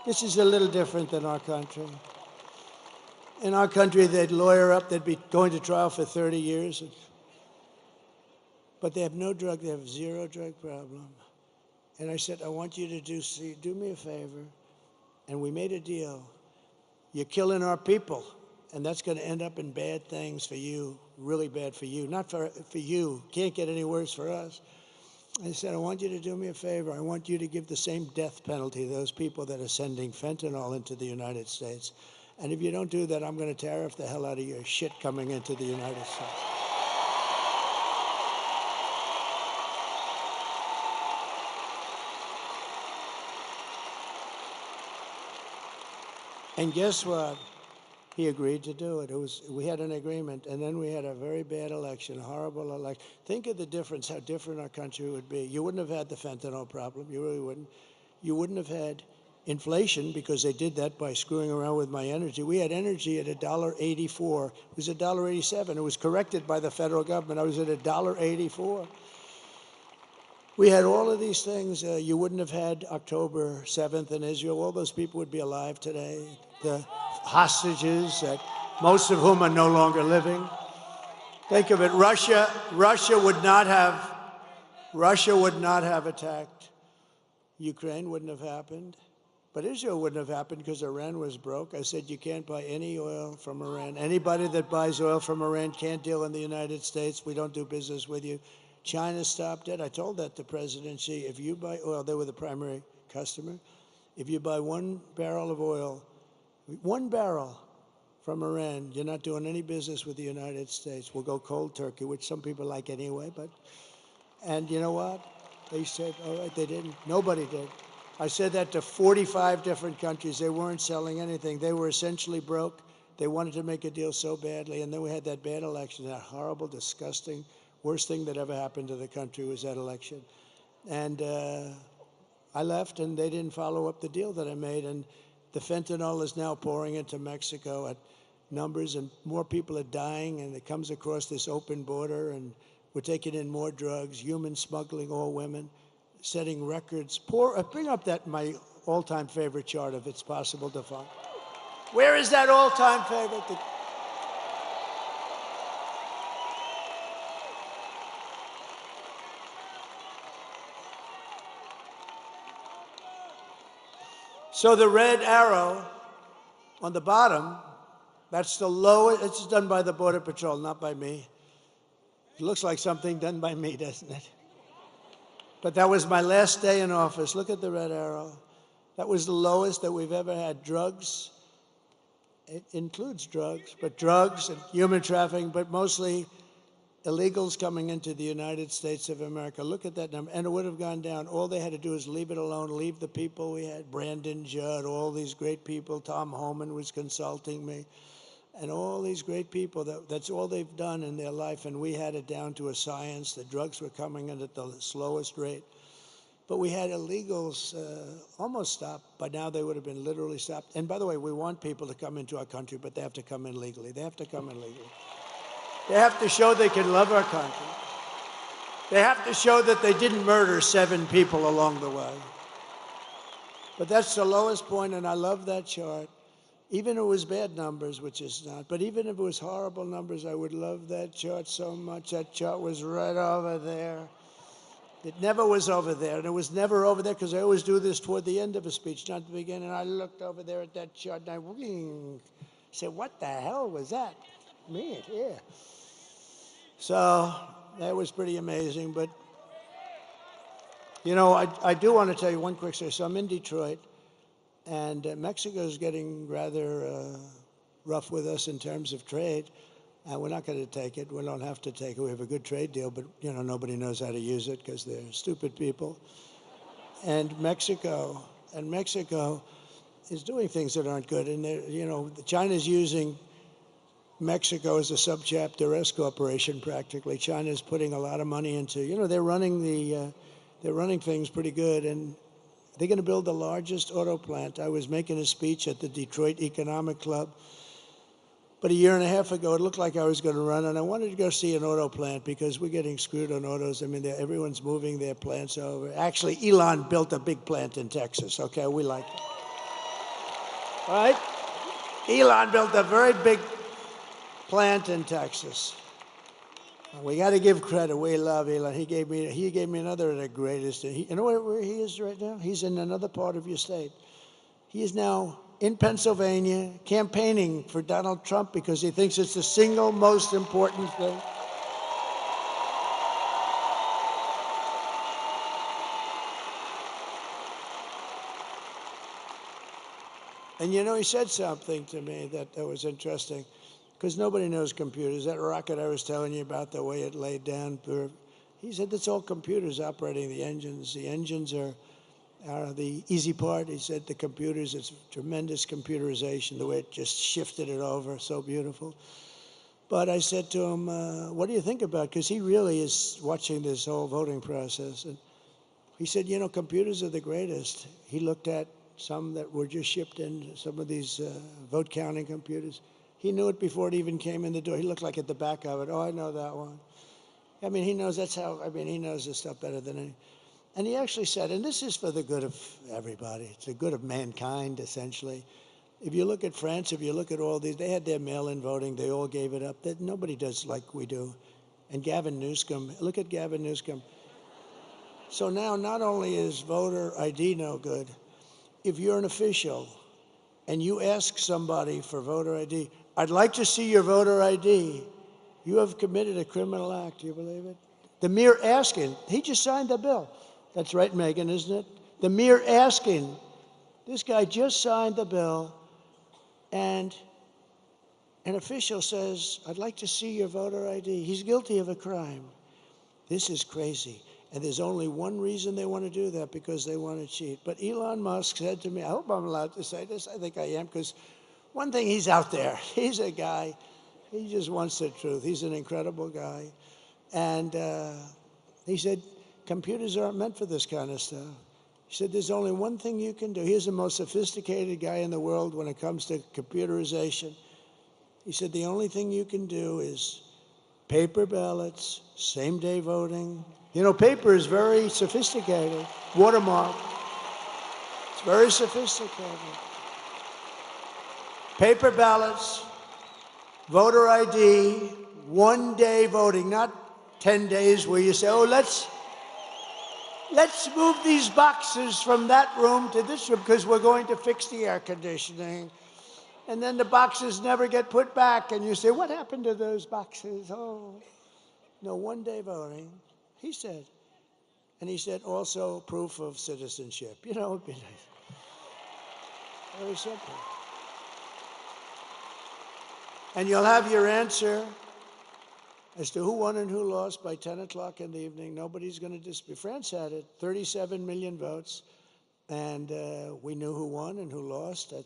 This is a little different than our country. In our country, they'd lawyer up, they'd be going to trial for 30 years. But they have no drug, they have zero drug problem. And I said, I want you to do me a favor. And we made a deal. You're killing our people. And that's going to end up in bad things for you, really bad for you. Not for you. Can't get any worse for us. I said, I want you to do me a favor. I want you to give the same death penalty to those people that are sending fentanyl into the United States. And if you don't do that, I'm going to tariff the hell out of your shit coming into the United States. And guess what? He agreed to do it. We had an agreement, and then we had a very bad election, a horrible election. Think of the difference, how different our country would be. You wouldn't have had the fentanyl problem. You really wouldn't. You wouldn't have had inflation, because they did that by screwing around with my energy. We had energy at $1.84. It was $1.87. It was corrected by the federal government. I was at $1.84. We had all of these things. You wouldn't have had October 7th in Israel. All those people would be alive today. The hostages, most of whom are no longer living. Think of it. Russia would not have attacked. Ukraine wouldn't have happened. But Israel wouldn't have happened because Iran was broke. I said, you can't buy any oil from Iran. Anybody that buys oil from Iran can't deal in the United States. We don't do business with you. China stopped it. I told that to President Xi. If you buy oil, they were the primary customer. If you buy 1 barrel of oil, 1 barrel from Iran, you're not doing any business with the United States. We'll go cold turkey, which some people like anyway. And you know what? They said, all right, they didn't. Nobody did. I said that to 45 different countries. They weren't selling anything. They were essentially broke. They wanted to make a deal so badly. And then we had that bad election, that horrible, disgusting, worst thing that ever happened to the country was that election. And I left, and they didn't follow up the deal that I made. And the fentanyl is now pouring into Mexico at numbers, and more people are dying, and it comes across this open border, and we're taking in more drugs, human smuggling, all women, setting records. Bring up my all-time favorite chart, if it's possible to find. Where is that all-time favorite? So the red arrow on the bottom, that's the lowest. It's done by the Border Patrol, not by me. It looks like something done by me, doesn't it? But that was my last day in office. Look at the red arrow. That was the lowest that we've ever had. Drugs, it includes drugs, but drugs and human trafficking, but mostly illegals coming into the United States of America. Look at that number. And it would have gone down. All they had to do is leave it alone, leave the people we had, Brandon Judd, all these great people. Tom Homan was consulting me. And all these great people, that's all they've done in their life. And we had it down to a science. The drugs were coming in at the slowest rate. But we had illegals almost stopped. By now, they would have been literally stopped. And by the way, we want people to come into our country, but they have to come in legally. They have to come in legally. They have to show they can love our country. They have to show that they didn't murder 7 people along the way. But that's the lowest point, and I love that chart. Even if it was bad numbers, which is not, but even if it was horrible numbers, I would love that chart so much. That chart was right over there. It never was over there, and it was never over there, because I always do this toward the end of a speech, not the beginning. I looked over there at that chart, and I said, what the hell was that? Man, yeah. So that was pretty amazing. But, you know, I do want to tell you one quick story. So I'm in Detroit, and Mexico is getting rather rough with us in terms of trade. And we're not going to take it. We don't have to take it. We have a good trade deal, but, you know, nobody knows how to use it because they're stupid people. And Mexico is doing things that aren't good. And, you know, China's using Mexico as a subchapter S corporation, practically. China's putting a lot of money into, you know, they're running the they're running things pretty good, and they're going to build the largest auto plant. I was making a speech at the Detroit Economic Club, but a year and a half ago, it looked like I was going to run, and I wanted to go see an auto plant because we're getting screwed on autos. I mean, everyone's moving their plants over. Actually, Elon built a big plant in Texas, okay? We like it. Right? Elon built a very big plant in Texas. We got to give credit. We love Elon. He gave me another of the greatest. You know where he is right now? He's in another part of your state. He is now in Pennsylvania campaigning for Donald Trump because he thinks it's the single most important thing. And you know, he said something to me that was interesting, because nobody knows computers. That rocket I was telling you about, the way it laid down, he said that's all computers operating the engines. The engines are the easy part. He said the computers, it's tremendous computerization, the way it just shifted it over, so beautiful. But I said to him, what do you think about it? Because he really is watching this whole voting process. And he said, you know, computers are the greatest. He looked at some that were just shipped in, some of these vote counting computers. He knew it before it even came in the door. He looked like at the back of it. Oh, I know that one. I mean, he knows he knows this stuff better than any. And he actually said, and this is for the good of everybody. It's the good of mankind, essentially. If you look at France, if you look at all these, they had their mail-in voting. They all gave it up. That nobody does like we do. And Gavin Newsom, look at Gavin Newsom. So now not only is voter ID no good, if you're an official and you ask somebody for voter ID, I'd like to see your voter ID, you have committed a criminal act. Do you believe it? The mere asking, he just signed the bill. That's right, Megan, isn't it? The mere asking, this guy just signed the bill, and an official says, I'd like to see your voter ID. He's guilty of a crime. This is crazy. And there's only one reason they want to do that, because they want to cheat. But Elon Musk said to me, I hope I'm allowed to say this. I think I am, because one thing, he's out there. He's a guy, he just wants the truth. He's an incredible guy. And he said, computers aren't meant for this kind of stuff. He said, there's only one thing you can do. He's the most sophisticated guy in the world when it comes to computerization. He said, the only thing you can do is paper ballots, same-day voting. You know, paper is very sophisticated. Watermark. It's very sophisticated. Paper ballots, voter ID, one-day voting, not 10 days where you say, oh, let's move these boxes from that room to this room because we're going to fix the air conditioning. And then the boxes never get put back, and you say, what happened to those boxes? Oh, no, one-day voting. He said. And he said also proof of citizenship. You know, it'd be nice. Very simple. And you'll have your answer as to who won and who lost by 10 o'clock in the evening. Nobody's going to dispute. France had it, 37 million votes. And we knew who won and who lost at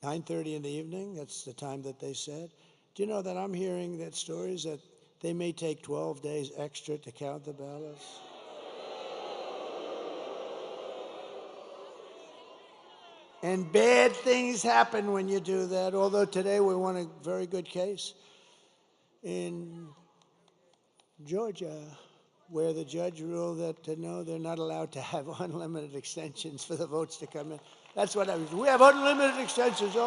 9:30 in the evening. That's the time that they said. Do you know that I'm hearing that stories that they may take 12 days extra to count the ballots? And bad things happen when you do that, although today we won a very good case in Georgia, where the judge ruled that no, they're not allowed to have unlimited extensions for the votes to come in. That's what I was. We have unlimited extensions. We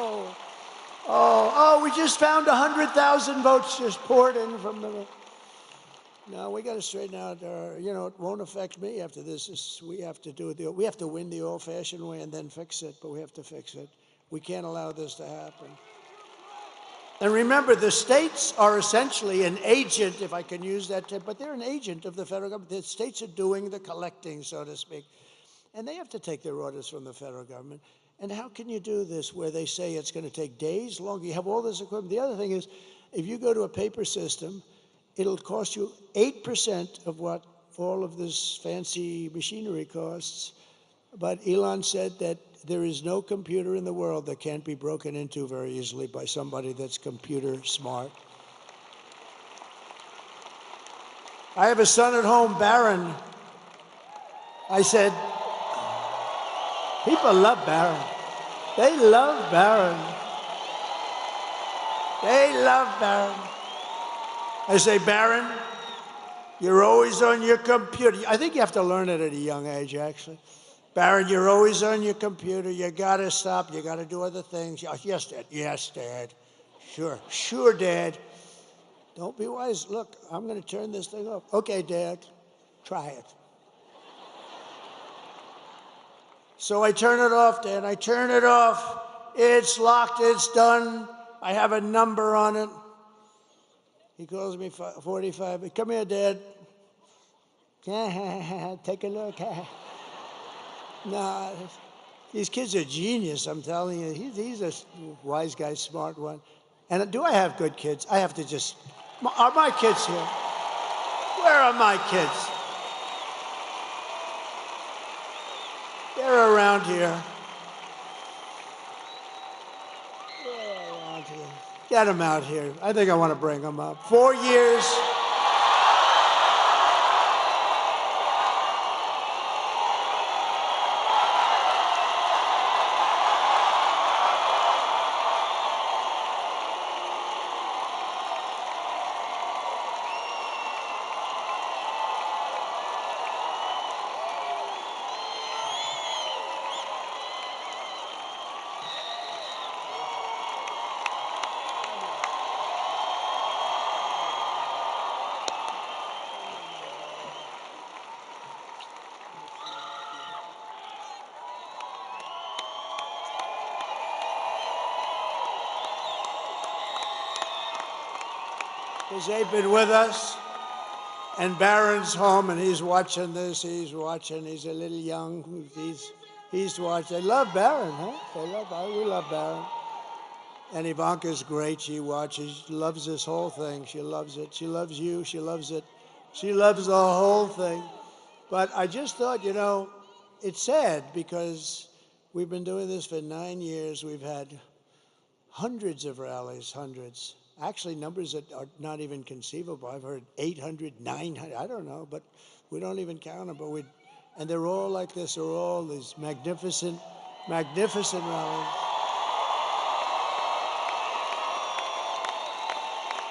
just found 100,000 votes just poured in from the. No, we got to straighten out our, you know, it won't affect me after this. We have to do it. We have to win the old-fashioned way and then fix it, but we have to fix it. We can't allow this to happen. And remember, the states are essentially an agent, if I can use that term, but they're an agent of the federal government. The states are doing the collecting, so to speak. And they have to take their orders from the federal government. And how can you do this where they say it's going to take days longer? You have all this equipment. The other thing is, if you go to a paper system, it'll cost you 8% of what all of this fancy machinery costs. But Elon said that there is no computer in the world that can't be broken into very easily by somebody that's computer smart. I have a son at home, Barron. I said, people love Barron. They love Barron. They love Barron. I say, Barron, you're always on your computer. I think you have to learn it at a young age, actually. Barron, you're always on your computer. You gotta stop. You gotta do other things. Yes, Dad. Yes, Dad. Sure. Sure, Dad. Don't be wise. Look, I'm gonna turn this thing off. Okay, Dad. Try it. So I turn it off, Dad. I turn it off. It's locked. It's done. I have a number on it. He calls me 45. Come here, Dad. Take a look. Nah, these kids are genius, I'm telling you. He's a wise guy, smart one. And do I have good kids? I have to just... Are my kids here? Where are my kids? They're around here. They're around here. Get them out here. I think I want to bring them up. 4 years. Because they've been with us, and Barron's home, and he's watching this. He's watching. He's a little young. He's watching. They love Barron, huh? They love Barron. We love Barron. And Ivanka's great. She watches. She loves this whole thing. She loves it. She loves you. She loves it. She loves the whole thing. But I just thought, you know, it's sad because we've been doing this for 9 years. We've had hundreds of rallies, hundreds. Actually, numbers that are not even conceivable. I've heard 800, 900, I don't know, but we don't even count them. But and they're all like this. They're all these magnificent, magnificent rallies.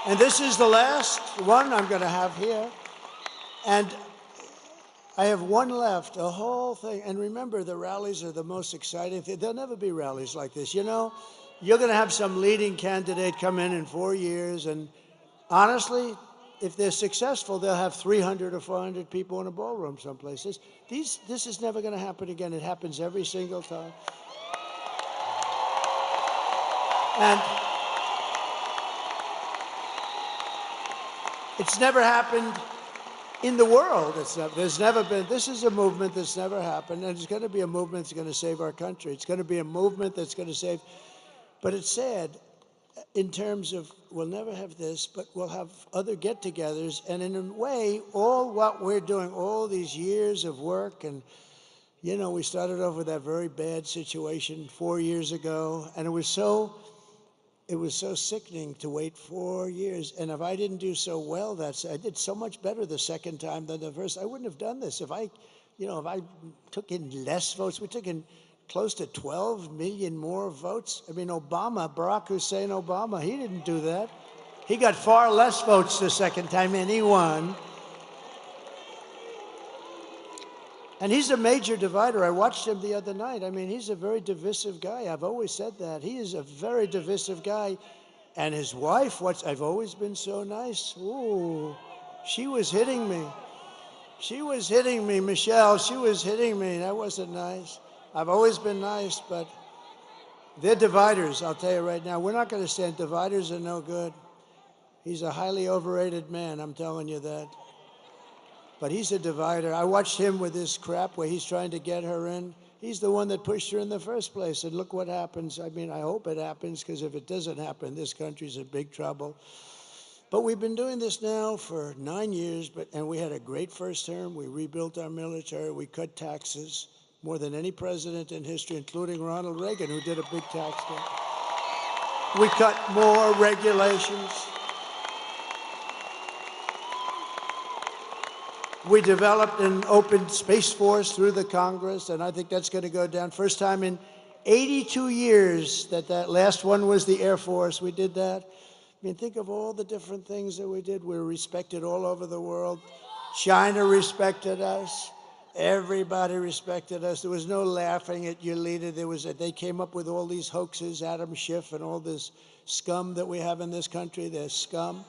And this is the last one I'm going to have here. And I have one left, a whole thing. And remember, the rallies are the most exciting thing. There'll never be rallies like this. You know, you're going to have some leading candidate come in 4 years. And honestly, if they're successful, they'll have 300 or 400 people in a ballroom someplace. This is never going to happen again. It happens every single time. And it's never happened in the world. There's never been, this is a movement that's never happened, and it's going to be a movement that's going to save our country. It's going to be a movement that's going to save, but it's sad in terms of we'll never have this, but we'll have other get-togethers, and in a way, all what we're doing, all these years of work, and you know, we started off with that very bad situation 4 years ago, and it was so sickening to wait 4 years. And if I didn't do so well, I did so much better the second time than the first. I wouldn't have done this if I took in less votes. We took in close to 12 million more votes. I mean, Barack Hussein Obama, he didn't do that. He got far less votes the second time, and he won. And he's a major divider. I watched him the other night. I mean, he's a very divisive guy. I've always said that. He is a very divisive guy. And his wife, I've always been so nice. Ooh, she was hitting me. She was hitting me, Michelle. She was hitting me. That wasn't nice. I've always been nice, but they're dividers, I'll tell you right now. We're not going to stand. Dividers are no good. He's a highly overrated man, I'm telling you that. But he's a divider. I watched him with this crap where he's trying to get her in. He's the one that pushed her in the first place. And look what happens. I mean, I hope it happens, because if it doesn't happen, this country's in big trouble. But we've been doing this now for 9 years, and we had a great first term. We rebuilt our military. We cut taxes more than any president in history, including Ronald Reagan, who did a big tax cut. We cut more regulations. We developed an open space force through the Congress, and I think that's going to go down. First time in 82 years that last one was the Air Force. We did that. I mean, think of all the different things that we did. We were respected all over the world. China respected us. Everybody respected us. There was no laughing at your leader. They came up with all these hoaxes, Adam Schiff and all this scum that we have in this country. They're scum.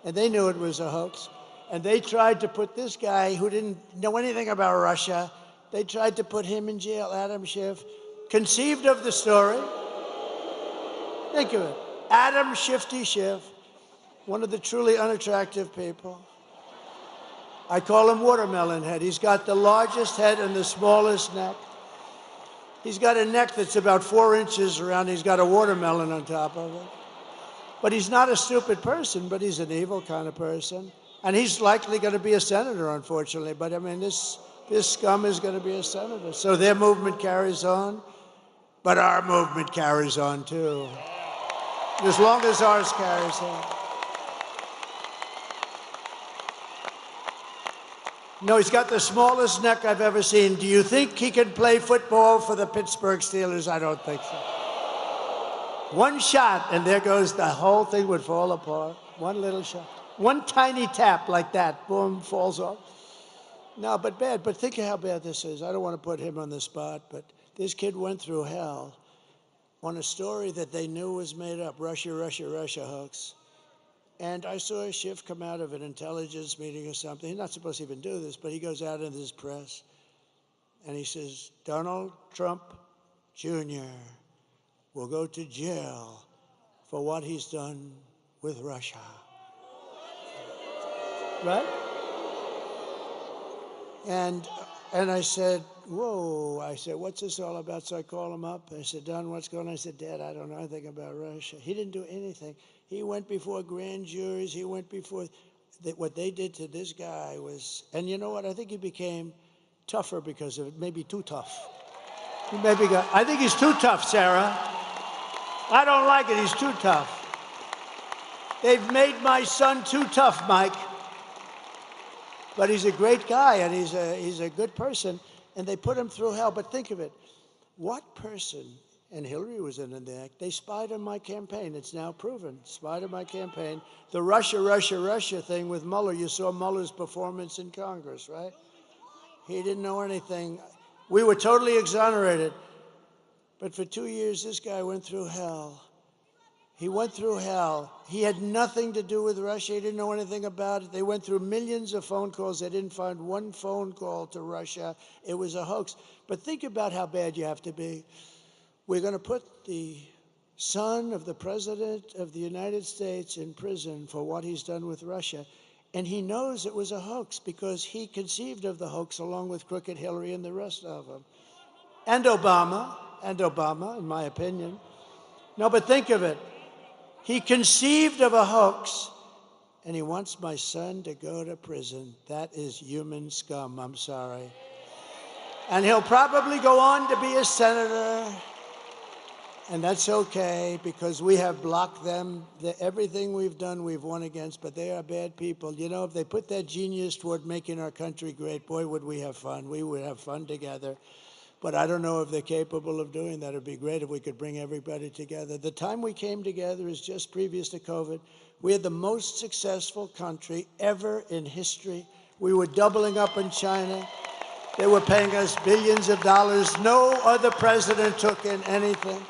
And they knew it was a hoax. And they tried to put this guy who didn't know anything about Russia, they tried to put him in jail, Adam Schiff, conceived of the story. Think of it. Adam Shifty Schiff, one of the truly unattractive people. I call him Watermelon Head. He's got the largest head and the smallest neck. He's got a neck that's about 4 inches around. He's got a watermelon on top of it. But he's not a stupid person, but he's an evil kind of person. And he's likely going to be a senator, unfortunately. But I mean, this scum is going to be a senator. So their movement carries on, but our movement carries on too. As long as ours carries on. No, he's got the smallest neck I've ever seen. Do you think he can play football for the Pittsburgh Steelers? I don't think so. One shot, and there goes, the whole thing would fall apart. One little shot. One tiny tap like that, boom, falls off. No, but bad. But think of how bad this is. I don't want to put him on the spot, but this kid went through hell on a story that they knew was made up, Russia, Russia, Russia hoax. And I saw a Schiff come out of an intelligence meeting or something. He's not supposed to even do this, but he goes out into this press, and he says, Donald Trump Jr. will go to jail for what he's done with Russia. Right? And I said, whoa. I said, what's this all about? So I called him up. I said, Don, what's going on? I said, Dad, I don't know anything about Russia. He didn't do anything. He went before grand juries. He went before what they did to this guy was, and you know what? I think he became tougher because of it. Maybe too tough. I think he's too tough, Sarah. I don't like it. He's too tough. They've made my son too tough, Mike. But he's a great guy, and he's a good person, and they put him through hell. But think of it. What person, and Hillary was in the act, they spied on my campaign. It's now proven. Spied on my campaign. The Russia, Russia, Russia thing with Mueller, you saw Mueller's performance in Congress, right? He didn't know anything. We were totally exonerated. But for 2 years, this guy went through hell. He went through hell. He had nothing to do with Russia. He didn't know anything about it. They went through millions of phone calls. They didn't find one phone call to Russia. It was a hoax. But think about how bad you have to be. We're going to put the son of the President of the United States in prison for what he's done with Russia. And he knows it was a hoax because he conceived of the hoax along with Crooked Hillary and the rest of them. And Obama, in my opinion. No, but think of it. He conceived of a hoax, and he wants my son to go to prison. That is human scum, I'm sorry. And he'll probably go on to be a senator, and that's okay, because we have blocked them. Everything we've done, we've won against, but they are bad people. You know, if they put that genius toward making our country great, boy, would we have fun. We would have fun together. But I don't know if they're capable of doing that. It'd be great if we could bring everybody together. The time we came together is just previous to COVID. We had the most successful country ever in history. We were doubling up in China. They were paying us billions of dollars. No other president took in anything.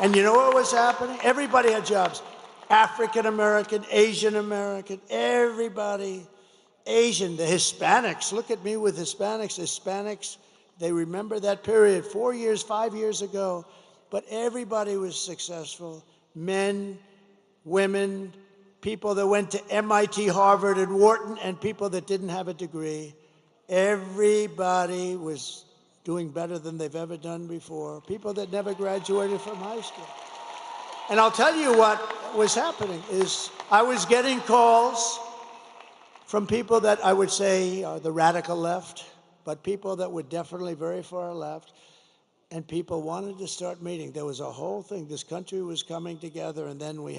And you know what was happening? Everybody had jobs. African American, Asian American, everybody. Asian, the Hispanics. Look at me with Hispanics. Hispanics. They remember that period 4 years, 5 years ago, but everybody was successful. Men, women, people that went to MIT, Harvard, and Wharton, and people that didn't have a degree. Everybody was doing better than they've ever done before. People that never graduated from high school. And I'll tell you what was happening is I was getting calls from people that I would say are the radical left, but people that were definitely very far left, and people wanted to start meeting. There was a whole thing. This country was coming together, and then we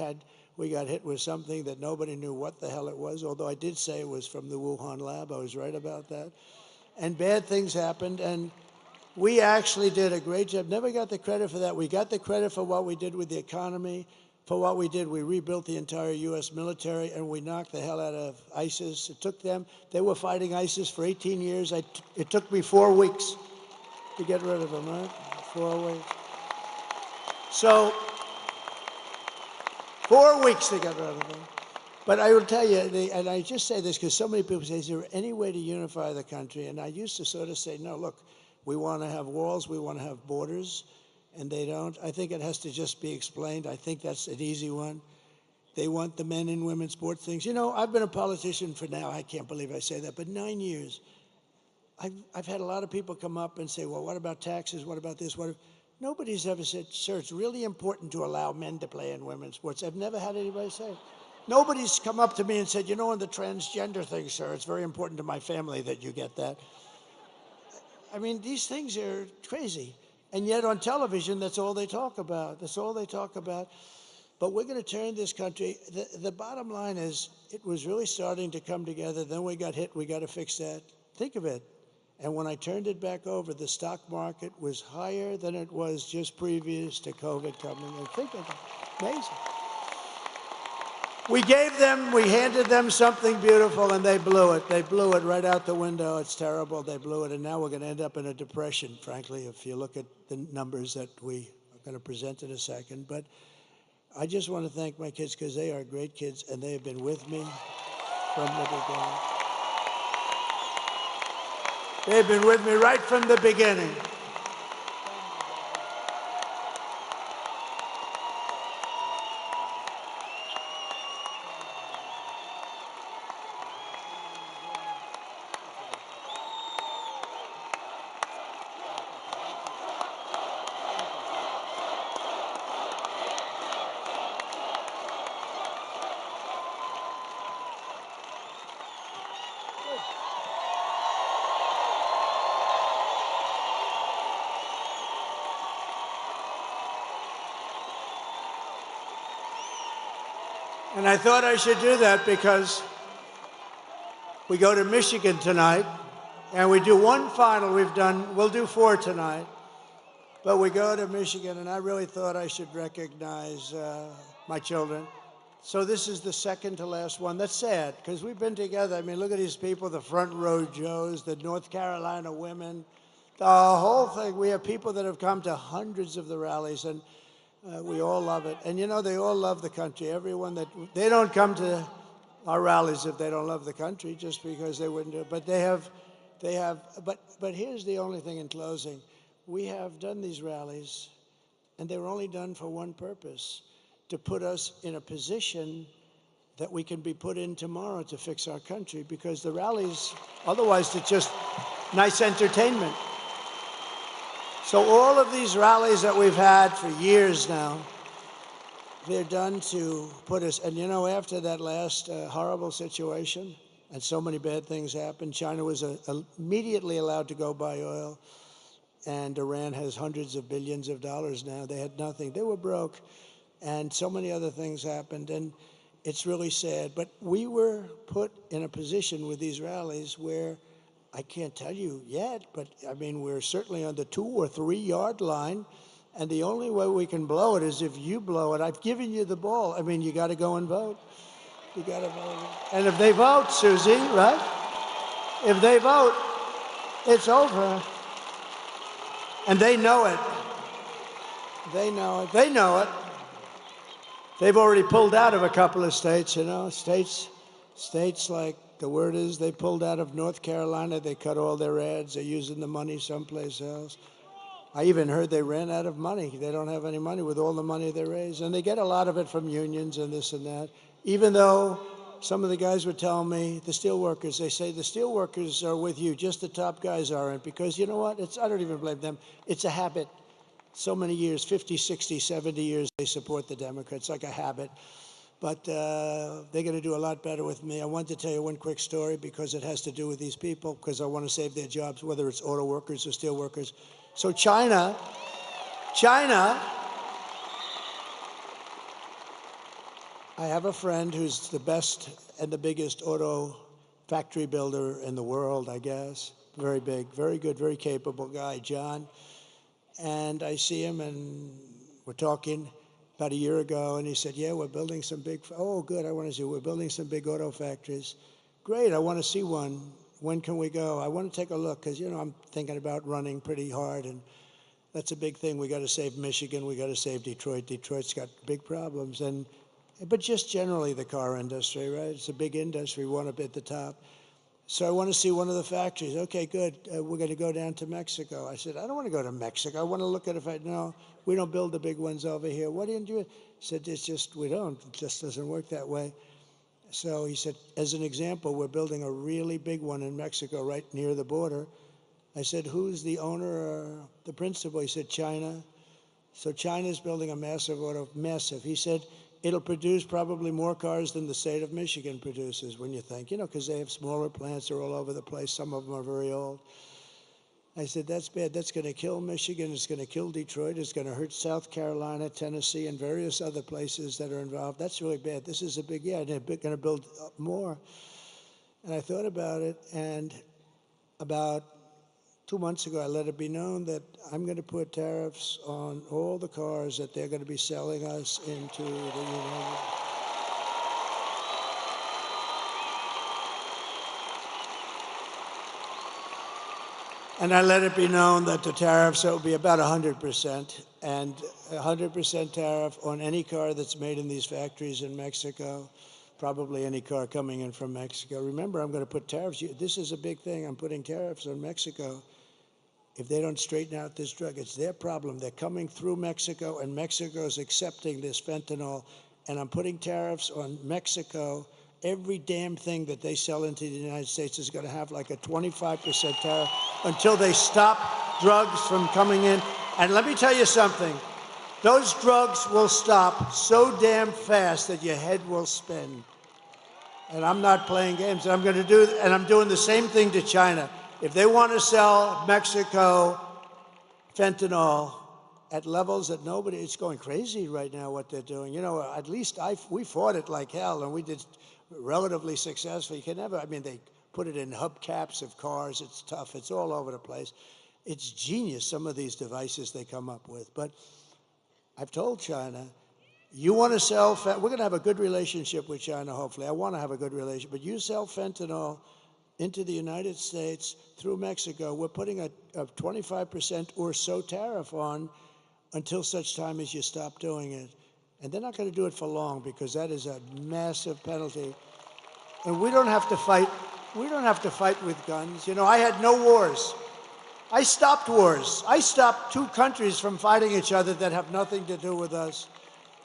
we got hit with something that nobody knew what the hell it was, although I did say it was from the Wuhan lab. I was right about that. And bad things happened, and we actually did a great job. Never got the credit for that. We got the credit for what we did with the economy. For what we did, we rebuilt the entire U.S. military, and we knocked the hell out of ISIS. It took them, they were fighting ISIS for 18 years. It took me 4 weeks to get rid of them, right? 4 weeks. So, 4 weeks to get rid of them. But I will tell you, and I just say this because so many people say, is there any way to unify the country? And I used to sort of say, no, look, we want to have walls, we want to have borders, and they don't. I think it has to just be explained. I think that's an easy one. They want the men and women sports things. You know, I've been a politician for now, I can't believe I say that, but 9 years. I've had a lot of people come up and say, well, what about taxes? What about this? Nobody's ever said, sir, it's really important to allow men to play in women's sports. I've never had anybody say it. Nobody's come up to me and said, you know, on the transgender thing, sir, it's very important to my family that you get that. I mean, these things are crazy. And yet on television, that's all they talk about. That's all they talk about. But we're going to turn this country. The bottom line is, it was really starting to come together. Then we got hit. We got to fix that. Think of it. And when I turned it back over, the stock market was higher than it was just previous to COVID coming in. Think of it. Amazing. We handed them something beautiful, and they blew it. They blew it right out the window. It's terrible. They blew it, and now we're going to end up in a depression, frankly, if you look at the numbers that we are going to present in a second. But I just want to thank my kids because they are great kids, and they have been with me from the beginning. They've been with me right from the beginning. And I thought I should do that because we go to Michigan tonight, and we do one final. We'll do 4 tonight, but we go to Michigan, and I really thought I should recognize my children. So this is the second to last one. That's sad, because we've been together. I mean, look at these people, the front row Joes, the North Carolina women, the whole thing. We have people that have come to hundreds of the rallies, and we all love it. And you know, they all love the country. Everyone they don't come to our rallies if they don't love the country, just because they wouldn't do it. But but here's the only thing in closing. We have done these rallies, and they were only done for one purpose: to put us in a position that we can be put in tomorrow to fix our country, because the rallies, otherwise it's just nice entertainment. So all of these rallies that we've had for years now, they're done to put us, and you know, after that last horrible situation, and so many bad things happened, China was immediately allowed to go buy oil, and Iran has hundreds of billions of dollars now. They had nothing. They were broke, and so many other things happened, and it's really sad. But we were put in a position with these rallies where, I can't tell you yet, but I mean, we're certainly on the 2 or 3 yard line, and the only way we can blow it is if you blow it. I've given you the ball. I mean, you got to go and vote. You got to vote. And if they vote, Susie, right? If they vote, it's over. And they know it. They know it. They know it. They've already pulled out of a couple of states, you know, states like, the word is they pulled out of North Carolina. They cut all their ads. They're using the money someplace else. I even heard they ran out of money. They don't have any money with all the money they raise. And they get a lot of it from unions and this and that. Even though some of the guys were telling me, the steelworkers, they say the steelworkers are with you, just the top guys aren't. Because you know what? I don't even blame them. It's a habit. So many years, 50, 60, 70 years, they support the Democrats, like a habit. But they're going to do a lot better with me. I want to tell you one quick story because it has to do with these people, because I want to save their jobs, whether it's auto workers or steel workers. So China, I have a friend who's the best and the biggest auto factory builder in the world, I guess. Very big, very good, very capable guy, John. And I see him, and we're talking about a year ago, and he said, yeah, we're building some big, oh, good, I want to see, we're building some big auto factories. Great, I want to see one. When can we go? I want to take a look, because, you know, I'm thinking about running pretty hard, and that's a big thing. We got to save Michigan, we got to save Detroit. Detroit's got big problems, but just generally the car industry, right? It's a big industry, we want to be at the top. So I want to see one of the factories. Okay, good. We're going to go down to Mexico. I said, I don't want to go to Mexico. I want to look at it. No, we don't build the big ones over here. What do you do? He said, it's just, we don't. It just doesn't work that way. So he said, as an example, we're building a really big one in Mexico right near the border. I said, who's the owner or the principal? He said, China. So China's building a massive auto, massive. He said, it'll produce probably more cars than the state of Michigan produces, when you think, you know, because they have smaller plants, they're all over the place. Some of them are very old. I said, that's bad. That's going to kill Michigan. It's going to kill Detroit. It's going to hurt South Carolina, Tennessee, and various other places that are involved. That's really bad. This is a big, yeah, they're going to build more. And I thought about it, and about 2 months ago, I let it be known that I'm going to put tariffs on all the cars that they're going to be selling us into the United States. And I let it be known that the tariffs will be about 100%, and 100% tariff on any car that's made in these factories in Mexico, probably any car coming in from Mexico. Remember, I'm going to put tariffs. This is a big thing. I'm putting tariffs on Mexico. If they don't straighten out this drug, it's their problem. They're coming through Mexico, and Mexico's accepting this fentanyl, and I'm putting tariffs on Mexico. Every damn thing that they sell into the United States is going to have like a 25% tariff until they stop drugs from coming in. And let me tell you something. Those drugs will stop so damn fast that your head will spin. And I'm not playing games. And I'm doing the same thing to China. If they want to sell Mexico fentanyl at levels that nobody, it's going crazy right now what they're doing. You know, at least we fought it like hell, and we did relatively successful. You can never, I mean, they put it in hubcaps of cars. It's tough. It's all over the place. It's genius, some of these devices they come up with. But I've told China, you want to sell, we're going to have a good relationship with China, hopefully. I want to have a good relationship. But you sell fentanyl into the United States through Mexico, we're putting a 25% or so tariff on until such time as you stop doing it. And they're not going to do it for long, because that is a massive penalty. And we don't have to fight. We don't have to fight with guns. You know, I had no wars. I stopped wars. I stopped two countries from fighting each other that have nothing to do with us.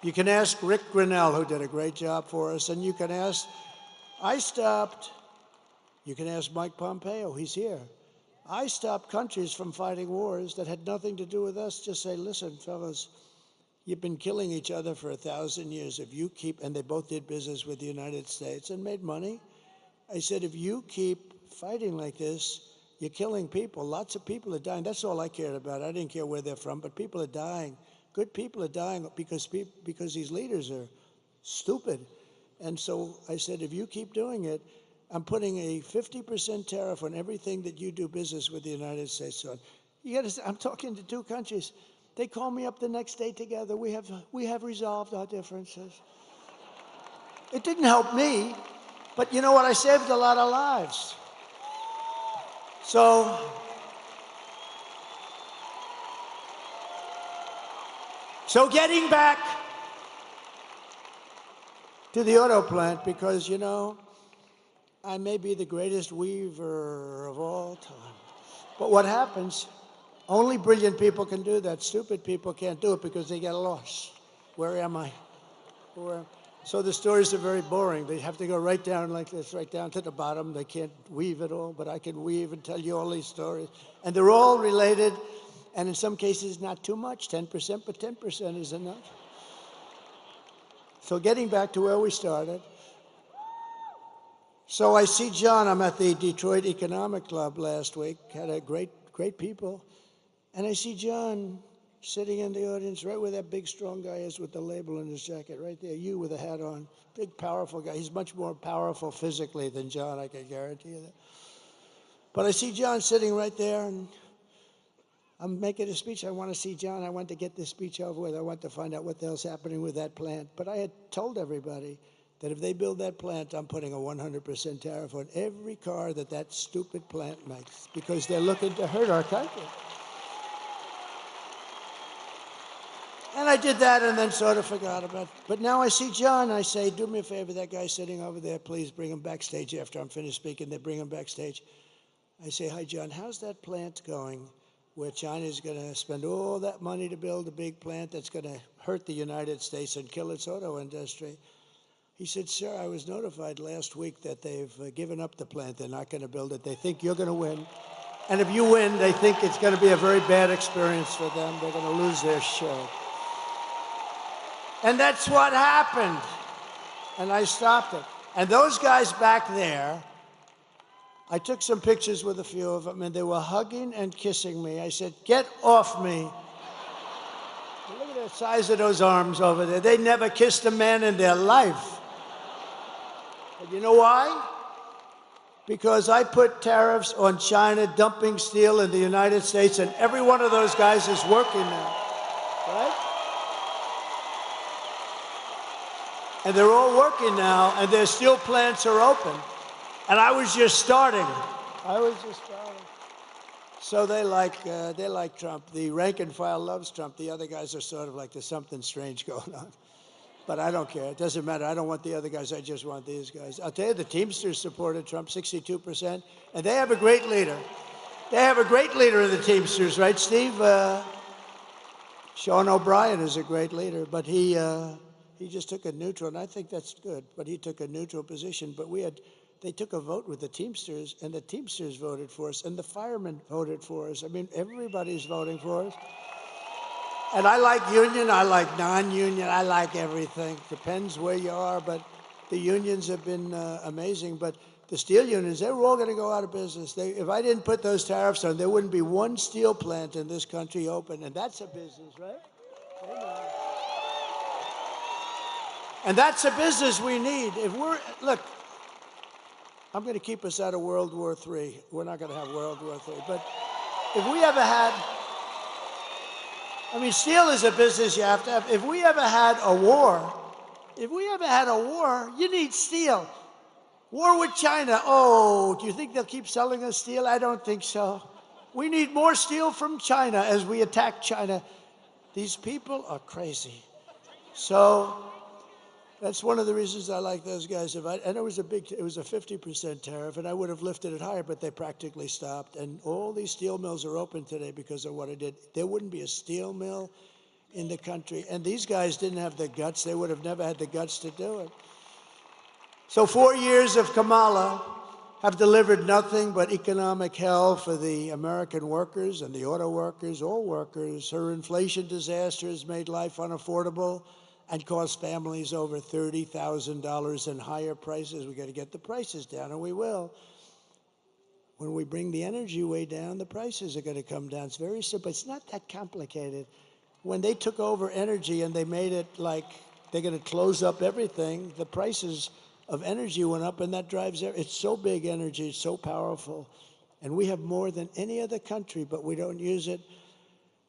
You can ask Rick Grinnell, who did a great job for us, and you can ask, you can ask Mike Pompeo, he's here. I stopped countries from fighting wars that had nothing to do with us. Just say, listen, fellas, you've been killing each other for 1,000 years. If you keep, and they both did business with the United States and made money. I said, if you keep fighting like this, you're killing people. Lots of people are dying. That's all I cared about. I didn't care where they're from, but people are dying. Good people are dying because these leaders are stupid. And so I said, if you keep doing it, I'm putting a 50% tariff on everything that you do business with the United States on. You got to, I'm talking to two countries. They call me up the next day together. We have resolved our differences. It didn't help me, but you know what? I saved a lot of lives. So getting back to the auto plant, because, you know, I may be the greatest weaver of all time. But what happens, only brilliant people can do that. Stupid people can't do it because they get lost. Where am I? So the stories are very boring. They have to go right down like this, right down to the bottom. They can't weave it all, but I can weave and tell you all these stories. And they're all related, and in some cases, not too much, 10%, but 10% is enough. So getting back to where we started. So I see John. I'm at the Detroit Economic Club last week. Had a great people. And I see John sitting in the audience, right where that big, strong guy is with the label in his jacket, right there, you with a hat on. Big, powerful guy. He's much more powerful physically than John, I can guarantee you that. But I see John sitting right there, and I'm making a speech. I want to see John. I want to get this speech over with. I want to find out what the hell's happening with that plant. But I had told everybody that if they build that plant, I'm putting a 100% tariff on every car that that stupid plant makes, because they're looking to hurt our country. And I did that and then sort of forgot about it. But now I see John, I say, do me a favor, that guy sitting over there, please bring him backstage after I'm finished speaking. They bring him backstage. I say, hi, John, how's that plant going where China's going to spend all that money to build a big plant that's going to hurt the United States and kill its auto industry? He said, sir, I was notified last week that they've given up the plant. They're not going to build it. They think you're going to win. And if you win, they think it's going to be a very bad experience for them. They're going to lose their show. And that's what happened. And I stopped it. And those guys back there, I took some pictures with a few of them, and they were hugging and kissing me. I said, get off me. Look at the size of those arms over there. They never kissed a man in their life. But you know why? Because I put tariffs on China dumping steel in the United States, and every one of those guys is working now, right? And they're all working now, and their steel plants are open. And I was just starting. So they like Trump. The rank and file loves Trump. The other guys are sort of like, there's something strange going on. But I don't care. It doesn't matter. I don't want the other guys. I just want these guys. I'll tell you, the Teamsters supported Trump, 62%. And they have a great leader. They have a great leader in the Teamsters, right, Steve? Sean O'Brien is a great leader, but he just took a neutral, and I think that's good. But he took a neutral position. But they took a vote with the Teamsters, and the Teamsters voted for us, and the firemen voted for us. I mean, everybody's voting for us. And I like union, I like non-union, I like everything. Depends where you are, but the unions have been amazing. But the steel unions, they were all going to go out of business. If I didn't put those tariffs on, there wouldn't be one steel plant in this country open, and that's a business, right? And that's a business we need. Look, I'm going to keep us out of World War III. We're not going to have World War III. But if we ever had, steel is a business you have to have. If we ever had a war, you need steel. War with China, do you think they'll keep selling us steel? I don't think so. We need more steel from China as we attack China. These people are crazy. So that's one of the reasons I like those guys. And it was a 50% tariff, and I would have lifted it higher, but they practically stopped. And all these steel mills are open today because of what I did. There wouldn't be a steel mill in the country. And these guys didn't have the guts. They would have never had the guts to do it. So 4 years of Kamala have delivered nothing but economic hell for the American workers and the auto workers, all workers. Her inflation disaster has made life unaffordable and cost families over $30,000 in higher prices. We got to get the prices down, and we will. When we bring the energy way down, the prices are going to come down. It's very simple. It's not that complicated. When they took over energy and they made it like they're going to close up everything, the prices of energy went up, and that drives it. It's so big, energy, it's so powerful. And we have more than any other country, but we don't use it.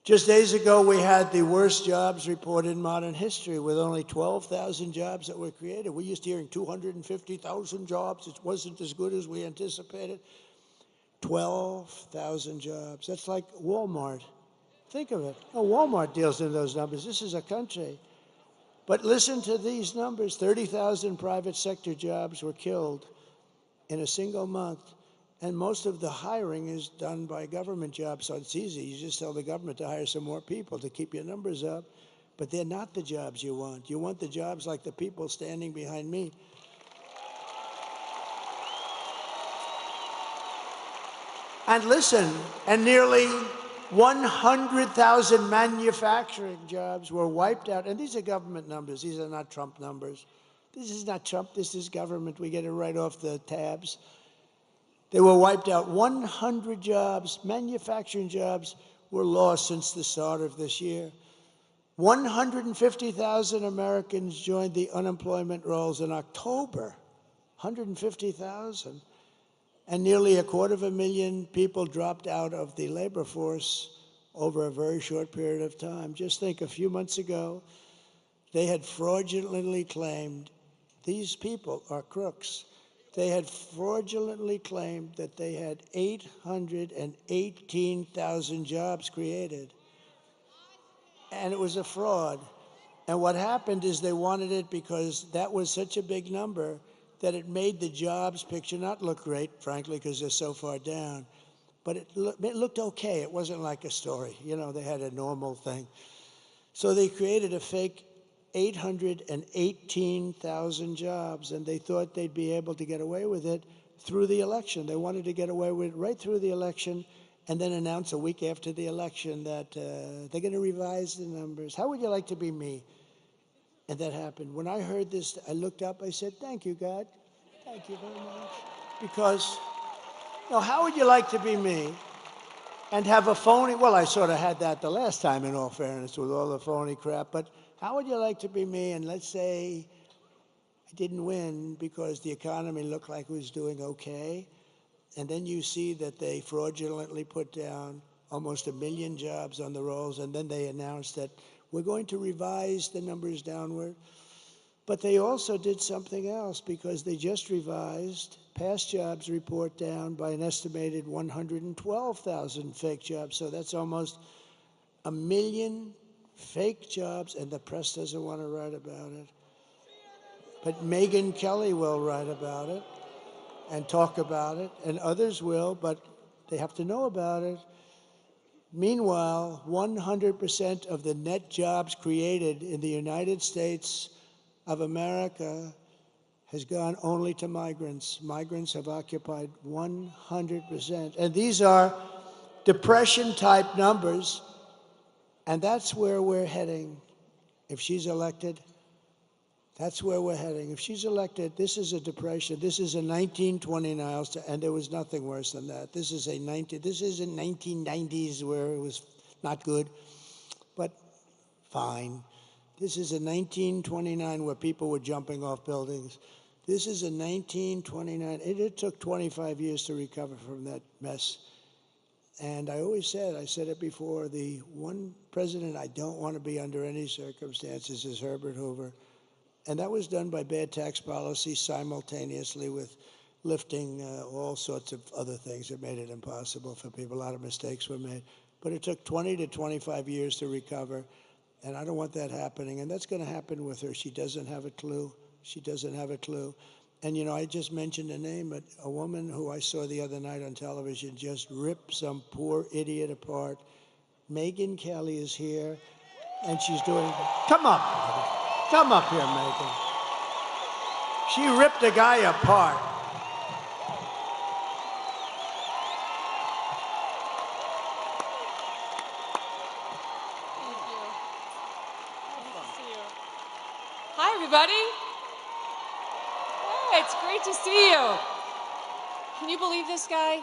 Just days ago, we had the worst jobs report in modern history with only 12,000 jobs that were created. We used to hearing 250,000 jobs. It wasn't as good as we anticipated. 12,000 jobs. That's like Walmart. Think of it. Oh, Walmart deals in those numbers. This is a country. But listen to these numbers. 30,000 private sector jobs were killed in a single month. And most of the hiring is done by government jobs, so it's easy. You just tell the government to hire some more people to keep your numbers up. But they're not the jobs you want. You want the jobs like the people standing behind me. And listen, and nearly 100,000 manufacturing jobs were wiped out. And these are government numbers. These are not Trump numbers. This is not Trump. This is government. We get it right off the tabs. They were wiped out. 100 jobs, manufacturing jobs, were lost since the start of this year. 150,000 Americans joined the unemployment rolls in October. 150,000. And nearly 250,000 people dropped out of the labor force over a very short period of time. Just think, a few months ago, they had fraudulently claimed, these people are crooks, they had fraudulently claimed that they had 818,000 jobs created. And it was a fraud. And what happened is they wanted it because that was such a big number that it made the jobs picture not look great, frankly, because they're so far down. But it looked okay. It wasn't like a story. You know, they had a normal thing. So they created a fake 818,000 jobs, and they thought they'd be able to get away with it through the election. They wanted to get away with it right through the election and then announce a week after the election that they're going to revise the numbers. How would you like to be me? And that happened. When I heard this, I looked up, I said, thank you, God. Thank you very much. Because, no, how would you like to be me and have a phony, well, I sort of had that the last time, in all fairness, with all the phony crap, but how would you like to be me and let's say I didn't win because the economy looked like it was doing okay, and then you see that they fraudulently put down almost 1 million jobs on the rolls, and then they announced that we're going to revise the numbers downward. But they also did something else because they just revised past jobs report down by an estimated 112,000 fake jobs. So that's almost 1 million fake jobs, and the press doesn't want to write about it. But Megyn Kelly will write about it and talk about it, and others will, but they have to know about it. Meanwhile, 100% of the net jobs created in the United States of America has gone only to migrants. Migrants have occupied 100%. And these are depression-type numbers, and that's where we're heading. If she's elected, that's where we're heading. If she's elected, this is a depression. This is a 1929, and there was nothing worse than that. This is in 1990s where it was not good, but fine. This is a 1929 where people were jumping off buildings. This is a 1929. It took 25 years to recover from that mess. And I always said, I said it before, the one president I don't want to be under any circumstances is Herbert Hoover. And that was done by bad tax policy simultaneously with lifting all sorts of other things that made it impossible for people. A lot of mistakes were made. But it took 20 to 25 years to recover. And I don't want that happening. And that's going to happen with her. She doesn't have a clue. She doesn't have a clue. And, you know, I just mentioned a name, but a woman who I saw the other night on television just rip some poor idiot apart. Megyn Kelly is here, and she's doing, come up here, Megyn. She ripped a guy apart. Hi, everybody. Hey, it's great to see you. Can you believe this guy?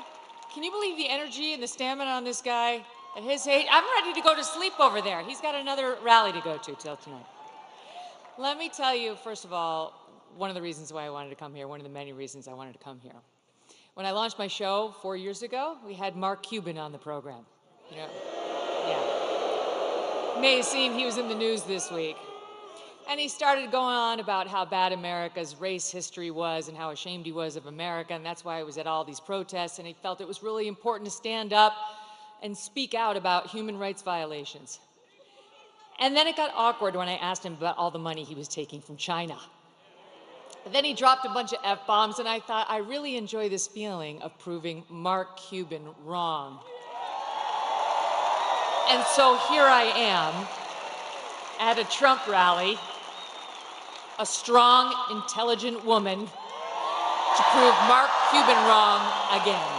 Can you believe the energy and the stamina on this guy at his age? I'm ready to go to sleep over there. He's got another rally to go to till tonight. Let me tell you, first of all, one of the reasons why I wanted to come here, one of the many reasons I wanted to come here. When I launched my show 4 years ago, we had Mark Cuban on the program. You know, yeah. You may have seen he was in the news this week. And he started going on about how bad America's race history was and how ashamed he was of America, and that's why he was at all these protests, and he felt it was really important to stand up and speak out about human rights violations. And then it got awkward when I asked him about all the money he was taking from China. And then he dropped a bunch of F-bombs, and I thought, I really enjoy this feeling of proving Mark Cuban wrong. And so here I am at a Trump rally, a strong, intelligent woman to prove Mark Cuban wrong again.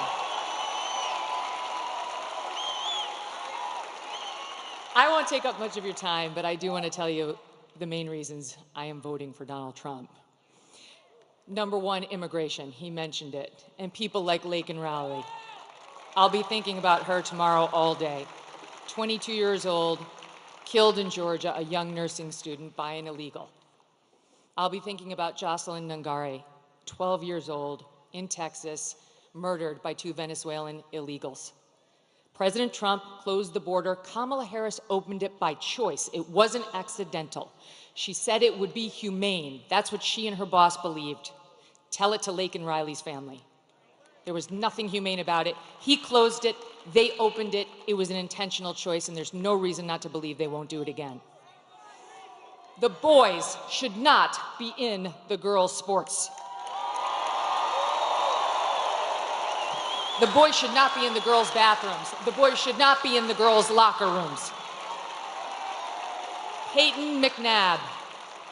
I won't take up much of your time, but I do want to tell you the main reasons I am voting for Donald Trump. Number one, immigration. He mentioned it. And people like Laken Rowley. I'll be thinking about her tomorrow all day. 22 years old, killed in Georgia, a young nursing student by an illegal. I'll be thinking about Jocelyn Nungare, 12 years old, in Texas, murdered by 2 Venezuelan illegals. President Trump closed the border. Kamala Harris opened it by choice. It wasn't accidental. She said it would be humane. That's what she and her boss believed. Tell it to Lake and Riley's family. There was nothing humane about it. He closed it. They opened it. It was an intentional choice, and there's no reason not to believe they won't do it again. The boys should not be in the girls' sports. The boys should not be in the girls' bathrooms. The boys should not be in the girls' locker rooms. Peyton McNabb,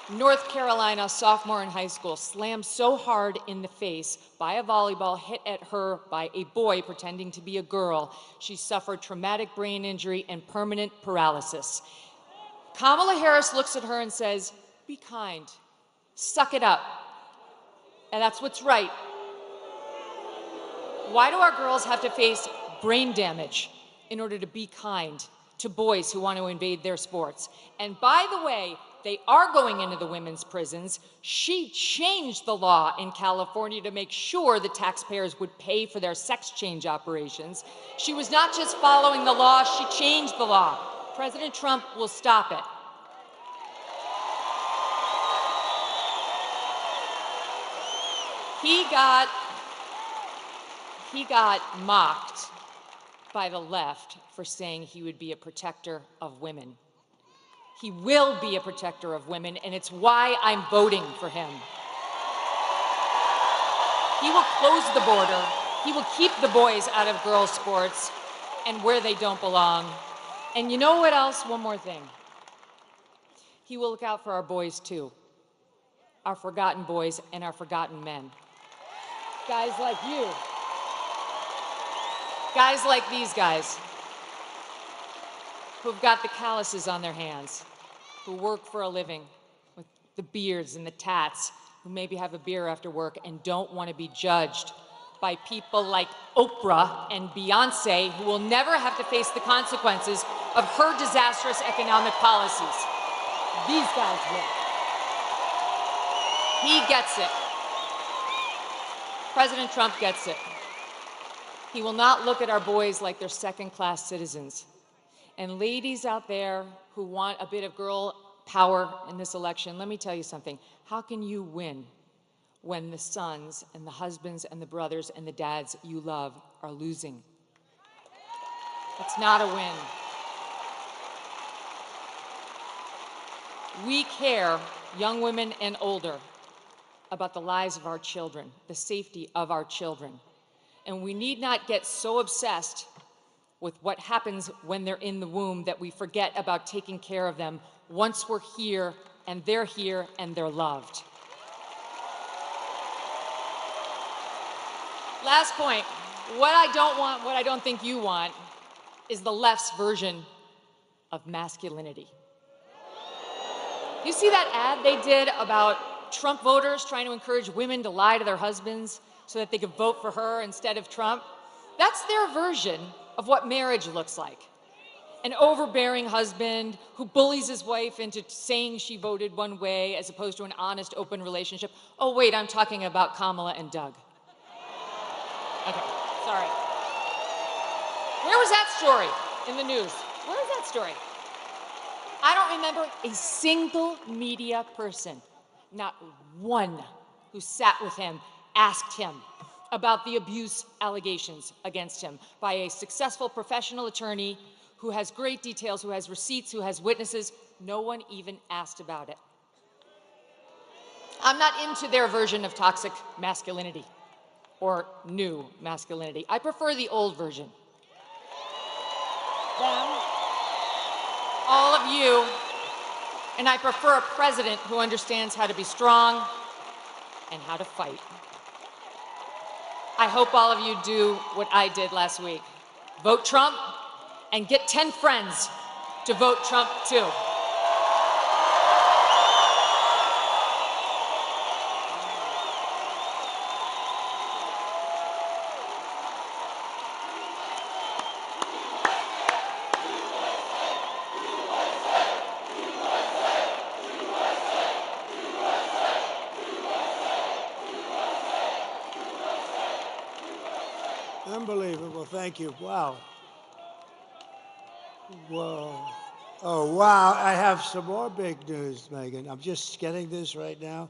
North Carolina sophomore in high school, slammed so hard in the face by a volleyball hit at her by a boy pretending to be a girl, she suffered traumatic brain injury and permanent paralysis. Kamala Harris looks at her and says, "Be kind, suck it up." And that's what's right. Why do our girls have to face brain damage in order to be kind to boys who want to invade their sports? And by the way, they are going into the women's prisons. She changed the law in California to make sure the taxpayers would pay for their sex change operations. She was not just following the law, she changed the law. President Trump will stop it. He got mocked by the left for saying he would be a protector of women. He will be a protector of women, and it's why I'm voting for him. He will close the border. He will keep the boys out of girls' sports and where they don't belong. And you know what else? One more thing. He will look out for our boys, too. Our forgotten boys and our forgotten men. Guys like you. Guys like these guys who've got the calluses on their hands, who work for a living with the beards and the tats, who maybe have a beer after work and don't want to be judged by people like Oprah and Beyonce, who will never have to face the consequences of her disastrous economic policies. These guys will. He gets it. President Trump gets it. He will not look at our boys like they're second-class citizens. And ladies out there who want a bit of girl power in this election, let me tell you something. How can you win when the sons and the husbands and the brothers and the dads you love are losing? It's not a win. We care, young women and older, about the lives of our children, the safety of our children. And we need not get so obsessed with what happens when they're in the womb that we forget about taking care of them once we're here and they're loved. Last point, what I don't want, what I don't think you want, is the left's version of masculinity. You see that ad they did about Trump voters trying to encourage women to lie to their husbands so that they could vote for her instead of Trump? That's their version of what marriage looks like. An overbearing husband who bullies his wife into saying she voted one way as opposed to an honest, open relationship. Oh, wait, I'm talking about Kamala and Doug. Okay, sorry. Where was that story in the news? Where was that story? I don't remember a single media person, not one, who sat with him, asked him about the abuse allegations against him by a successful professional attorney who has great details, who has receipts, who has witnesses. No one even asked about it. I'm not into their version of toxic masculinity or new masculinity. I prefer the old version. Them, all of you, and I prefer a president who understands how to be strong and how to fight. I hope all of you do what I did last week. Vote Trump and get 10 friends to vote Trump too. Unbelievable. Thank you. Wow. Whoa. Oh, wow. I have some more big news, Megan. I'm just getting this right now.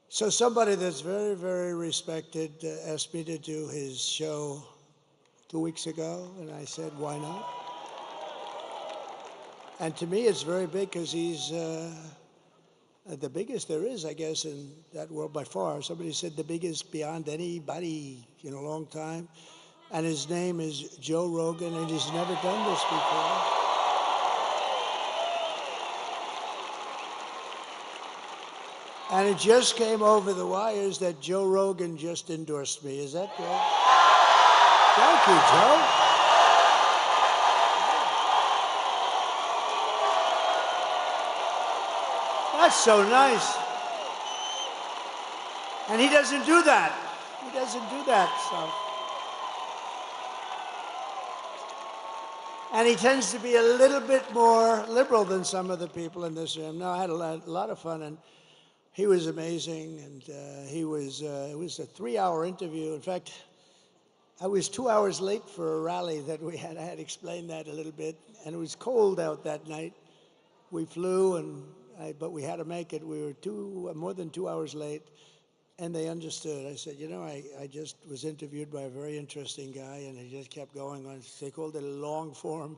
So somebody that's very, very respected asked me to do his show 2 weeks ago, and I said, why not? And to me, it's very big because he's the biggest there is, I guess, in that world by far. Somebody said the biggest beyond anybody in a long time. And his name is Joe Rogan, and he's never done this before. And it just came over the wires that Joe Rogan just endorsed me. Is that great? Thank you, Joe. That's so nice. And he doesn't do that. He doesn't do that stuff. And he tends to be a little bit more liberal than some of the people in this room. No, I had a lot of fun, and he was amazing, and it was a 3-hour interview. In fact, I was 2 hours late for a rally that we had. I had explained that a little bit, and it was cold out that night. We flew, but we had to make it. We were more than 2 hours late, and they understood. I said, you know, I just was interviewed by a very interesting guy, and he just kept going on. They called it a long form,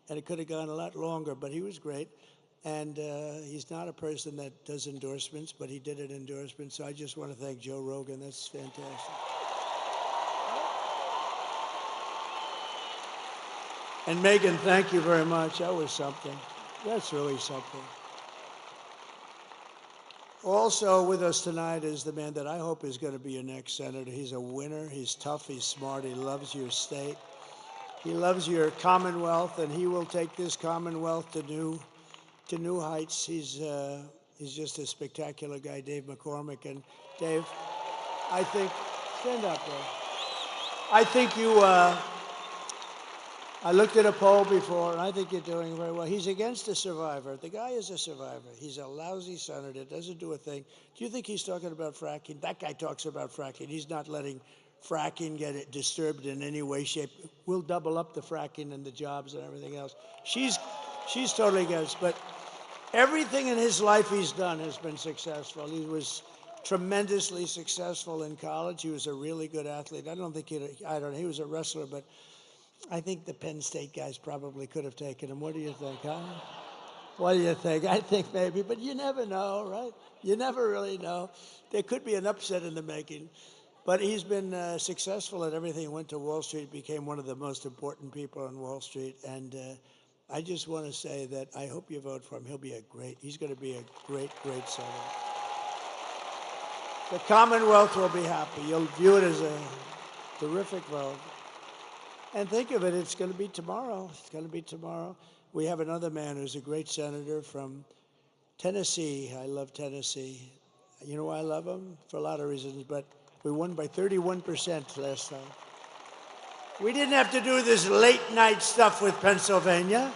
and it could have gone a lot longer, but he was great. And he's not a person that does endorsements, but he did an endorsement. So I just want to thank Joe Rogan. That's fantastic. And Megan, thank you very much. That was something. That's really something. Also with us tonight is the man that I hope is going to be your next senator. He's a winner. He's tough. He's smart. He loves your state. He loves your Commonwealth, and he will take this Commonwealth to new heights. He's just a spectacular guy, Dave McCormick. And Dave, I think, stand up, Dave. I think you, I looked at a poll before, and I think you're doing very well. He's against a survivor. The guy is a survivor. He's a lousy senator, doesn't do a thing. Do you think he's talking about fracking? That guy talks about fracking. He's not letting fracking get it disturbed in any way, shape. We'll double up the fracking and the jobs and everything else. She's totally against, but everything in his life he's done has been successful. He was tremendously successful in college. He was a really good athlete. I don't know, he was a wrestler, but I think the Penn State guys probably could have taken him. What do you think, huh? What do you think? I think maybe, but you never know, right? You never really know. There could be an upset in the making. But he's been successful at everything. He went to Wall Street, became one of the most important people on Wall Street, and I just want to say that I hope you vote for him. He's going to be a great, great senator. The Commonwealth will be happy. You'll view it as a terrific vote. And think of it, it's going to be tomorrow. It's going to be tomorrow. We have another man who's a great senator from Tennessee. I love Tennessee. You know why I love him? For a lot of reasons, but we won by 31% last time. We didn't have to do this late night stuff with Pennsylvania,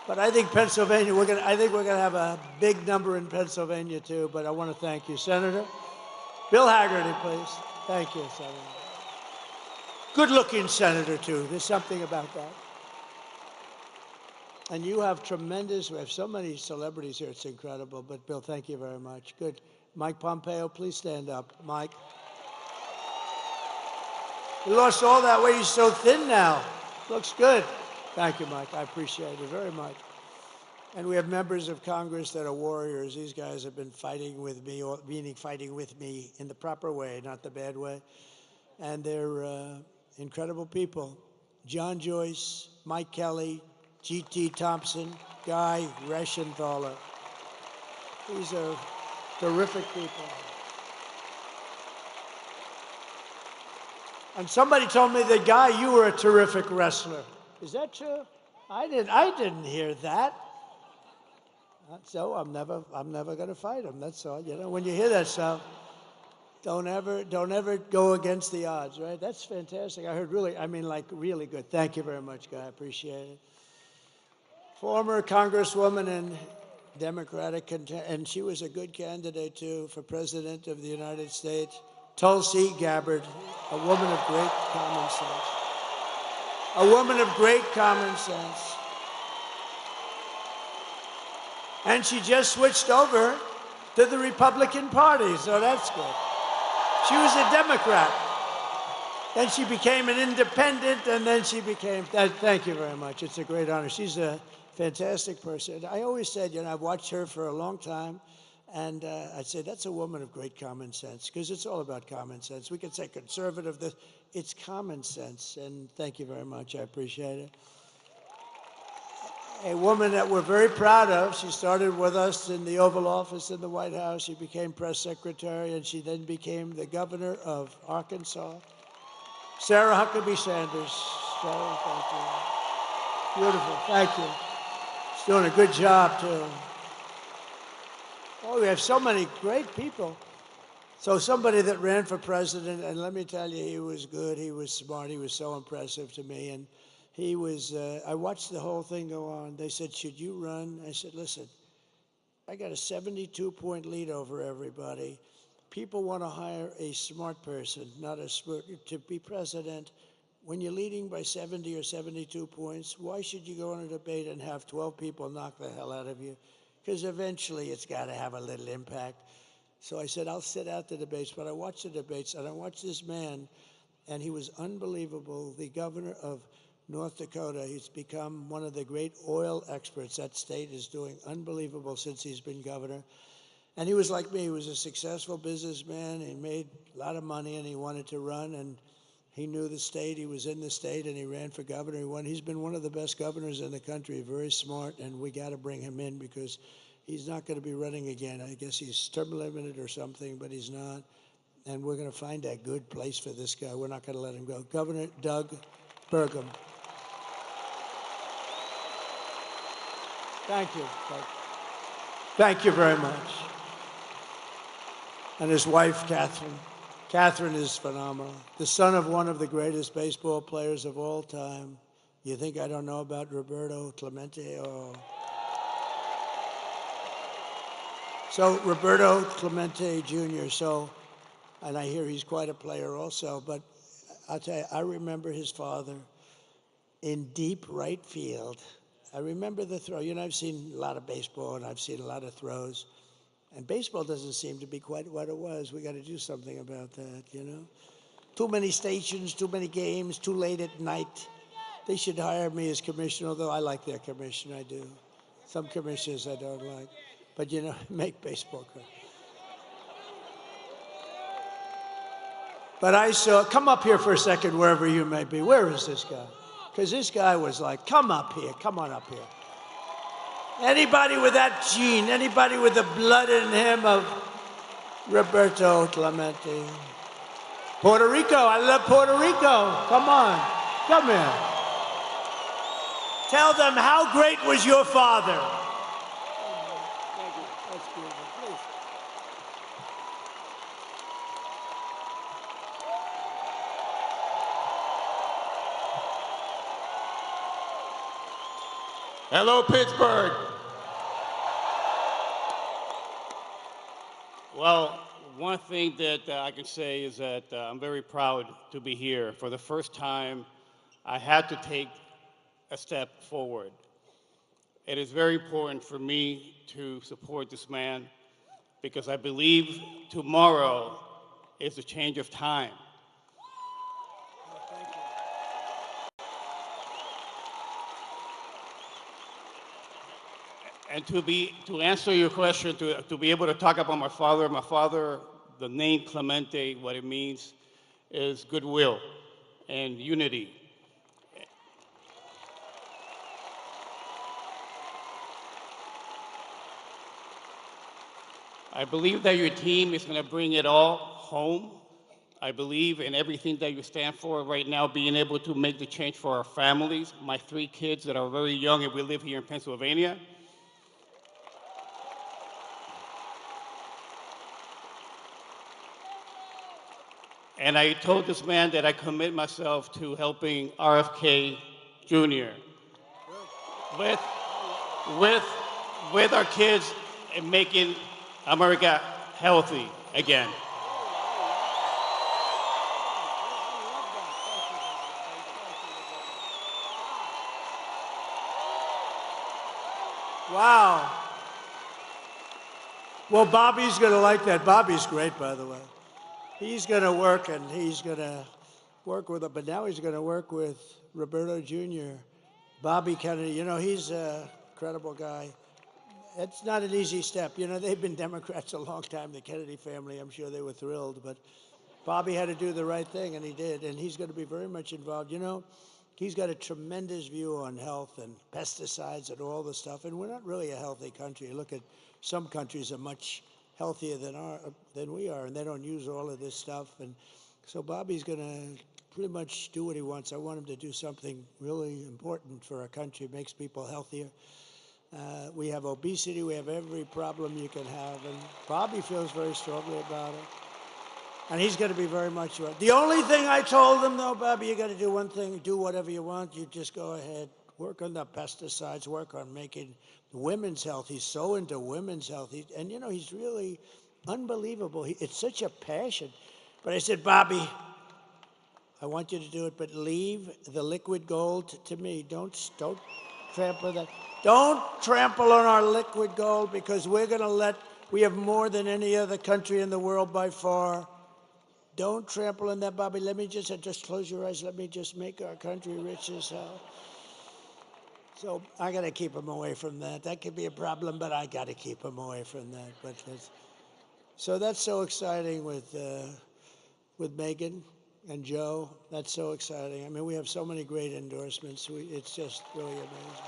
but I think Pennsylvania, I think we're gonna have a big number in Pennsylvania too. But I want to thank you, Senator Bill Haggerty, please. Thank you, Senator. Good-looking senator too. There's something about that. And you have we have so many celebrities here. It's incredible. But Bill, thank you very much. Good. Mike Pompeo, please stand up. Mike. He lost all that weight. He's so thin now. Looks good. Thank you, Mike. I appreciate it very much. And we have members of Congress that are warriors. These guys have been fighting with me, meaning fighting with me in the proper way, not the bad way. And they're incredible people. John Joyce, Mike Kelly, G.T. Thompson, Guy Reschenthaler. These are terrific people. And somebody told me that, Guy, you were a terrific wrestler. Is that true? I didn't hear that. So I'm never going to fight him. That's all. You know, when you hear that stuff, don't ever go against the odds, right? That's fantastic. I heard really good. Thank you very much, Guy. I appreciate it. Former Congresswoman and Democratic, and she was a good candidate too for President of the United States. Tulsi Gabbard, a woman of great common sense. A woman of great common sense. And she just switched over to the Republican Party, so that's good. She was a Democrat. Then she became an independent, and then she became, thank you very much. It's a great honor. She's a fantastic person. I always said, I've watched her for a long time, and I'd say that's a woman of great common sense, because it's all about common sense. We could say conservative, it's common sense, and thank you very much. I appreciate it. A woman that we're very proud of. She started with us in the Oval Office in the White House. She became press secretary, and she then became the governor of Arkansas. Sarah Huckabee Sanders. Sarah, thank you. Beautiful, thank you. She's doing a good job, too. Oh, we have so many great people. So somebody that ran for president, and let me tell you, he was good, he was smart, he was so impressive to me, and he was, I watched the whole thing go on. They said, should you run? I said, listen, I got a 72-point lead over everybody. People want to hire a smart person, not a smart, to be president. When you're leading by 70 or 72 points, why should you go on a debate and have 12 people knock the hell out of you? Because eventually it's got to have a little impact. So I said, I'll sit out the debates, but I watched the debates, and I watched this man, and he was unbelievable. The governor of North Dakota, he's become one of the great oil experts. That state is doing unbelievable since he's been governor. And he was like me. He was a successful businessman. He made a lot of money, and he wanted to run, and he knew the state. He was in the state, and he ran for governor. He won. He's been one of the best governors in the country, very smart, and we got to bring him in because he's not going to be running again. I guess he's term limited or something, but he's not. And we're going to find a good place for this guy. We're not going to let him go. Governor Doug Burgum. Thank you. Thank you very much. And his wife, Catherine. Catherine is phenomenal. The son of one of the greatest baseball players of all time. You think I don't know about Roberto Clemente? Oh. So Roberto Clemente Jr., and I hear he's quite a player also, but I'll tell you, I remember his father in deep right field. I remember the throw. I've seen a lot of baseball, and I've seen a lot of throws. And baseball doesn't seem to be quite what it was. We got to do something about that, Too many stations, too many games, too late at night. They should hire me as commissioner, although I like their commission, I do. Some commissioners I don't like. But, make baseball good. But I saw, come up here for a second, wherever you may be. Where is this guy? Because this guy was like, come up here, come on up here. Anybody with that gene, anybody with the blood in him of Roberto Clemente. Puerto Rico, I love Puerto Rico. Come on, come here. Tell them how great was your father. Thank you, that's beautiful, please. Hello, Pittsburgh. Well, one thing that I can say is that I'm very proud to be here. For the first time, I had to take a step forward. It is very important for me to support this man because I believe tomorrow is a change of time. And to answer your question, to be able to talk about my father, the name Clemente, what it means is goodwill and unity. I believe that your team is going to bring it all home. I believe in everything that you stand for right now, being able to make the change for our families, my 3 kids that are very young and we live here in Pennsylvania. And I told this man that I commit myself to helping RFK Jr. with our kids and making America healthy again. Wow. Well, Bobby's going to like that. Bobby's great, by the way. He's going to work, and he's going to work with it, but now he's going to work with Roberto Jr., Bobby Kennedy. You know, he's a credible guy. It's not an easy step. You know, they've been Democrats a long time, the Kennedy family. I'm sure they were thrilled, but Bobby had to do the right thing, and he did, and he's going to be very much involved. You know, he's got a tremendous view on health and pesticides and all the stuff, and we're not really a healthy country. Look at some countries are much healthier than we are, and they don't use all of this stuff. And so Bobby's going to pretty much do what he wants. I want him to do something really important for our country. It makes people healthier. We have obesity. We have every problem you can have, and Bobby feels very strongly about it. And he's going to be very much right. The only thing I told him, though, Bobby, you got to do one thing, do whatever you want. You just go ahead, work on the pesticides, work on making women's health. He's so into women's health. And, you know, he's really unbelievable. It's such a passion. But I said, Bobby, I want you to do it, but leave the liquid gold to me. Don't trample that. Don't trample on our liquid gold, because we're going to we have more than any other country in the world by far. Don't trample on that, Bobby. Let me just close your eyes. Let me just make our country rich as hell. So I got to keep him away from that. That could be a problem, but I got to keep him away from that. So that's so exciting with Megyn and Joe. That's so exciting. I mean, we have so many great endorsements. It's just really amazing.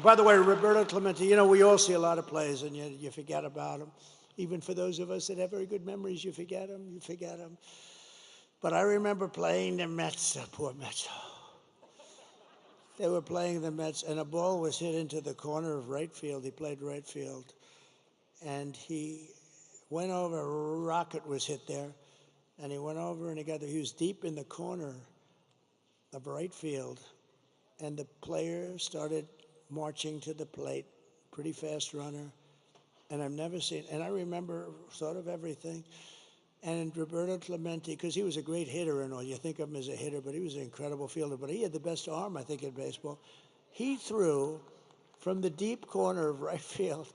By the way, Roberto Clemente, you know, we all see a lot of plays, and you forget about them. Even for those of us that have very good memories, you forget them. But I remember playing the Mets, the poor Mets. They were playing the Mets, and a ball was hit into the corner of right field. He played right field. And he went over, a rocket was hit there, and he went over and he got there. He was deep in the corner of right field, and the player started marching to the plate, pretty fast runner, and I've never seen, and I remember sort of everything. And Roberto Clemente, because he was a great hitter and all, you think of him as a hitter, but he was an incredible fielder, but he had the best arm, I think, in baseball. He threw from the deep corner of right field.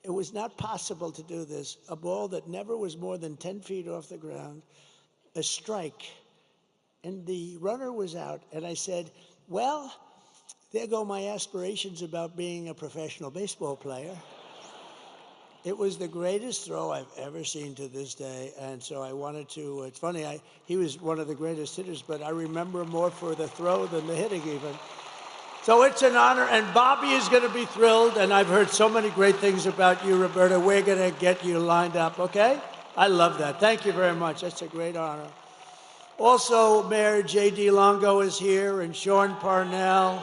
It was not possible to do this. A ball that never was more than 10 feet off the ground, a strike, and the runner was out, and I said, well, there go my aspirations about being a professional baseball player. It was the greatest throw I've ever seen to this day, and so I wanted to, it's funny, he was one of the greatest hitters, but I remember him more for the throw than the hitting even. So it's an honor, and Bobby is going to be thrilled, and I've heard so many great things about you, Roberta. We're going to get you lined up, okay? I love that. Thank you very much. That's a great honor. Also, Mayor J.D. Longo is here, and Shaun Parnell.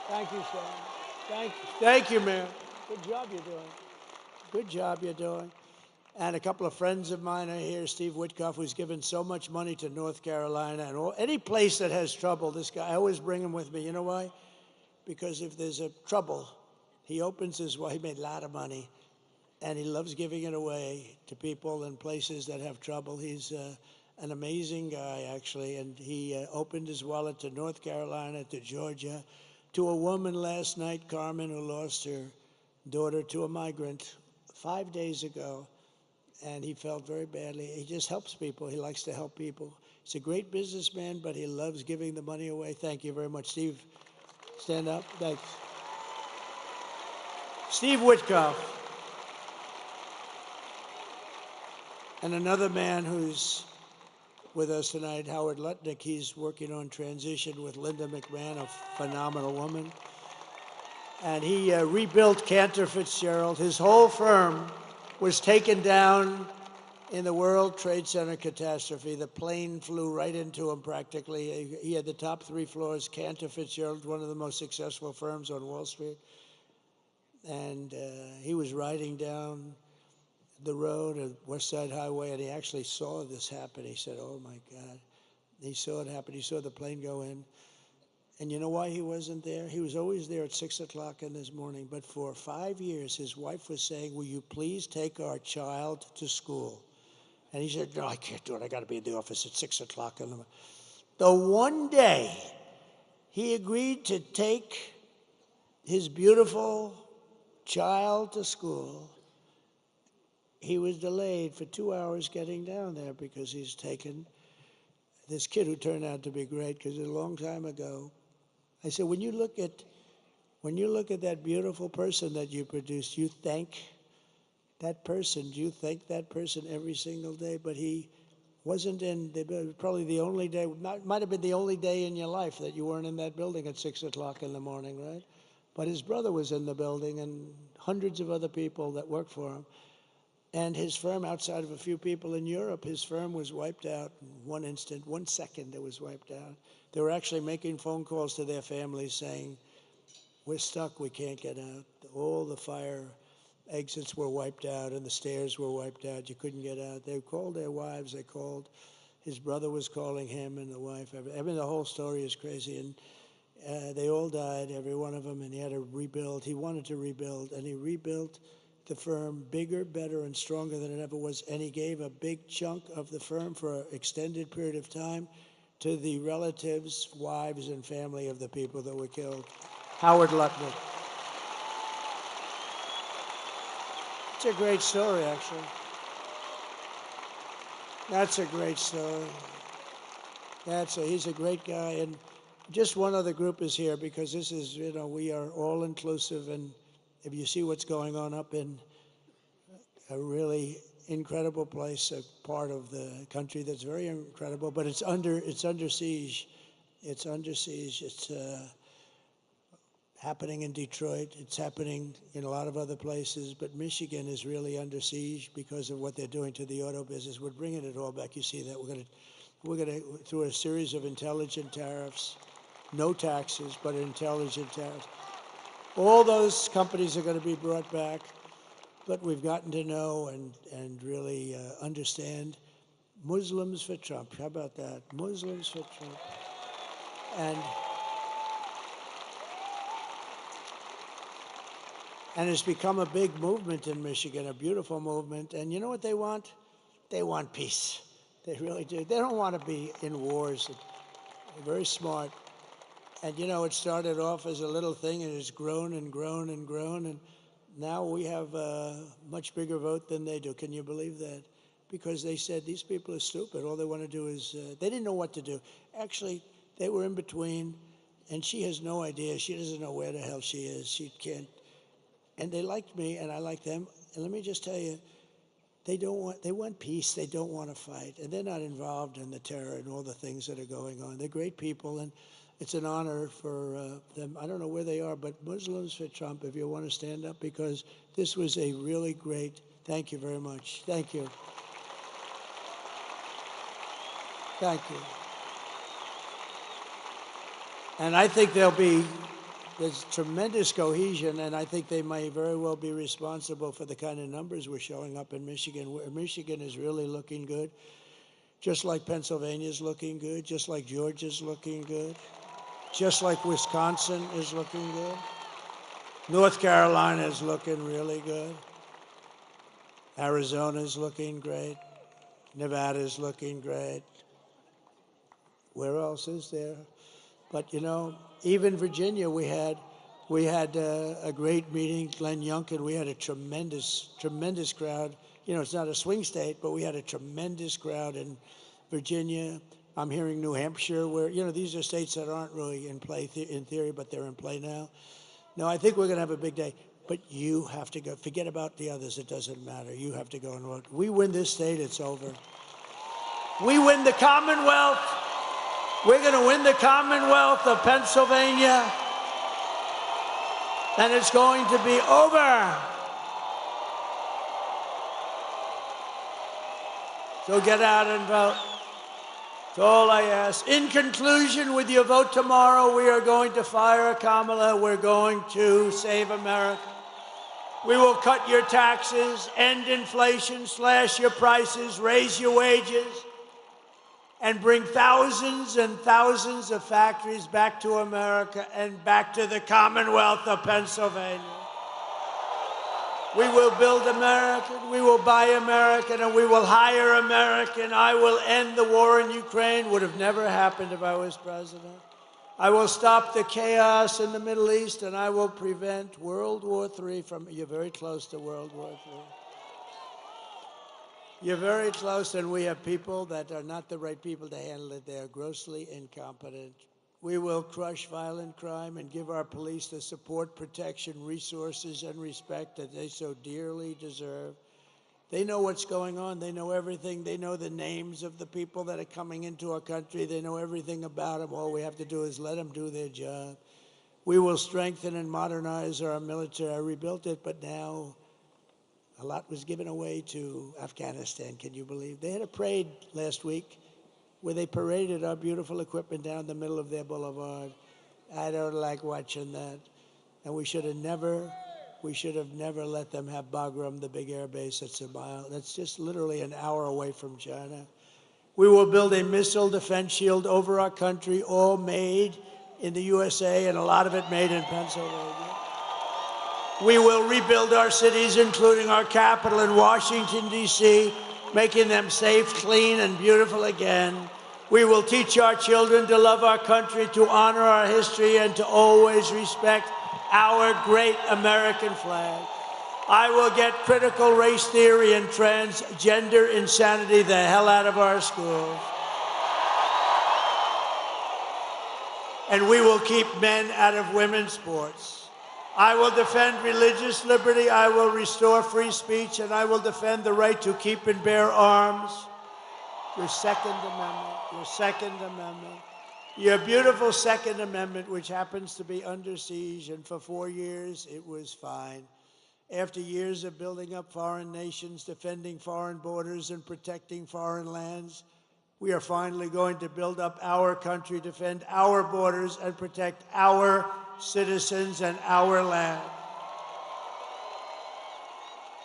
Thank you, Shaun. Thank you, Mayor. Good job you're doing. Good job you're doing. And a couple of friends of mine are here, Steve Witkoff, who's given so much money to North Carolina and any place that has trouble. This guy, I always bring him with me. You know why? Because if there's a trouble, he opens his, he made a lot of money, and he loves giving it away to people in places that have trouble. He's an amazing guy, actually, and he opened his wallet to North Carolina, to Georgia, to a woman last night, Carmen, who lost her daughter to a migrant 5 days ago, and he felt very badly. He just helps people. He likes to help people. He's a great businessman, but he loves giving the money away. Thank you very much. Steve, stand up. Thanks. Steve Witkoff. And another man who's with us tonight, Howard Lutnick. He's working on transition with Linda McMahon, a phenomenal woman. And he rebuilt Cantor Fitzgerald. His whole firm was taken down in the World Trade Center catastrophe. The plane flew right into him practically. He had the top 3 floors. Cantor Fitzgerald, one of the most successful firms on Wall Street. And he was riding down the road at West Side Highway, and he actually saw this happen. He said, oh my God. He saw it happen. He saw the plane go in. And you know why he wasn't there? He was always there at 6 o'clock in this morning, but for 5 years, his wife was saying, will you please take our child to school? And he said, no, I can't do it. I got to be in the office at 6 o'clock in the morning. The one day he agreed to take his beautiful child to school, he was delayed for 2 hours getting down there because he's taken this kid who turned out to be great because a long time ago. I said, when you look at that beautiful person that you produced, you thank that person. Do you thank that person every single day? But he wasn't in, probably the only day, might have been the only day in your life that you weren't in that building at 6 o'clock in the morning, right? But his brother was in the building and hundreds of other people that worked for him. And his firm, outside of a few people in Europe, his firm was wiped out in one instant, 1 second it was wiped out. They were actually making phone calls to their families saying, we're stuck, we can't get out. All the fire exits were wiped out and the stairs were wiped out. You couldn't get out. They called their wives, they called, his brother was calling him and the wife. I mean, the whole story is crazy. And they all died, every one of them, and he had to rebuild. He wanted to rebuild, and he rebuilt the firm bigger, better, and stronger than it ever was. And he gave a big chunk of the firm for an extended period of time to the relatives, wives, and family of the people that were killed. Howard Lutnick. It's a great story, actually. That's a great story. He's a great guy. And just one other group is here because this is, we are all inclusive. And if you see what's going on up in a really incredible place, a part of the country that's very incredible, but it's under siege. It's under siege. It's happening in Detroit. It's happening in a lot of other places, but Michigan is really under siege because of what they're doing to the auto business. We're bringing it all back. You see that we're going to through a series of intelligent tariffs, no taxes, but intelligent tariffs. All those companies are going to be brought back, but we've gotten to know and really understand Muslims for Trump. How about that? Muslims for Trump. And it's become a big movement in Michigan, a beautiful movement. And you know what they want? They want peace. They really do. They don't want to be in wars. They're very smart. And it started off as a little thing, and it's grown and grown and grown. And now we have a much bigger vote than they do. Can you believe that? Because they said these people are stupid. All they want to do is, they didn't know what to do. Actually, they were in between, and she has no idea. She doesn't know where the hell she is. She can't. And they liked me, and I liked them. And let me just tell you, they want peace. They don't want to fight. And they're not involved in the terror and all the things that are going on. They're great people, and it's an honor for them. I don't know where they are, but Muslims for Trump, if you want to stand up, because this was a really great, thank you very much. Thank you. Thank you. And I think there's tremendous cohesion, and I think they may very well be responsible for the kind of numbers we're showing up in Michigan. Michigan is really looking good, just like Pennsylvania's looking good, just like Georgia's looking good, just like Wisconsin is looking good. North Carolina is looking really good. Arizona's looking great. Nevada's looking great. Where else is there? But even Virginia, we had a great meeting. Glenn Youngkin, we had a tremendous crowd. It's not a swing state, but we had a tremendous crowd in Virginia. I'm hearing New Hampshire, where these are states that aren't really in play in theory, but they're in play now. No, I think we're going to have a big day. But you have to go. Forget about the others. It doesn't matter. You have to go and vote. We win this state, it's over. We win the Commonwealth. We're going to win the Commonwealth of Pennsylvania, and it's going to be over. So get out and vote. That's all I ask. In conclusion, with your vote tomorrow, we are going to fire Kamala. We're going to save America. We will cut your taxes, end inflation, slash your prices, raise your wages, and bring thousands and thousands of factories back to America and back to the Commonwealth of Pennsylvania. We will build American, we will buy American, and we will hire American. I will end the war in Ukraine. Would have never happened if I was president. I will stop the chaos in the Middle East, and I will prevent World War III from, you're very close to World War III. You're very close, and we have people that are not the right people to handle it. They are grossly incompetent. We will crush violent crime and give our police the support, protection, resources, and respect that they so dearly deserve. They know what's going on. They know everything. They know the names of the people that are coming into our country. They know everything about them. All we have to do is let them do their job. We will strengthen and modernize our military. I rebuilt it, but now a lot was given away to Afghanistan. Can you believe? They had a parade last week where they paraded our beautiful equipment down the middle of their boulevard. I don't like watching that. And we should have never let them have Bagram, the big air base that's just literally an hour away from China. We will build a missile defense shield over our country, all made in the USA, and a lot of it made in Pennsylvania. We will rebuild our cities, including our capital in Washington, D.C., making them safe, clean, and beautiful again. We will teach our children to love our country, to honor our history, and to always respect our great American flag. I will get critical race theory and transgender insanity the hell out of our schools. And we will keep men out of women's sports. I will defend religious liberty, I will restore free speech, and I will defend the right to keep and bear arms. Your Second Amendment, your Second Amendment, your beautiful Second Amendment, which happens to be under siege, and for 4 years it was fine. After years of building up foreign nations, defending foreign borders, and protecting foreign lands, we are finally going to build up our country, defend our borders, and protect our citizens and our land.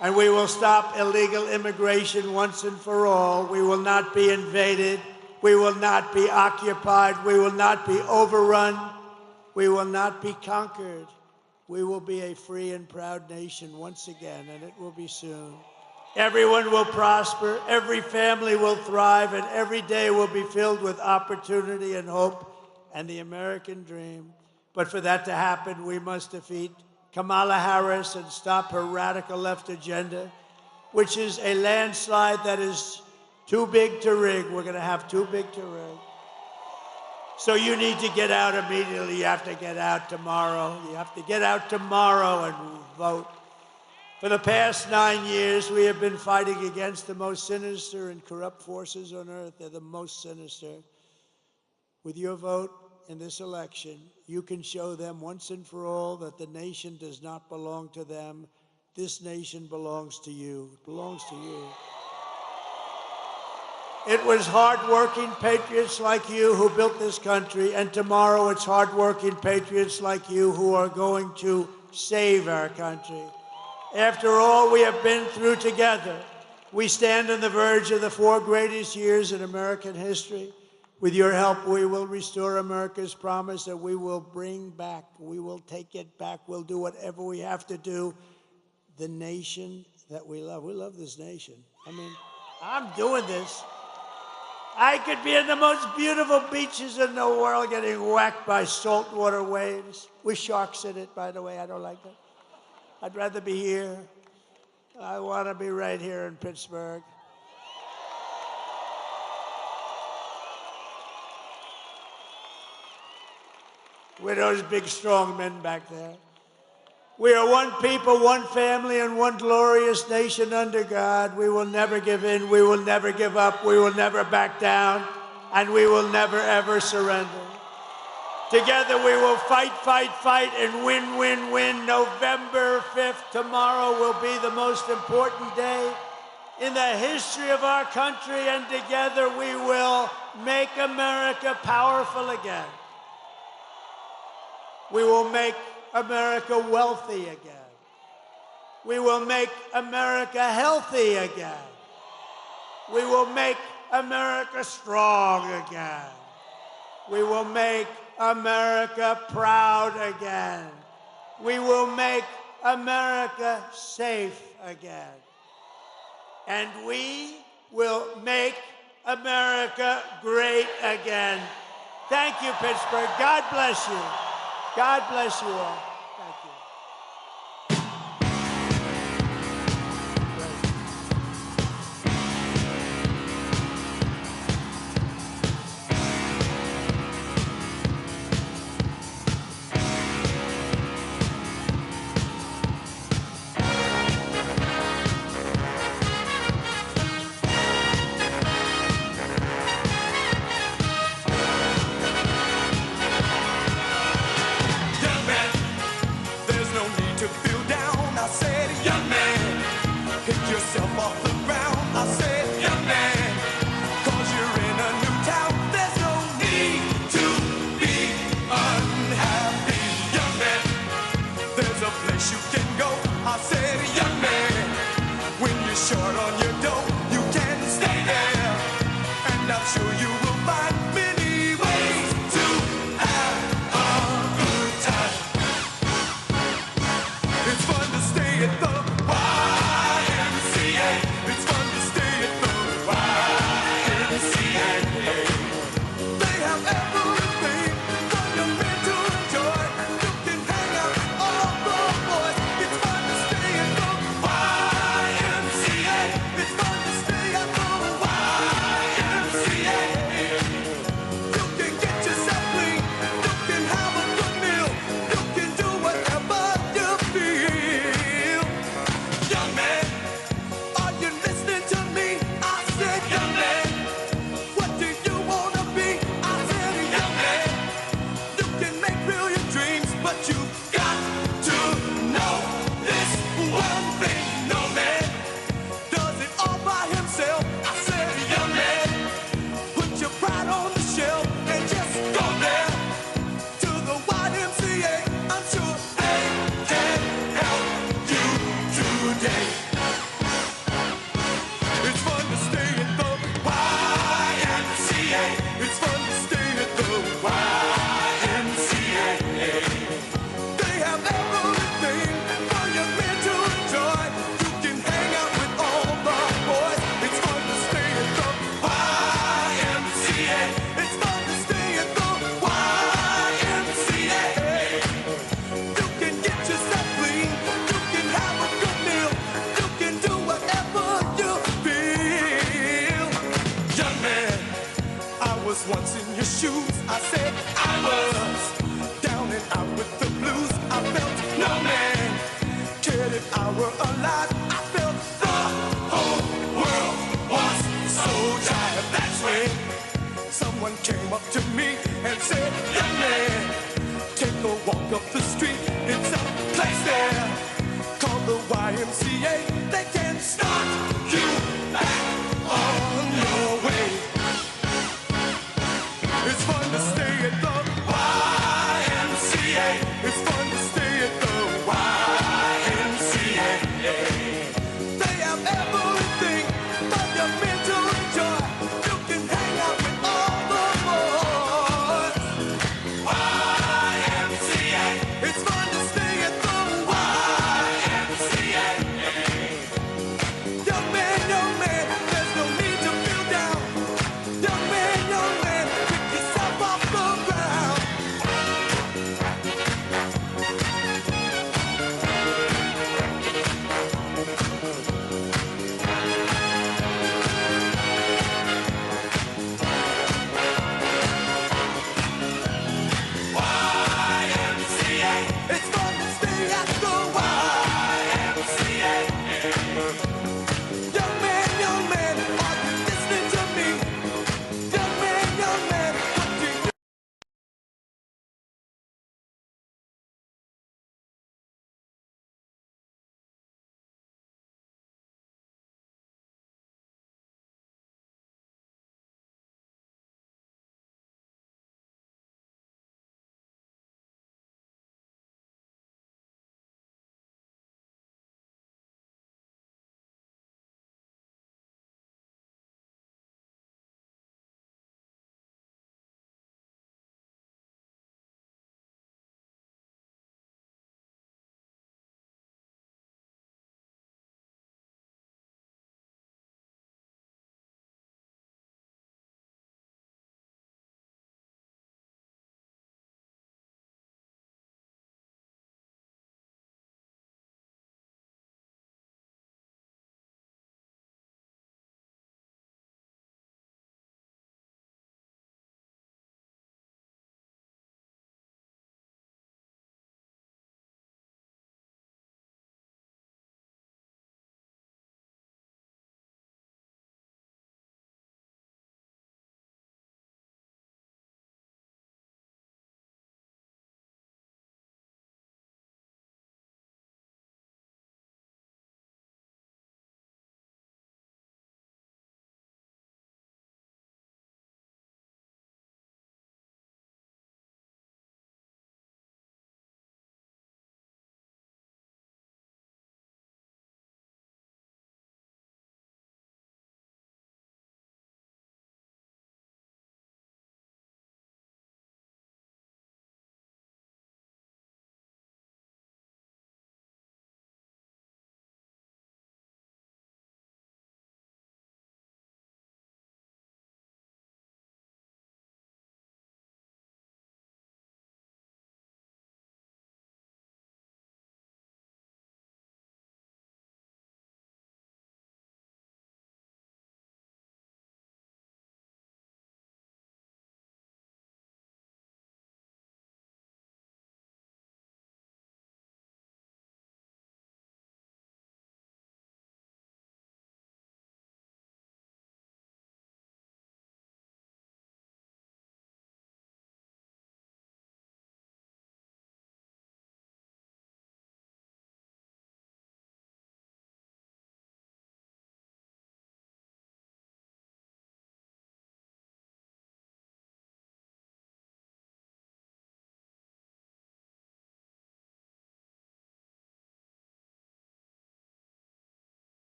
And we will stop illegal immigration once and for all. We will not be invaded. We will not be occupied. We will not be overrun. We will not be conquered. We will be a free and proud nation once again, and it will be soon. Everyone will prosper, every family will thrive, and every day will be filled with opportunity and hope and the American dream. But for that to happen, we must defeat Kamala Harris and stop her radical left agenda, which is a landslide that is too big to rig. We're going to have too big to rig. So you need to get out immediately. You have to get out tomorrow. You have to get out tomorrow and vote. For the past 9 years, we have been fighting against the most sinister and corrupt forces on earth. They're the most sinister. With your vote in this election, you can show them once and for all that the nation does not belong to them. This nation belongs to you. It belongs to you. It was hard-working patriots like you who built this country, and tomorrow it's hard-working patriots like you who are going to save our country. After all we have been through together, we stand on the verge of the 4 greatest years in American history. With your help, we will restore America's promise that we will bring back, we will take it back, we'll do whatever we have to do, the nation that we love. We love this nation. I mean, I'm doing this. I could be in the most beautiful beaches in the world getting whacked by saltwater waves with sharks in it, by the way. I don't like that. I'd rather be here. I want to be right here in Pittsburgh. With those big, strong men back there. We are one people, one family, and one glorious nation under God. We will never give in. We will never give up. We will never back down. And we will never, ever surrender. Together we will fight, fight, fight, and win, win, win. November 5th, tomorrow, will be the most important day in the history of our country, and together we will make America powerful again. We will make America wealthy again. We will make America healthy again. We will make America strong again. We will make America proud again. We will make America safe again. And we will make America great again. Thank you, Pittsburgh. God bless you. God bless you all. Thank you. Young man, there's no need to feel down. I said, young man, pick yourself off the ground. I said, young man, 'cause you're in a new town. There's no need to be unhappy. Young man, there's a place you can go. I said, young man, when you're short on your dough, you can stay there. And I'm sure you will find many ways to have a good time. It's fun to stay at the YMCA. It's fun to stay at the YMCA. They have everything for your men to enjoy. You can hang out with all the boys. It's fun to stay at the YMCA. It's fun to stay at the YMCA. You can get yourself clean. You can have a good meal. You can do whatever you feel. Young man, are you listening to me? I said, young man, what do you want to be? I said, young man, you can make brilliant dreams, but you've got to know this one thing. No man does it all by himself. I said, young man, put your pride on the shelf and just go there to the YMCA. I'm sure they can help you today. It's fun to stay at the YMCA. It's fun to stay at the YMCA. They have everything for your men to enjoy. You can hang out with all the boys. It's fun to stay at the YMCA. It's fun to stay at the YMCA. You can get yourself clean. You can have a good meal. You can do whatever you feel. Young man, I was once in your shoes. I said I was down and out with the blues. I felt no man cared if I were alive. I felt the whole world was so tired. That's when someone came up to me and said, young man, take a walk up the street. It's a place there called the YMCA. They can start you back on your way.